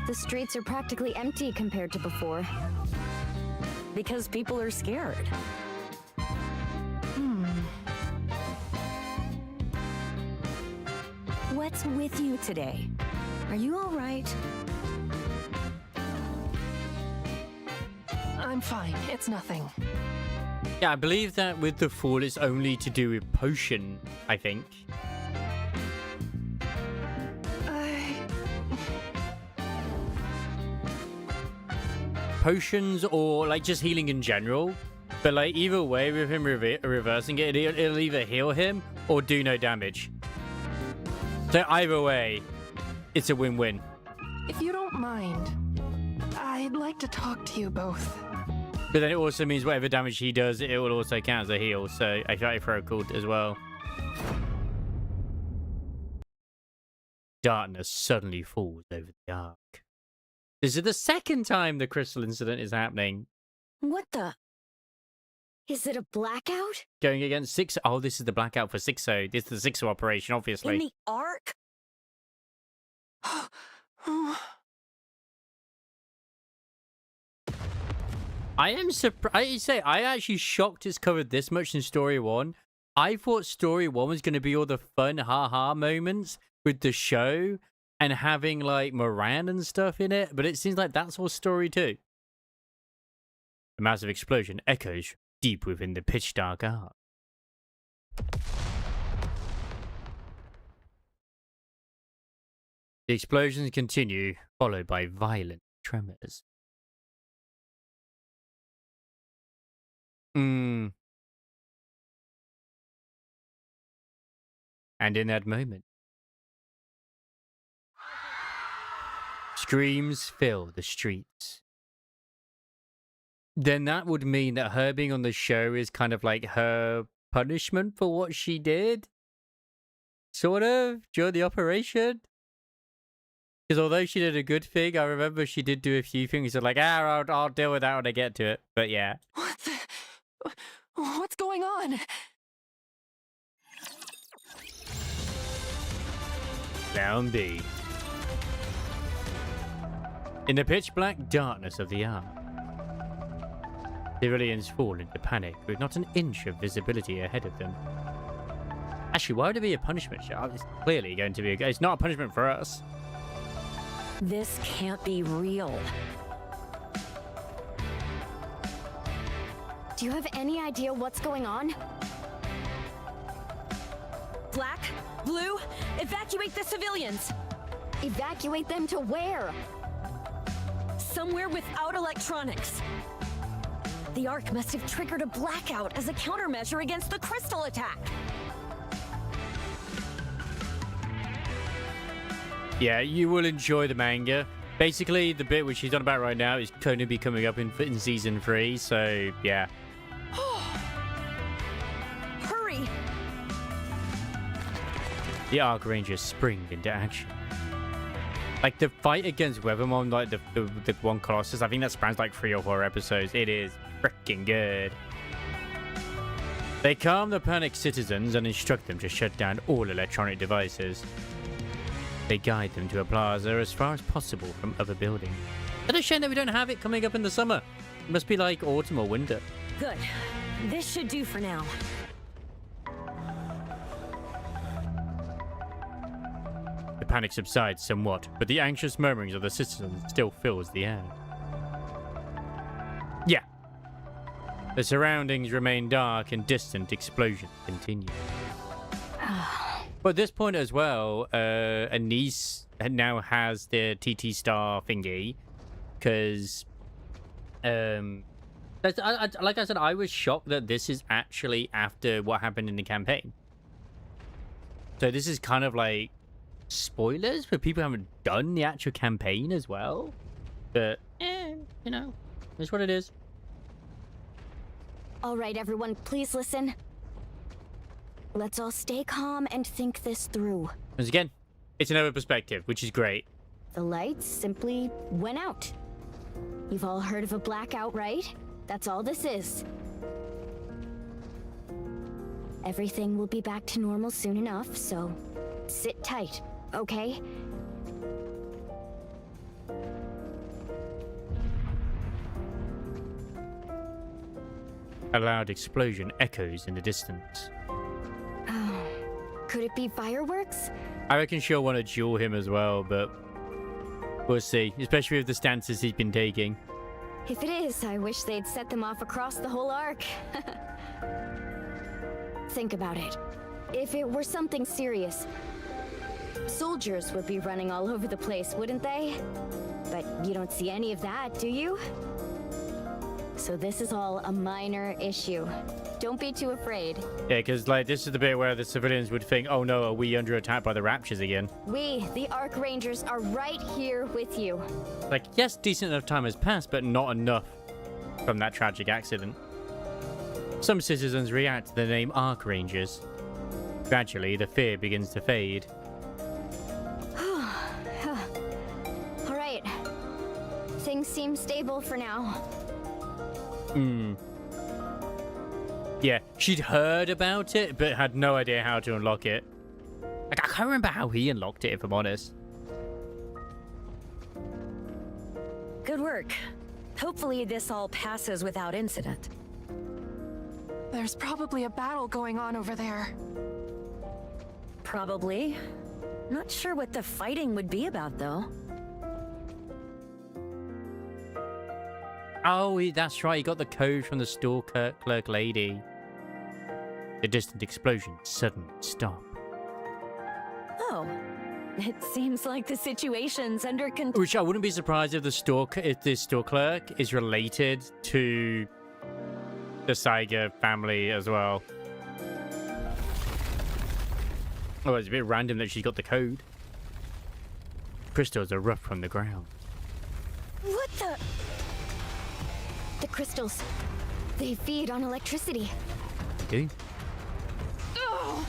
The streets are practically empty compared to before. Because people are scared. What's with you today? Are you all right? I'm fine. It's nothing. Yeah, I believe that with the fall, it's only to do with potion, I think. Potions or like just healing in general. But like either way, with him reversing it, it'll either heal him or do no damage. So either way, it's a win-win. If you don't mind, I'd like to talk to you both. But then it also means whatever damage he does, it will also count as a heal. So I try to throw a cool as well. Darkness suddenly falls over the Ark. This is the second time the crystal incident is happening. What the? Is it a blackout? Going against 6. Oh, this is the blackout for 6-0. This is the 6-0 operation, obviously. In the Ark? I am surprised. I actually shocked it's covered this much in Story 1. I thought Story 1 was going to be all the fun haha moments with the show and having like Moran and stuff in it, but it seems like that's all Story 2. A massive explosion echoes deep within the pitch dark Ark. The explosions continue, followed by violent tremors. And in that moment, screams fill the streets. Then that would mean that her being on the show is kind of like her punishment for what she did? Sort of, during the operation? Because although she did a good thing, I remember she did do a few things that like, I'll deal with that when I get to it. But yeah. What's going on? Round B. In the pitch black darkness of the Ark, civilians fall into panic with not an inch of visibility ahead of them. Actually, why would it be a punishment? It's clearly going to be it's not a punishment for us. This can't be real. Do you have any idea what's going on? Black, blue, evacuate the civilians. Evacuate them to where? Somewhere without electronics. The Ark must have triggered a blackout as a countermeasure against the crystal attack. Yeah, you will enjoy the manga. Basically, the bit which she's on about right now is going to be coming up in season 3, so yeah. Hurry! The Ark Rangers spring into action. Like, the fight against Weathermon, like the one Colossus, I think that spans like 3 or 4 episodes. It is freaking good. They calm the panicked citizens and instruct them to shut down all electronic devices. They guide them to a plaza as far as possible from other buildings. It's a shame that we don't have it coming up in the summer. It must be like autumn or winter. Good. This should do for now. The panic subsides somewhat, but the anxious murmurings of the citizens still fills the air. Yeah. The surroundings remain dark and distant explosions continue. But at this point as well, Anise now has the TT Star thingy, because, like I said, I was shocked that this is actually after what happened in the campaign. So this is kind of like spoilers for people who haven't done the actual campaign as well. But, you know, it's what it is. All right, everyone, please listen. Let's all stay calm and think this through. Once again, it's another perspective, which is great. The lights simply went out. You've all heard of a blackout, right? That's all this is. Everything will be back to normal soon enough, so sit tight, okay? A loud explosion echoes in the distance. Could it be fireworks? I reckon she'll want to duel him as well, but we'll see, especially with the stances he's been taking. If it is, I wish they'd set them off across the whole arc. Think about it. If it were something serious, soldiers would be running all over the place, wouldn't they? But you don't see any of that, do you? So this is all a minor issue. Don't be too afraid. Yeah, because like this is the bit where the civilians would think, oh no, are we under attack by the Raptures again? We, the Arc Rangers, are right here with you. Like, yes, decent enough time has passed, but not enough from that tragic accident. Some citizens react to the name Arc Rangers. Gradually, the fear begins to fade. All right. Things seem stable for now. Yeah, she'd heard about it, but had no idea how to unlock it. Like, I can't remember how he unlocked it, if I'm honest. Good work. Hopefully this all passes without incident. There's probably a battle going on over there. Probably. Not sure what the fighting would be about, though. Oh, that's right. He got the code from the store clerk lady. The distant explosion suddenly stopped. Oh. It seems like the situation's under control. Which I wouldn't be surprised if the store clerk is related to the Saiga family as well. Oh, it's a bit random that she got the code. Crystals erupt from the ground. What the? The crystals. They feed on electricity. Do? Oh,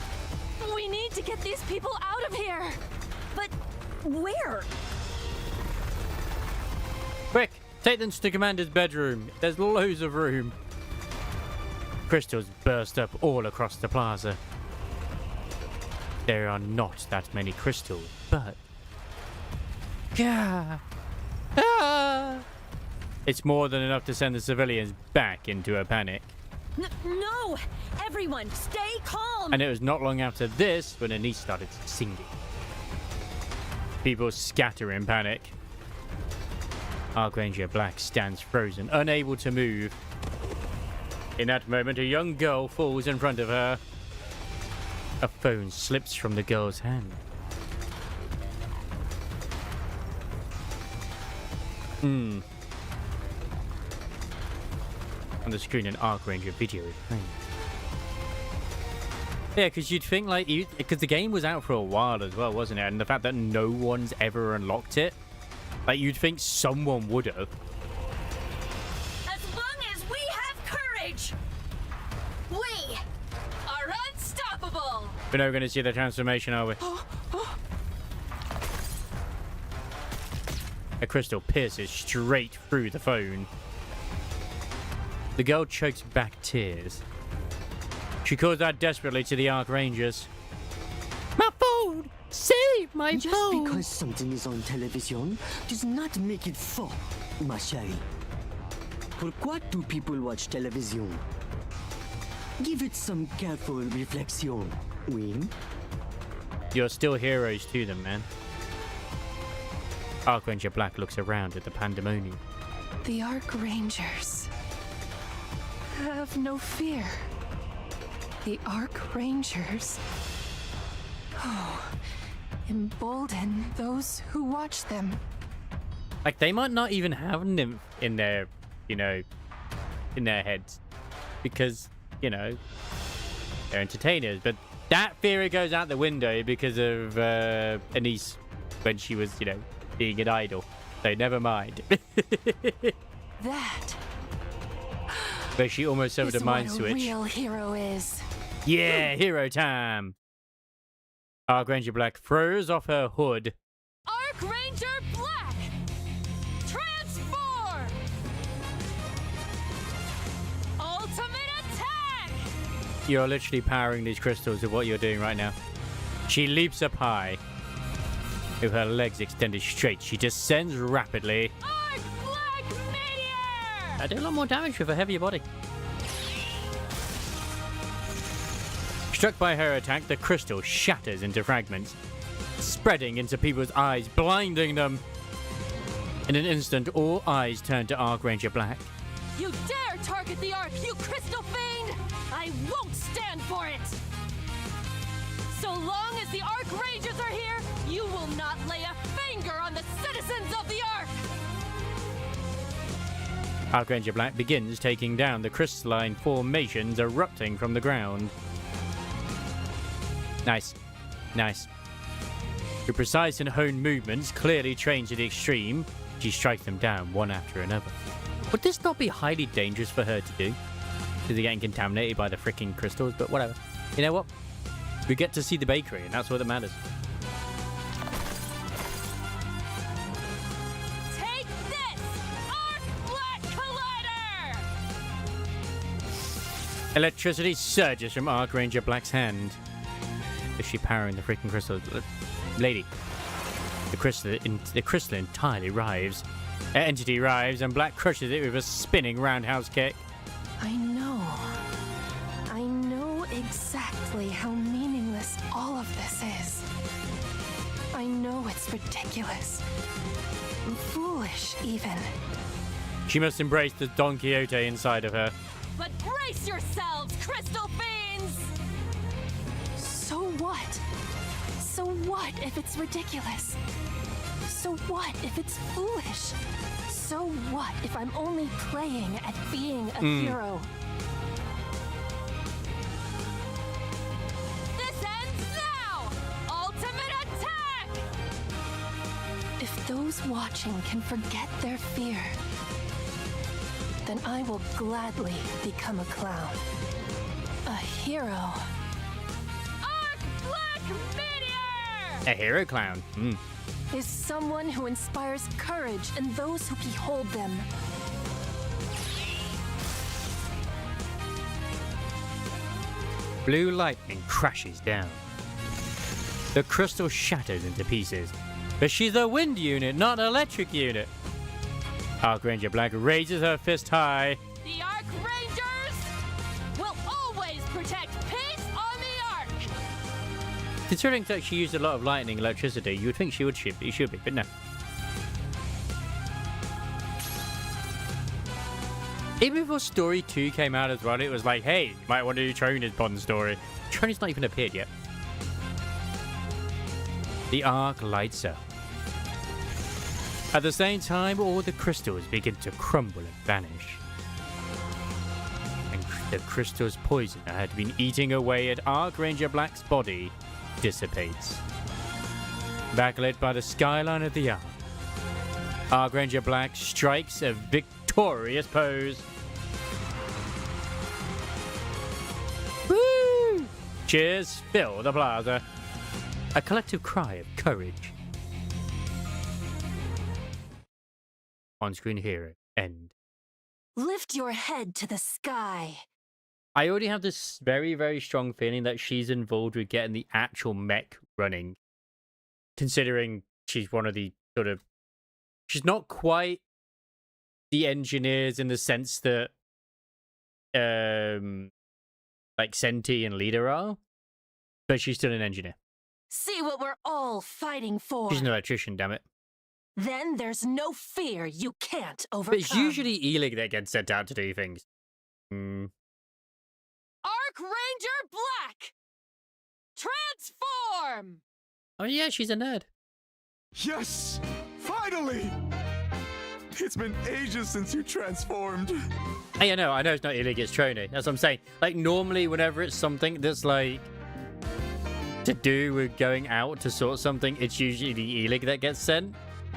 we need to get these people out of here. But where? Quick, take them to the commander's bedroom. There's loads of room. Crystals burst up all across the plaza. there are not that many crystals, but... Yeah. It's more than enough to send the civilians back into a panic. No! Everyone, stay calm! And it was not long after this when Anise started singing. People scatter in panic. Archranger Black stands frozen, unable to move. In that moment, a young girl falls in front of her. A phone slips from the girl's hand. On the screen, an Archranger video is playing. Yeah, because you'd think, like, because the game was out for a while as well, wasn't it? And the fact that no one's ever unlocked it, like, you'd think someone would have. As long as we have courage, we are unstoppable! We're never going to see the transformation, are we? A crystal pierces straight through the phone. The girl chokes back tears. She calls out desperately to the Archrangers. My phone! Save my Just phone! because something is on television does not make it faux, ma chérie. Pourquoi do people watch television? Give it some careful reflection, oui? You're still heroes to them, man. Archranger Black looks around at the pandemonium. The Archrangers have no fear. The Archrangers, embolden those who watch them. Like, they might not even have nymph in their, you know, in their heads. Because, you know, they're entertainers. But that theory goes out the window because of Anise when she was, you know, being an idol. So never mind. That But she almost suffered is a mind what switch. a real hero is. Yeah, hero time. Archranger Black throws off her hood. Archranger Black! Transform! Ultimate attack! You're literally powering these crystals with what you're doing right now. She leaps up high. With her legs extended straight, she descends rapidly. Arch Black Meteor! I do a lot more damage with a heavier body. Struck by her attack, the crystal shatters into fragments, spreading into people's eyes, blinding them. In an instant, all eyes turn to Archranger Black. You dare target the Ark, you crystal fiend! I won't stand for it! So long as the Archrangers are here, you will not lay a finger on the citizens of the Ark! Archranger Black begins taking down the crystalline formations erupting from the ground. Nice. Nice. Her precise and honed movements, clearly trained to the extreme, she strikes them down one after another. Would this not be highly dangerous for her to do? Because they're getting contaminated by the freaking crystals, but whatever. You know what? We get to see the bakery, and that's what matters. Take this, Arc Black Collider! Electricity surges from Archranger Black's hand. Is she powering the freaking crystal? Lady. The crystal entirely rives. Entity rives, and Black crushes it with a spinning roundhouse kick. I know exactly how meaningless all of this is. I know it's ridiculous. Foolish, even. She must embrace the Don Quixote inside of her. But brace yourselves, crystal fiends! So what? So what if it's ridiculous? So what if it's foolish? So what if I'm only playing at being a hero? This ends now! Ultimate attack! If those watching can forget their fear, then I will gladly become a clown. A hero. Arc Black Meteor! A hero clown. Is someone who inspires courage in those who behold them. Blue lightning crashes down. The crystal shatters into pieces. But she's a wind unit, not an electric unit. Archranger Black raises her fist high. The Arc Rangers will always protect peace on the Ark! Considering that she used a lot of lightning electricity, you would think she should be, but no. Even before Story 2 came out as well, it was like, hey, you might want to do Trony's Bond story. Trony's not even appeared yet. The Ark lights up. At the same time, all the crystals begin to crumble and vanish. And the crystal's poison that had been eating away at Archranger Black's body dissipates. Backlit by the skyline of the Ark, Archranger Black strikes a victorious pose. Woo! Cheers fill the plaza. A collective cry of courage. On-screen hero. End. Lift your head to the sky. I already have this very, very strong feeling that she's involved with getting the actual mech running. Considering she's one of the sort of... She's not quite the engineers in the sense that... like Senti and Leader are. But she's still an engineer. See what we're all fighting for. She's an electrician, damn it. Then there's no fear you can't But overcome. it's usually Elig that gets sent out to do things. Arc Ranger Black! Transform! Oh yeah, she's a nerd. Yes! Finally! It's been ages since you transformed. Hey, I know it's not Elig, it's Trony. That's what I'm saying. Like, normally, whenever it's something that's like to do with going out to sort something, it's usually the Elig that gets sent.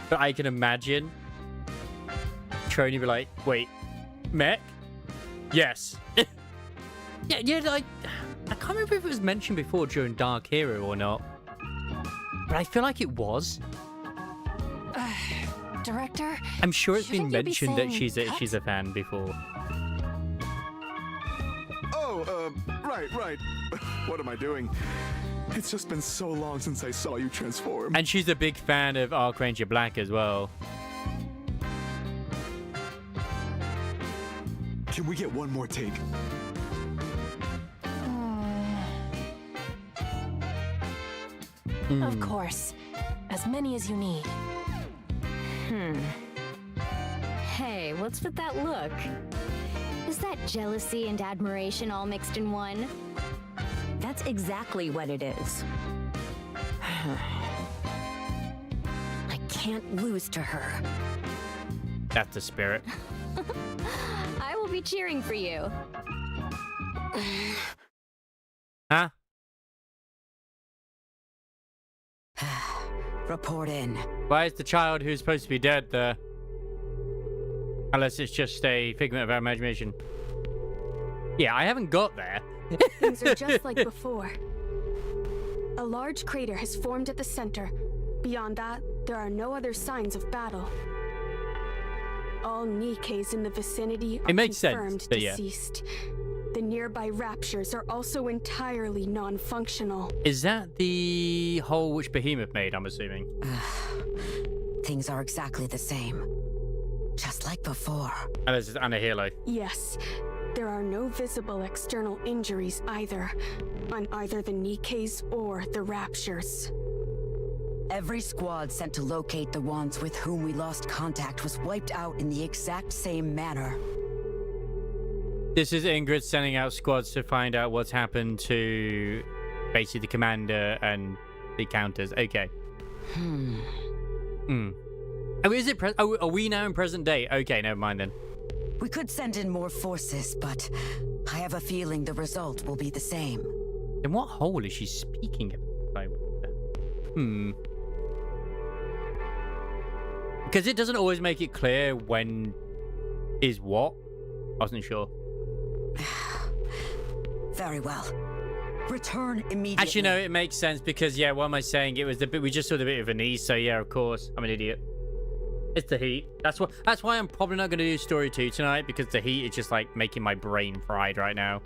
But I can imagine Trony be like, wait, mech? Yes. yeah, I can't remember if it was mentioned before during Dark Hero or not. But I feel like it was. Director? I'm sure it's been shouldn't you be mentioned that saying she's a fan before. Oh, right. What am I doing? It's just been so long since I saw you transform. And she's a big fan of Archranger Black as well. Can we get one more take? Of course. As many as you need. Hey, what's with that look? Is that jealousy and admiration all mixed in one? That's exactly what it is. I can't lose to her. That's the spirit. I will be cheering for you. Huh? Report in. Why is the child who's supposed to be dead there? Unless it's just a figment of our imagination. Yeah, I haven't got there. Things are just like before. A large crater has formed at the center. Beyond that, there are no other signs of battle. All NIKKEs in the vicinity are It makes confirmed sense, but yeah. deceased. The nearby raptures are also entirely non-functional. Is that the hole which Behemoth made, I'm assuming? Things are exactly the same. Just like before. And this is Anahilo. Yes, there are no visible external injuries either, on either the NIKKEs or the raptures. Every squad sent to locate the ones with whom we lost contact was wiped out in the exact same manner. This is Ingrid sending out squads to find out what's happened to basically the commander and the counters. Okay. Oh, is it? Are we now in present day? Okay, never mind then. We could send in more forces, but I have a feeling the result will be the same. In what hole is she speaking about? Because it doesn't always make it clear when is what. I wasn't sure. Very well. Return immediately. Actually, no, it makes sense because, yeah, what am I saying? It was the bit we just saw the bit of a knee, so yeah, of course, I'm an idiot. It's the heat. That's why I'm probably not going to do story 2 tonight, because the heat is just like making my brain fried right now.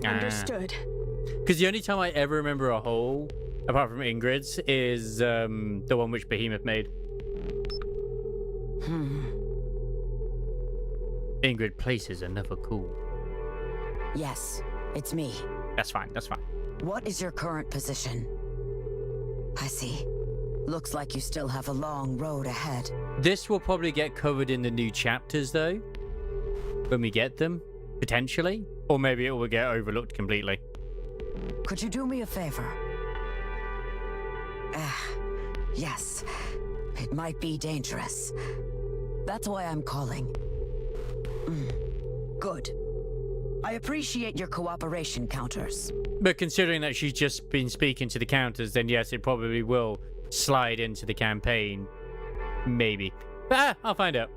Understood. Because the only time I ever remember a hole, apart from Ingrid's, is the one which Behemoth made. Ingrid places are never cool. Yes, it's me. That's fine, that's fine. What is your current position? I see. Looks like you still have a long road ahead. This will probably get covered in the new chapters, though. When we get them, potentially. Or maybe it will get overlooked completely. Could you do me a favor? Yes. It might be dangerous. That's why I'm calling. Good. I appreciate your cooperation, Counters. But considering that she's just been speaking to the Counters, then yes, it probably will slide into the campaign. Maybe. But I'll find out.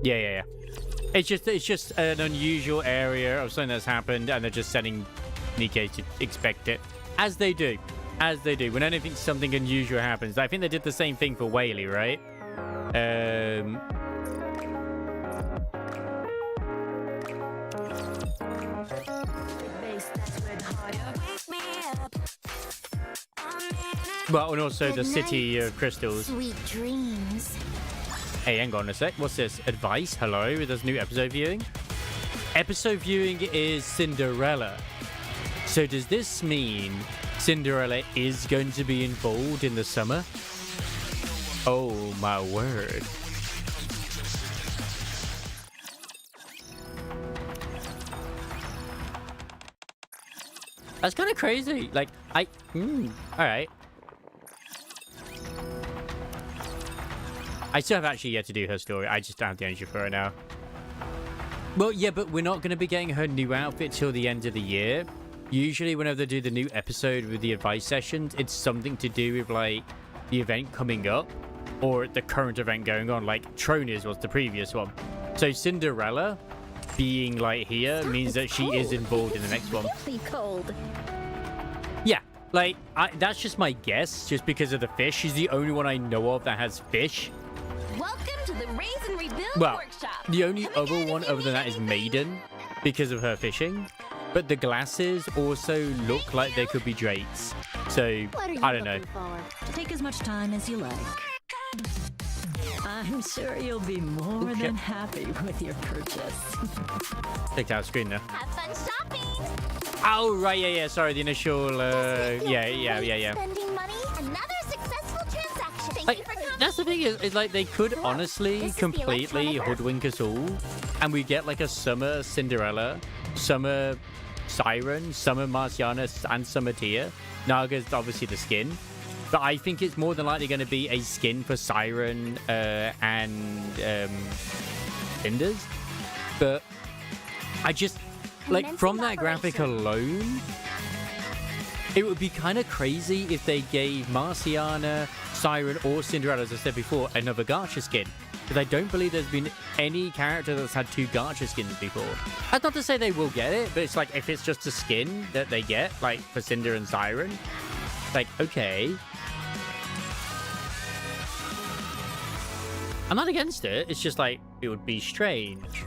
Yeah. It's just an unusual area of something that's happened, and they're just sending NIKKE to expect it. As they do. As they do. When something unusual happens. I think they did the same thing for Whaley, right? Well, and also the City of Crystals. Sweet dreams. Hey, hang on a sec. What's this? Advice? Hello? There's new episode viewing? Episode viewing is Cinderella. So does this mean Cinderella is going to be involved in the summer? Oh, my word. That's kind of crazy. Like, all right. I still have actually yet to do her story. I just don't have the energy for it now. Well, yeah, but we're not going to be getting her new outfit till the end of the year. Usually, whenever they do the new episode with the advice sessions, it's something to do with, like, the event coming up or the current event going on. Like, Tronies was the previous one. So Cinderella being, like, here means that she is involved in the next one. Really cold. Yeah, like, that's just my guess, just because of the fish. She's the only one I know of that has fish. Welcome to the Raise and Rebuild Workshop. The only other one other than that is Maiden, because of her fishing. But the glasses also look like they could be Drake's. So, I don't know. Take as much time as you like. I'm sure you'll be more than happy with your purchase. Take out screen now. Have fun shopping. Oh, right, yeah, sorry, the initial, yeah. Spending money, another successful transaction. Thank Like, you for coming. that's the thing is like they could honestly completely hoodwink us all, and we get like a summer Cinderella, summer Siren, summer Marciana, and summer Tia. Naga's obviously the skin, but I think it's more than likely going to be a skin for Siren and Cinders. But I just like from that graphic alone, it would be kind of crazy if they gave Marciana, Siren, or Cinderella, as I said before, another Gacha skin. Because I don't believe there's been any character that's had two Gacha skins before. That's not to say they will get it, but it's like if it's just a skin that they get, like for Cinder and Siren, like, okay. I'm not against it, it's just like, it would be strange.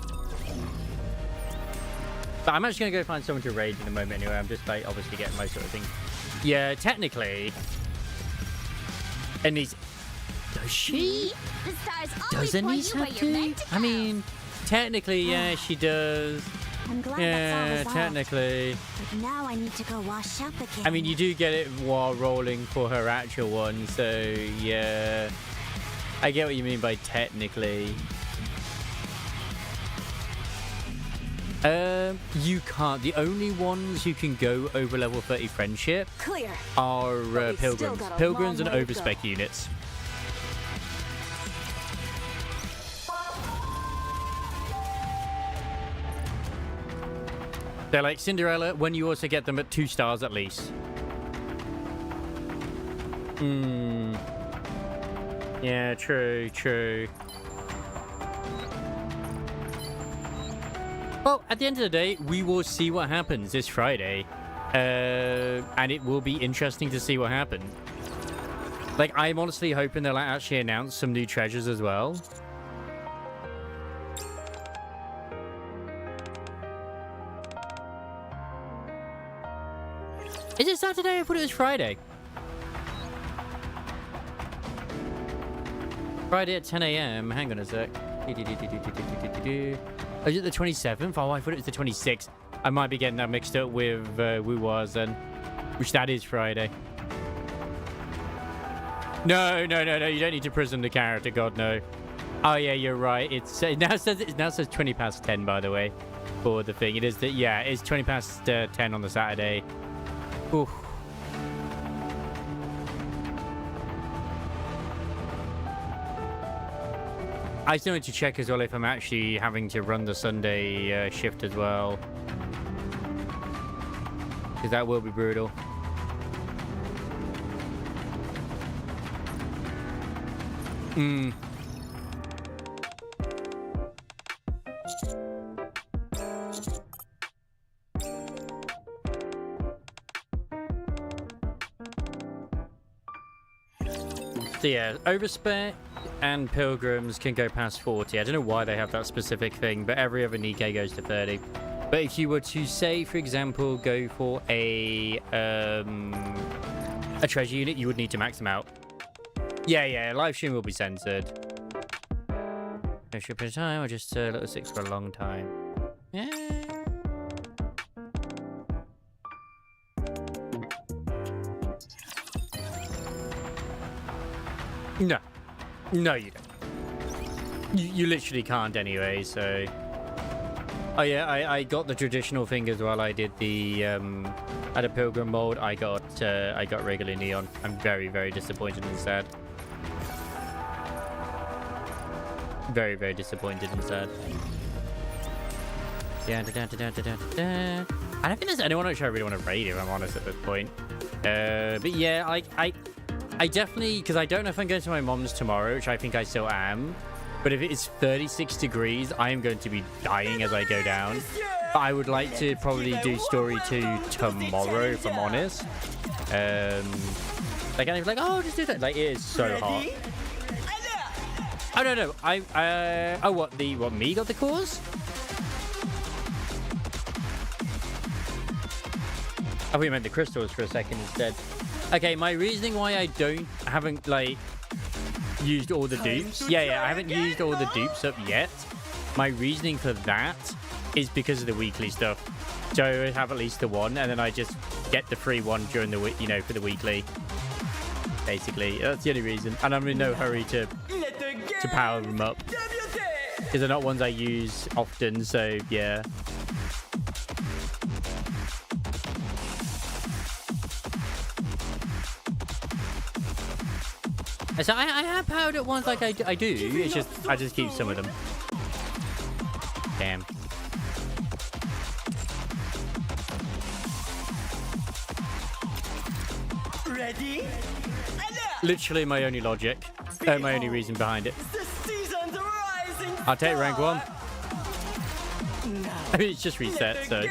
But I'm actually going to go find someone to raid in a moment anyway. I'm just like, obviously getting my sort of thing. Yeah, technically. And he's... Does she? The stars Does Anise have to? I mean, technically, yeah, she does. I'm glad Yeah, that's all technically. But now I need to go wash up again. I mean, you do get it while rolling for her actual one, so yeah. I get what you mean by technically. You can't. The only ones who can go over level 30 friendship Clear. are But we've still pilgrims. got a Pilgrims and long way to go. overspec units. They're like Cinderella when you also get them at 2 stars at least. Yeah, true. Well, at the end of the day, we will see what happens this Friday. And it will be interesting to see what happens. Like, I'm honestly hoping they'll actually announce some new treasures as well. Is it Saturday? I thought it was Friday. Friday at 10 a.m. Hang on a sec. Is it the 27th? Oh, I thought it was the 26th. I might be getting that mixed up with Wu Was then, which that is Friday. No. You don't need to prison the character. God, no. Oh yeah, you're right. It now says 20 past 10, by the way, for the thing. It is that, yeah, it's 20 past 10 on the Saturday. Oof. I still need to check as well if I'm actually having to run the Sunday shift as well, because that will be brutal. So yeah, overspec and pilgrims can go past 40. I don't know why they have that specific thing, but every other NIKKE goes to 30. But if you were to say, for example, go for a treasure unit, you would need to max them out. Yeah, live stream will be censored. No ship at a time, or just little 6 for a long time. Yeah. No, you don't. You literally can't anyway, so... Oh yeah, I got the traditional thing as well. I did the, at a pilgrim mold, I got regular neon. I'm very, very disappointed and sad. Very, very disappointed and sad. I don't think there's anyone actually I really want to raid, if I'm honest, at this point. But yeah, I definitely, because I don't know if I'm going to my mom's tomorrow, which I think I still am. But if it is 36 degrees, I am going to be dying as I go down. But I would like to probably do story 2 tomorrow, if I'm honest. Like, and like, oh, just do that. Like, it is so hot. Oh, no. Oh, what, me got the cause? Oh, we meant the crystals for a second instead. Okay, my reasoning why I haven't, like, used all the dupes. Yeah, I haven't used all the dupes up yet. My reasoning for that is because of the weekly stuff. So I have at least the one, and then I just get the free one during the week, for the weekly. Basically, that's the only reason. And I'm in no hurry to power them up, because they're not ones I use often. So yeah. So I have powered it once, like I do. It's just I just keep some of them. Damn. Ready? Literally my only logic. My only reason behind it. I'll take rank 1. I mean, it's just reset, so.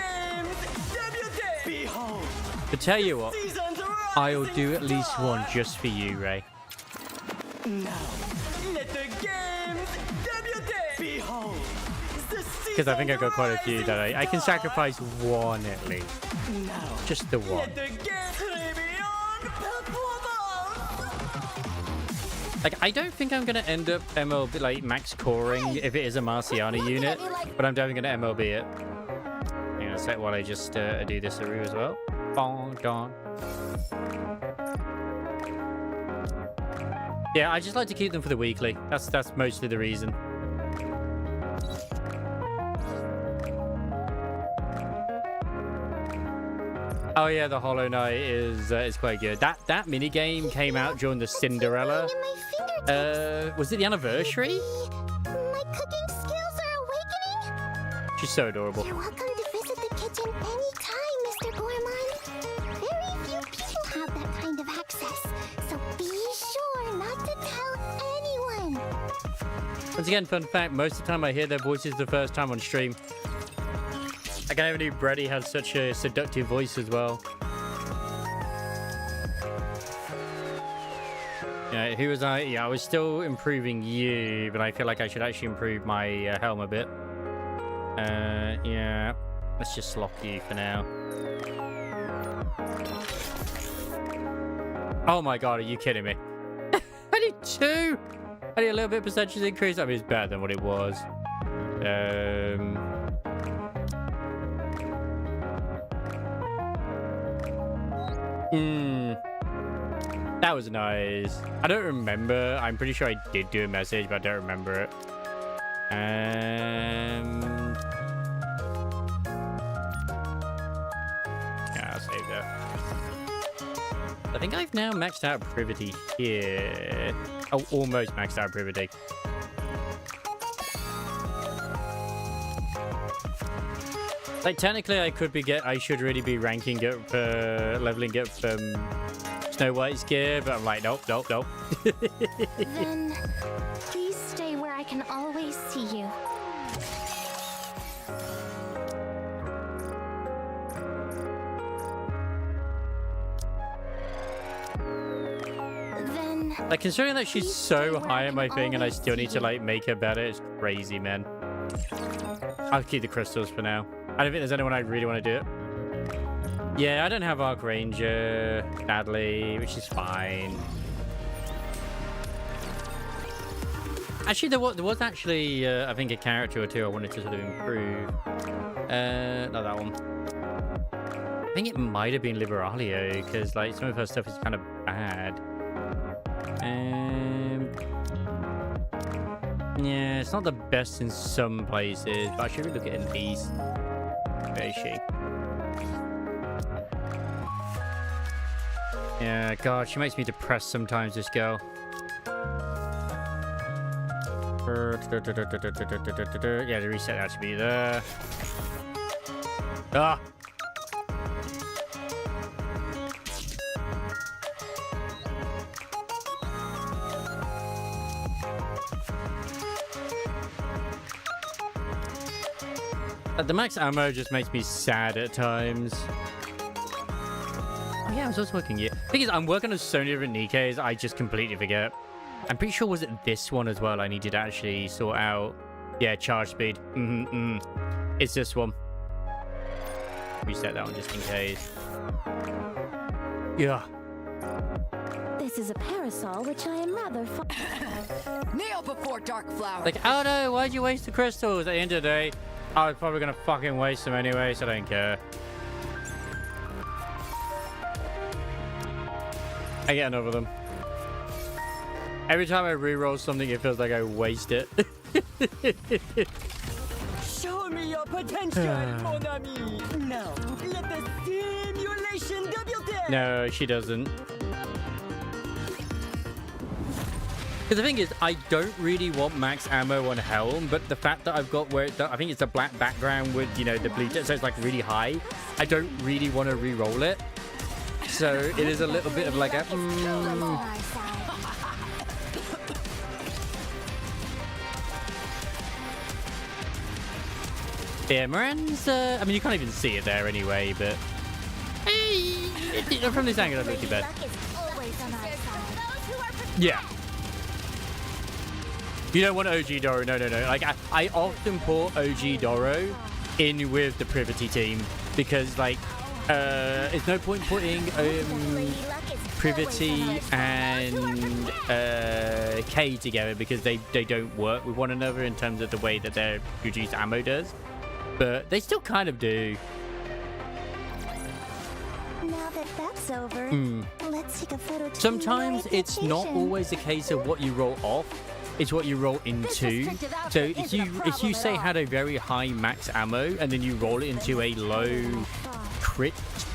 But tell you what, I'll do at least one just for you, Ray. Because I think I got quite a few that I can sacrifice one at least. Just the one. Like, I don't think I'm gonna end up MLB, like, max coring if it is a Marciana unit, but I'm definitely gonna MLB it. Hang on a sec while I just do this Aru as well. Bong, gone. Yeah, I just like to keep them for the weekly. That's mostly the reason. Oh yeah, the Hollow Knight is quite good. That mini game came out during the Cinderella. Was it the anniversary? My cooking skills are awakening. She's so adorable. You're welcome to visit the kitchen anytime, Mr. Gourmand. Very few people have that kind of access, so be sure not to tell anyone. Once again, fun fact, most of the time I hear their voices the first time on stream. I can't even believe Brady has such a seductive voice as well. Yeah, who was I? Yeah, I was still improving you, but I feel like I should actually improve my helm a bit. Yeah, let's just lock you for now. Oh my god, are you kidding me? I need 2. I need a little bit of percentage increase. I mean, it's better than what it was. That was nice. I don't remember. I'm pretty sure I did do a message, but I don't remember it. Yeah, I'll save that. I think I've now maxed out Privity here. Oh, almost maxed out Privity. Like, technically, I should really be ranking up, leveling up Snow White's gear, but I'm like, nope. Then, please stay where I can always see you. Then, like, considering that she's so high at my thing and I still need to, like, make her better, it's crazy, man. I'll keep the crystals for now. I don't think there's anyone I really want to do it. Yeah, I don't have Arc Ranger, sadly, which is fine. Actually, there was actually, I think, a character or two I wanted to sort of improve. Not that one. I think it might have been Liberalia, because, like, some of her stuff is kind of bad. Yeah, it's not the best in some places, but I should really look at it in these. Where is she? Yeah, God, she makes me depressed sometimes, this girl. Yeah, the reset attribute there. Ah! The max ammo just makes me sad at times. Oh yeah, I was also working here. Thing is, I'm working on so many different NIKKEs, I just completely forget. I'm pretty sure was it this one as well I needed to actually sort out. Yeah, charge speed. It's this one. Reset that one just in case. Yeah. This is a parasol, which I am rather fond. Kneel before dark flower. Like, oh no, why'd you waste the crystals? At the end of the day, I was probably gonna fucking waste them anyway, so I don't care. I get over them. Every time I reroll something, it feels like I waste it. Show me your potential, mon ami. Now, let the simulation debut. No, she doesn't. Because the thing is, I don't really want max ammo on Helm, but the fact that I've got where I think it's a black background with, you know, the blue, so it's like really high, I don't really want to re-roll it. So it is a little bit of like a... Yeah, Moran's, I mean, you can't even see it there anyway, but... From this angle, it doesn't look too bad. Yeah. You don't want OG Doro, no. Like, I often put OG Doro in with the Privity team because, like, there's no point putting Privity and K together because they don't work with one another in terms of the way that their reduced ammo does. But they still kind of do. now that that's over, let's take a photo. Sometimes it's not always a case of what you roll off. It's what you roll into. So if you say had a very high max ammo and then you roll it into a low crit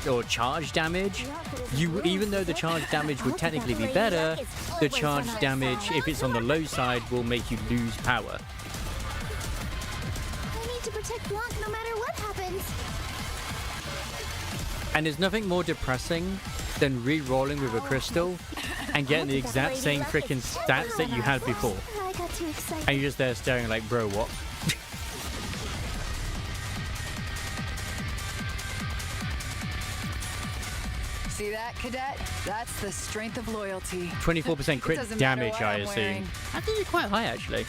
or charge damage, even though the charge damage would technically be better, the charge damage, if it's on the low side, will make you lose power. I need to protect Blanc no matter what happens. And there's nothing more depressing than re-rolling with a crystal and getting the exact same freaking stats that you had before. I got too excited. And you're just there staring like, bro, what? See that, cadet? That's the strength of loyalty. 24% crit damage, I assume. I think it's quite high, actually.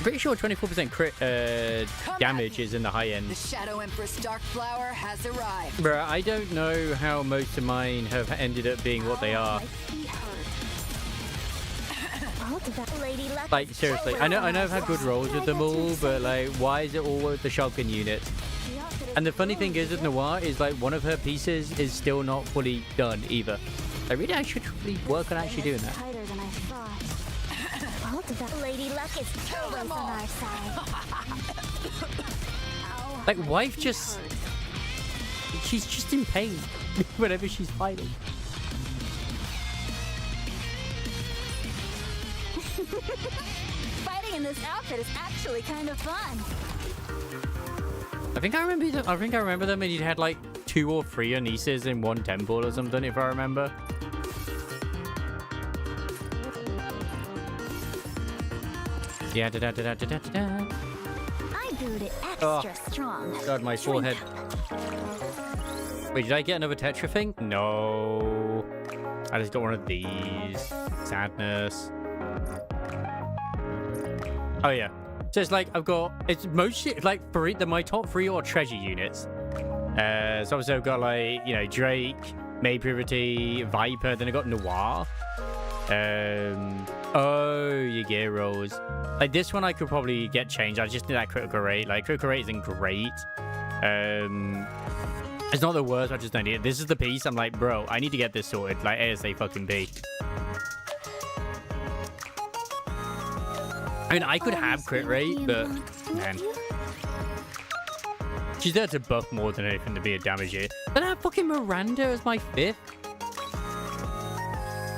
pretty sure 24% crit damage is in the high end. The Shadow Empress Dark Flower has arrived. Bruh, I don't know how most of mine have ended up being what they are. Like, seriously, I know I've had good rolls with them all, but like, why is it all with the shotgun unit? And the funny thing is with Noir is like one of her pieces is still not fully done either. I really should really work on actually doing that. Lady Luck is always on our side. Like, wife just... She's just in pain whenever she's fighting. Fighting in this outfit is actually kind of fun. I think I remember them and you had like 2 or 3 Anises in one temple or something, if I remember. Yeah, I brewed it extra strong. God, my forehead. Wait, did I get another Tetra thing? No. I just got one of these. Sadness. Oh, yeah. So it's like, it's mostly, like, my top 3 are treasure units. So obviously I've got, like, you know, Drake, May Purity, Viper, then I got Noir. Oh, your gear rolls. Like, this one I could probably get changed. I just need that critical rate. Like, critical rate isn't great. It's not the worst, I just don't need it. This is the piece. I'm like, bro, I need to get this sorted. Like, ASAP. I mean, I could have crit rate, but, man. She's there to buff more than anything to be a damager. But I have fucking Miranda as my 5th.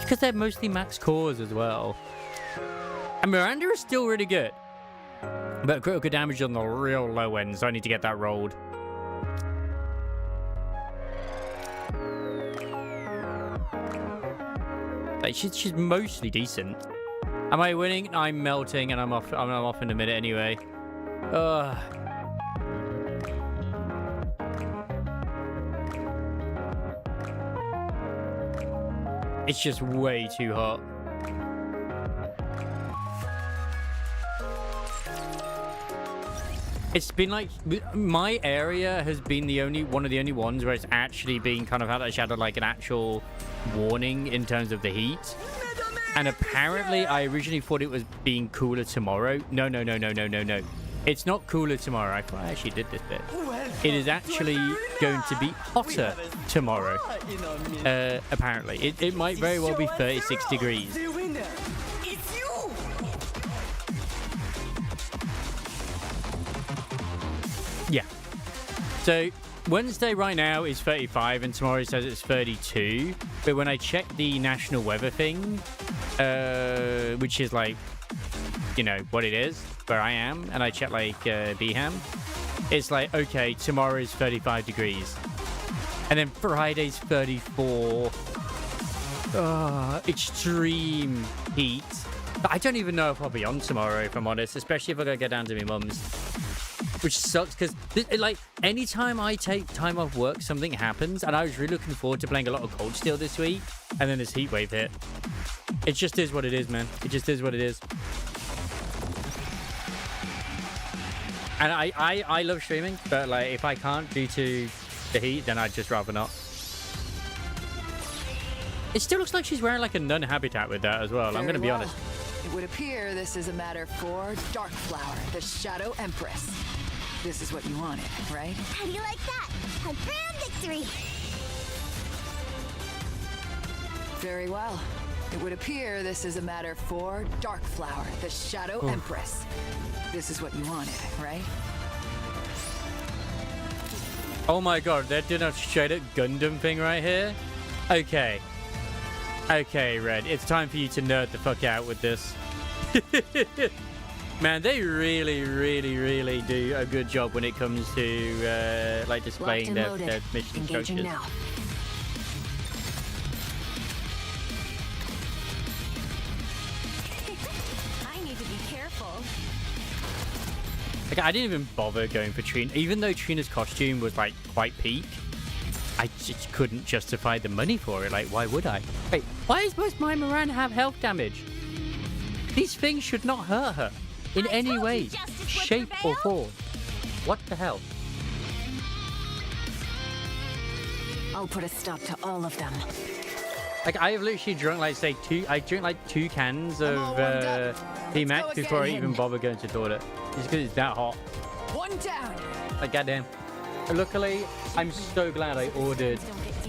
Because they're mostly max cores as well. And Miranda is still really good. But critical damage on the real low end, so I need to get that rolled. Like, she's mostly decent. Am I winning? I'm melting and I'm off in a minute anyway. Ugh. It's just way too hot. It's been like, my area has been one of the only ones where it's actually been kind of had like an actual warning in terms of the heat. And apparently I originally thought it was being cooler tomorrow. No. It's not cooler tomorrow. I thought I actually did this bit. It is actually going to be hotter tomorrow. Apparently. It might very well be 36 degrees. Yeah. So Wednesday right now is 35 and tomorrow it says it's 32. But when I check the national weather thing, which is like, you know, what it is, where I am, and I check like Beham, it's like, okay, tomorrow is 35 degrees. And then Friday's 34. Extreme heat. But I don't even know if I'll be on tomorrow, if I'm honest, especially if I gotta go down to my mum's. Which sucks, because, like, anytime I take time off work, something happens, and I was really looking forward to playing a lot of Cold Steel this week, and then this heat wave hit. It just is what it is, man. It just is what it is. And I love streaming, but, like, if I can't due to the heat, then I'd just rather not. It still looks like she's wearing, like, a nun habitat with that as well. I'm going to be honest. It would appear this is a matter for Dark Flower, the Shadow Empress. This is what you wanted, right? How do you like that? A grand victory! Very well. It would appear this is a matter for Dark Flower, the Shadow Empress. This is what you wanted, right? Oh my god, they're doing a straight up Gundam thing right here? Okay. Okay, Red, it's time for you to nerd the fuck out with this. Man, they really do a good job when it comes to like displaying their mission structures. Now. I need to be careful. Like, I didn't even bother going for Trina, even though Trina's costume was like quite peak. I just couldn't justify the money for it. Like, why would I? Wait, why is my Moran have health damage? These things should not hurt her. in any way, shape, or form. What the hell? I'll put a stop to all of them. Like, I have literally drunk, like, say, I drink like 2 cans of P-Max before I even bother going to the toilet. Just because it's that hot. One down. Like, goddamn. Luckily, I'm so glad I ordered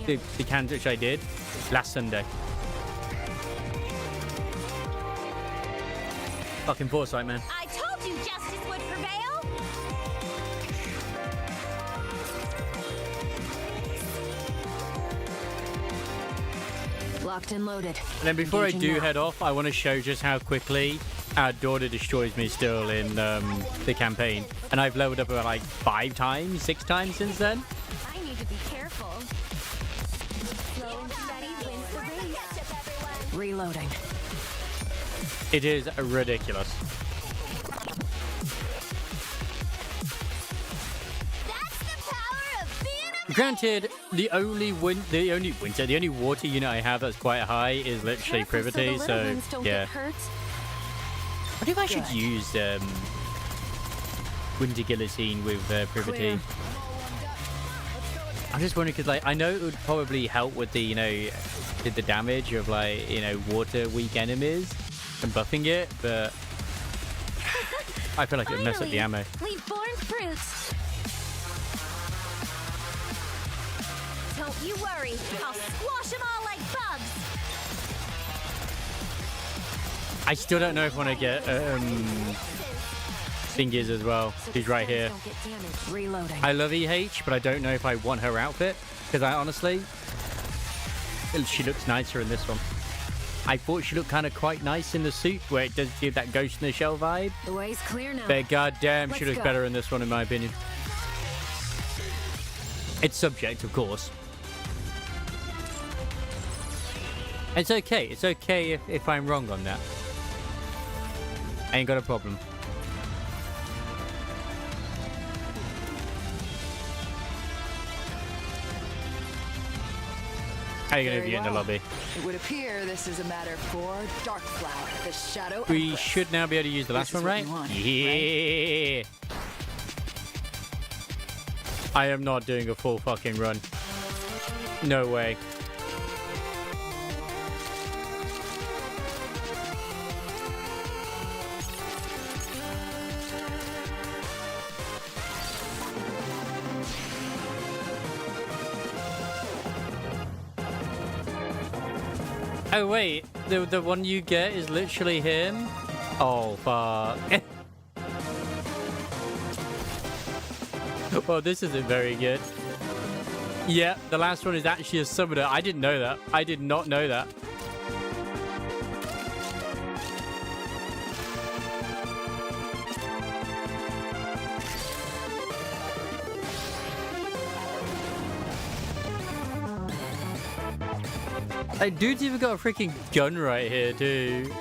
the cans, which I did last Sunday. Fucking foresight, man. I told you justice would prevail. Locked and loaded. And then before I do now. head off, I want to show just how quickly our daughter destroys me still in the campaign. And I've leveled up about like 5 times, 6 times since then. I need to be careful. Slow and steady wins the race. Reloading. It is ridiculous. That's the power of being a Granted, the only water unit I have that's quite high is literally Privity, so yeah. I wonder if I should use Winter Guillotine with Privity. I'm just wondering because, like, I know it would probably help with the, the damage of, like, water weak enemies and buffing it, but I feel like it would mess up the ammo. We've borne fruits. Don't you worry. I'll squash them all like bugs. I still don't know if I want to get Thingies as well. She's right here. Reloading. I love EH, but I don't know if I want her outfit because I honestly, she looks nicer in this one. I thought she looked kind of quite nice in the suit where it does give that Ghost in the Shell vibe. The way's clear now. But goddamn, she looks better in this one in my opinion. It's subject, of course. It's okay. It's okay if I'm wrong on that. I ain't got a problem. How are you going to view in the lobby? It would appear this is a matter for Darkflower, the Shadow We Empress. should now be able to use the last one, right? Yeah. I am not doing a full fucking run. No way. Oh wait, the one you get is literally him? Oh fuck. Well, this isn't very good. Yeah, the last one is actually a summoner. I didn't know that. I did not know that. Like, dude's even got a freaking gun right here, too.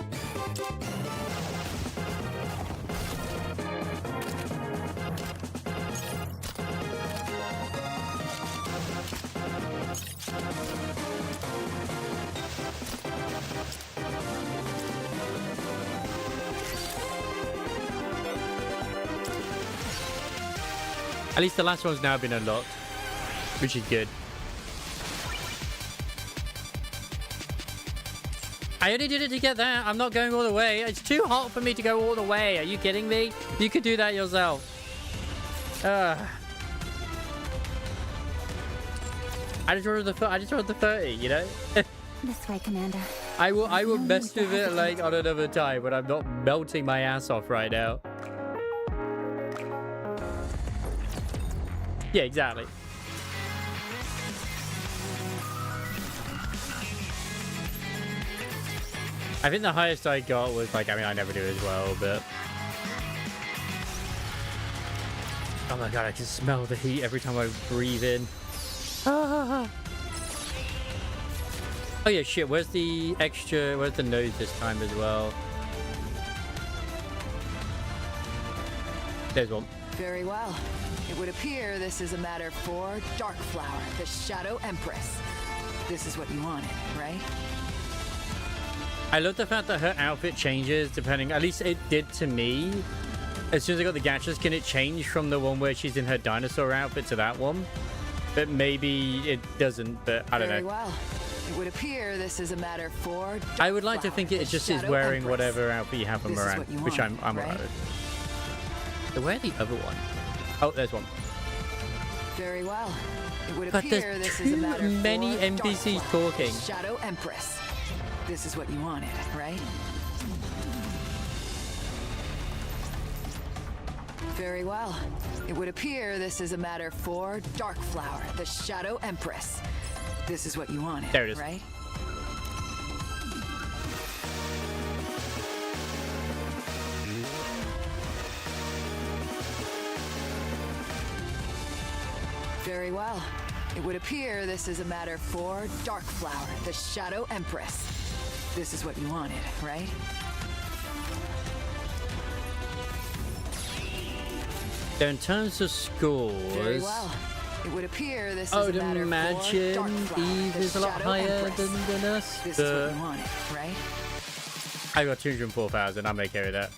At least the last one's now been unlocked, which is good. I only did it to get that. I'm not going all the way. It's too hot for me to go all the way. Are you kidding me? You could do that yourself. I just wanted the 30, you know? This way, Commander. I will mess with it like on another time, but I'm not melting my ass off right now. Yeah, exactly. I think the highest I got was like, I mean, I never do as well, but... Oh my god, I can smell the heat every time I breathe in. Ah. Oh yeah, shit, where's the nose this time as well? There's one. Very well. It would appear this is a matter for Darkflower, the Shadow Empress. This is what you wanted, right? I love the fact that her outfit changes depending, at least it did to me. As soon as I got the gacha skin, it changed from the one where she's in her dinosaur outfit to that one. But maybe it doesn't, but I don't Very know. well. It would appear this is a matter for I would like to think it just is wearing Empress. whatever outfit you have on This is Moran, what you which want, I'm right? alright with. So where's the other one? Oh, there's one. Very well. It would But appear there's this is a too matter many for NPCs Darkflower, talking. Shadow Empress. This is what you wanted, right? Very well. It would appear this is a matter for Darkflower, the Shadow Empress. This is what you wanted, There it is. right? Very well. It would appear this is a matter for Darkflower, the Shadow Empress. This is what you wanted, right? So in terms of scores, Very well. It would appear this I is would a matter imagine for Darkflower, Eve the is a lot Shadow higher Empress. than us. This is what you wanted, right? I got 204,000. I'm okay with that.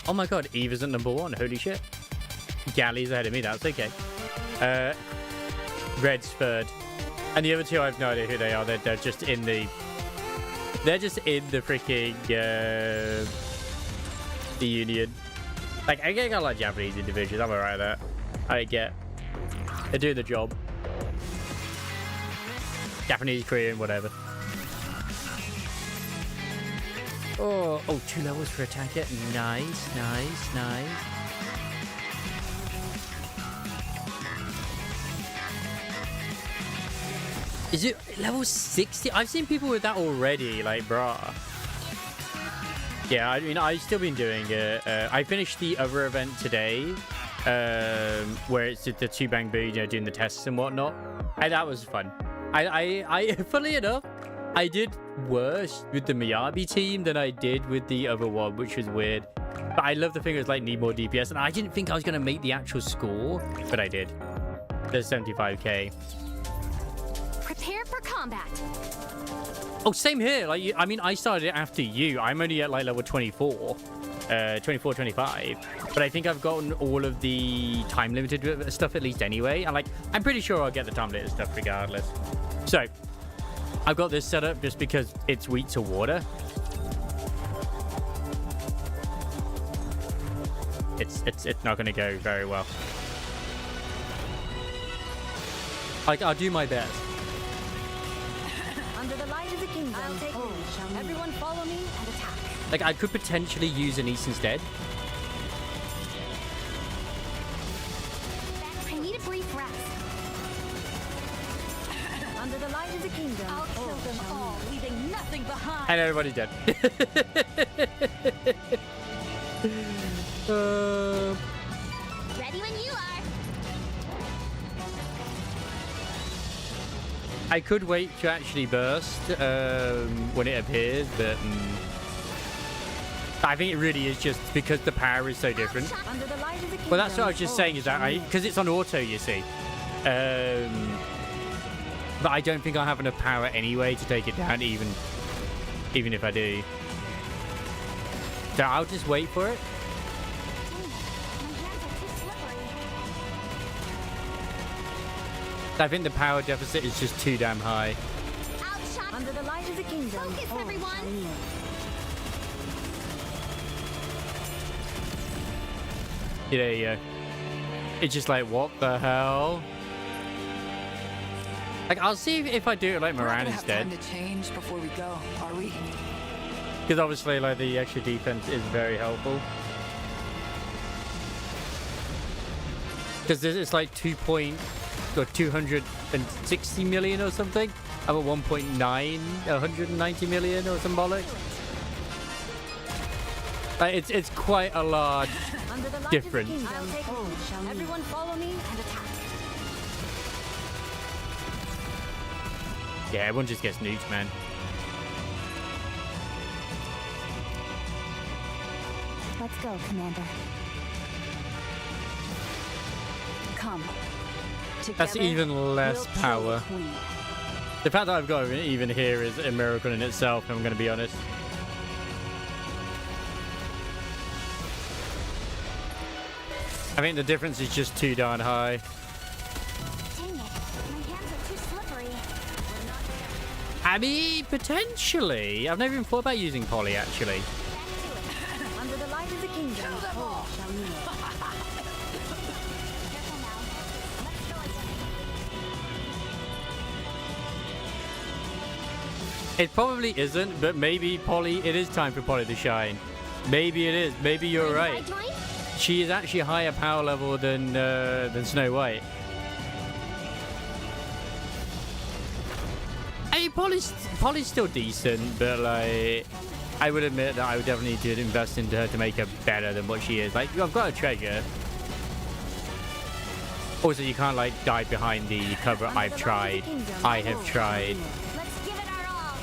Oh my god, Eve isn't number one. Holy shit. Galley's ahead of me. That's okay. Red's third. And the other two, I have no idea who they are. They're just in the... They're just in the freaking... the Union. Like, I get a lot of Japanese individuals. I'm alright with that. I get... They do the job. Japanese, Korean, whatever. Oh, 2 levels for attack it. Nice, nice, nice. Is it level 60? I've seen people with that already, like, brah. Yeah, I mean, I've still been doing it. I finished the other event today, where it's the 2 bang boo, you know, doing the tests and whatnot. And that was fun. I funnily enough, I did worse with the Miyabi team than I did with the other one, which was weird. But I love the thing, it was like, need more DPS. And I didn't think I was going to make the actual score, but I did. There's 75k. Prepare for combat. Oh, same here. Like, I mean, I started it after you. I'm only at like level 24, 24, 25. But I think I've gotten all of the time limited stuff at least anyway. And like, I'm pretty sure I'll get the time limited stuff regardless. So, I've got this set up just because it's weak to water. It's not going to go very well. Like, I'll do my best. Under the light of the kingdom. I'll take lead. Everyone follow me and attack. Like, I could potentially use an East instead. I need a brief rest. Under the light of the kingdom. I'll kill them all, leaving nothing behind. And everybody's dead. Ready when you are. I could wait to actually burst when it appears, but I think it really is just because the power is so different. Under the light of the kingdom. Well, that's what I was just saying, is that because it's on auto, you see. But I don't think I'll have enough power anyway to take it down, even if I do. So I'll just wait for it. I think the power deficit is just too damn high. Under the light of the kingdom. Focus, everyone. Yeah, there you go. It's just like, what the hell? Like, I'll see if I do it like Moran instead. We're not gonna have time to change before we go, are we? Because obviously, like, the extra defense is very helpful. Because it's like 260 million or something. I'm at 1.9, 190 million or some bollocks. Like, it's quite a large difference. I'll take lead. Everyone follow me and attack. Yeah, everyone just gets nuked, man. Let's go, Commander. Come. That's Together, even less we'll kill power. the Queen. The fact that I've got it even here is a miracle in itself, I'm going to be honest. I think the difference is just too darn high. Dang it, my hands are too slippery. I mean, potentially. I've never even thought about using Polly, actually. Under the light of the kingdom, all shall kneel. Careful now. Let's go again. It probably isn't, but maybe Polly, it is time for Polly to shine. Maybe it is. Maybe you're right. She is actually a higher power level than Snow White. I mean, Polly's still decent, but like, I would admit that I would definitely need to invest into her to make her better than what she is. Like, I've got a treasure. Also, you can't like die behind the cover. I've tried. I have tried. Let's give it our all.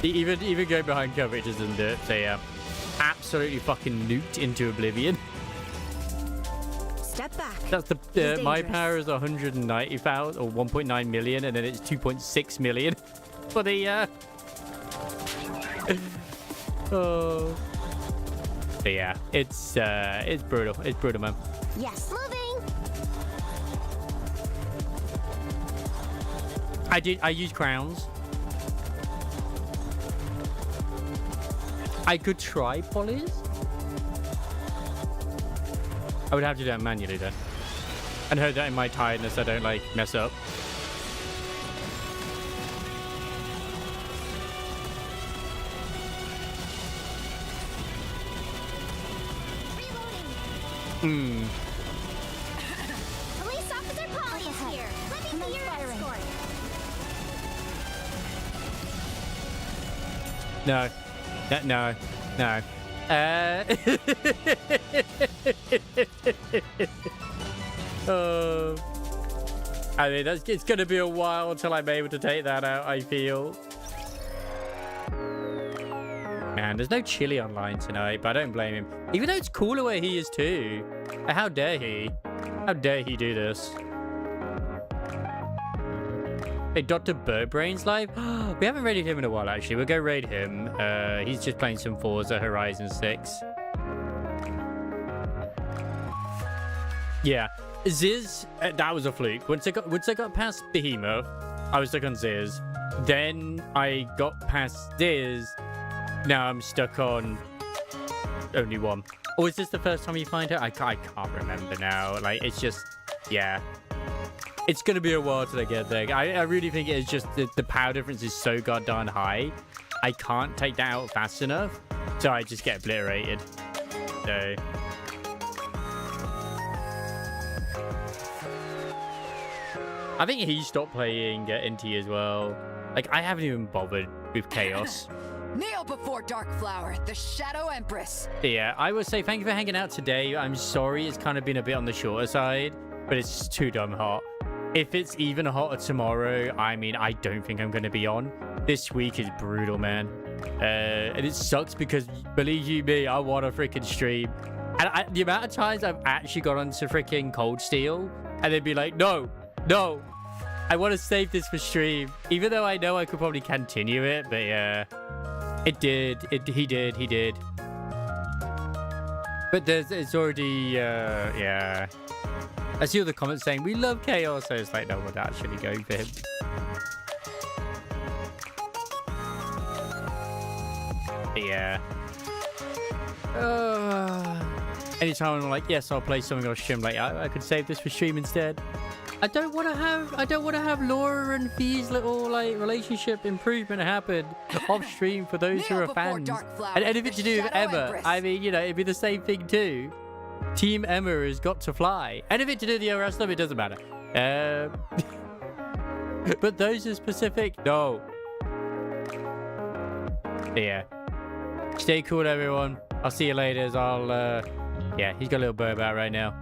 Even going behind cover, it just doesn't do it. So yeah, absolutely fucking nuked into oblivion. Step back. That's the my power is 190,000 or 1.9 million, and then it's 2.6 million for the oh. But yeah, it's brutal. It's brutal, man. Yes. Moving. I use crowns. I could try polys. I would have to do that manually though. And hope that in my tiredness I don't like mess up. Reloading. Police Officer Polly is here. Let me see your escort. No. No. No. Oh. I mean, it's going to be a while until I'm able to take that out, I feel. Man, there's no Chili online tonight, but I don't blame him. Even though it's cooler where he is too. How dare he? How dare he do this? Hey, Dr. Birdbrain's live? We haven't raided him in a while, actually. We'll go raid him. He's just playing some Forza Horizon 6. Yeah. Ziz, that was a fluke. Once I got past Behemoth, I was stuck on Ziz. Then I got past Ziz. Now I'm stuck on only one. Or is this the first time you find her? I can't remember now. Like, it's just, yeah. It's going to be a while till I get there. I really think it is just the power difference is so goddamn high. I can't take that out fast enough. So I just get obliterated. So... I think he stopped playing NT as well. Like, I haven't even bothered with Chaos. Kneel before Darkflower, the Shadow Empress. Yeah, I would say thank you for hanging out today. I'm sorry it's kind of been a bit on the shorter side, but it's too dumb hot. If it's even hotter tomorrow, I mean, I don't think I'm going to be on. This week is brutal, man. And it sucks because, believe you me, I want a freaking stream. And the amount of times I've actually got onto freaking Cold Steel, and they'd be like, no, I want to save this for stream. Even though I know I could probably continue it, but yeah. He did. But it's already, yeah. I see all the comments saying, we love Chaos. So it's like, no, we're actually going for him. But yeah. Anytime I'm like, yes, I'll play something on stream, like, I could save this for stream instead. I don't want to have Laura and Fee's little like relationship improvement happen off stream for those who are fans. And anything to do with Emma. Empress. I mean, you know, it'd be the same thing too. Team Emma has got to fly. Anything to do with the ORS stuff, it doesn't matter. But those are specific. No. Yeah. Stay cool, everyone. I'll see you later. Yeah, he's got a little burb out right now.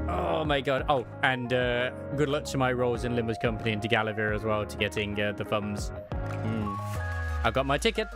Oh my god. Oh, and good luck to my roles in Limber's company and to Gallivere as well to getting the thumbs. I got my ticket.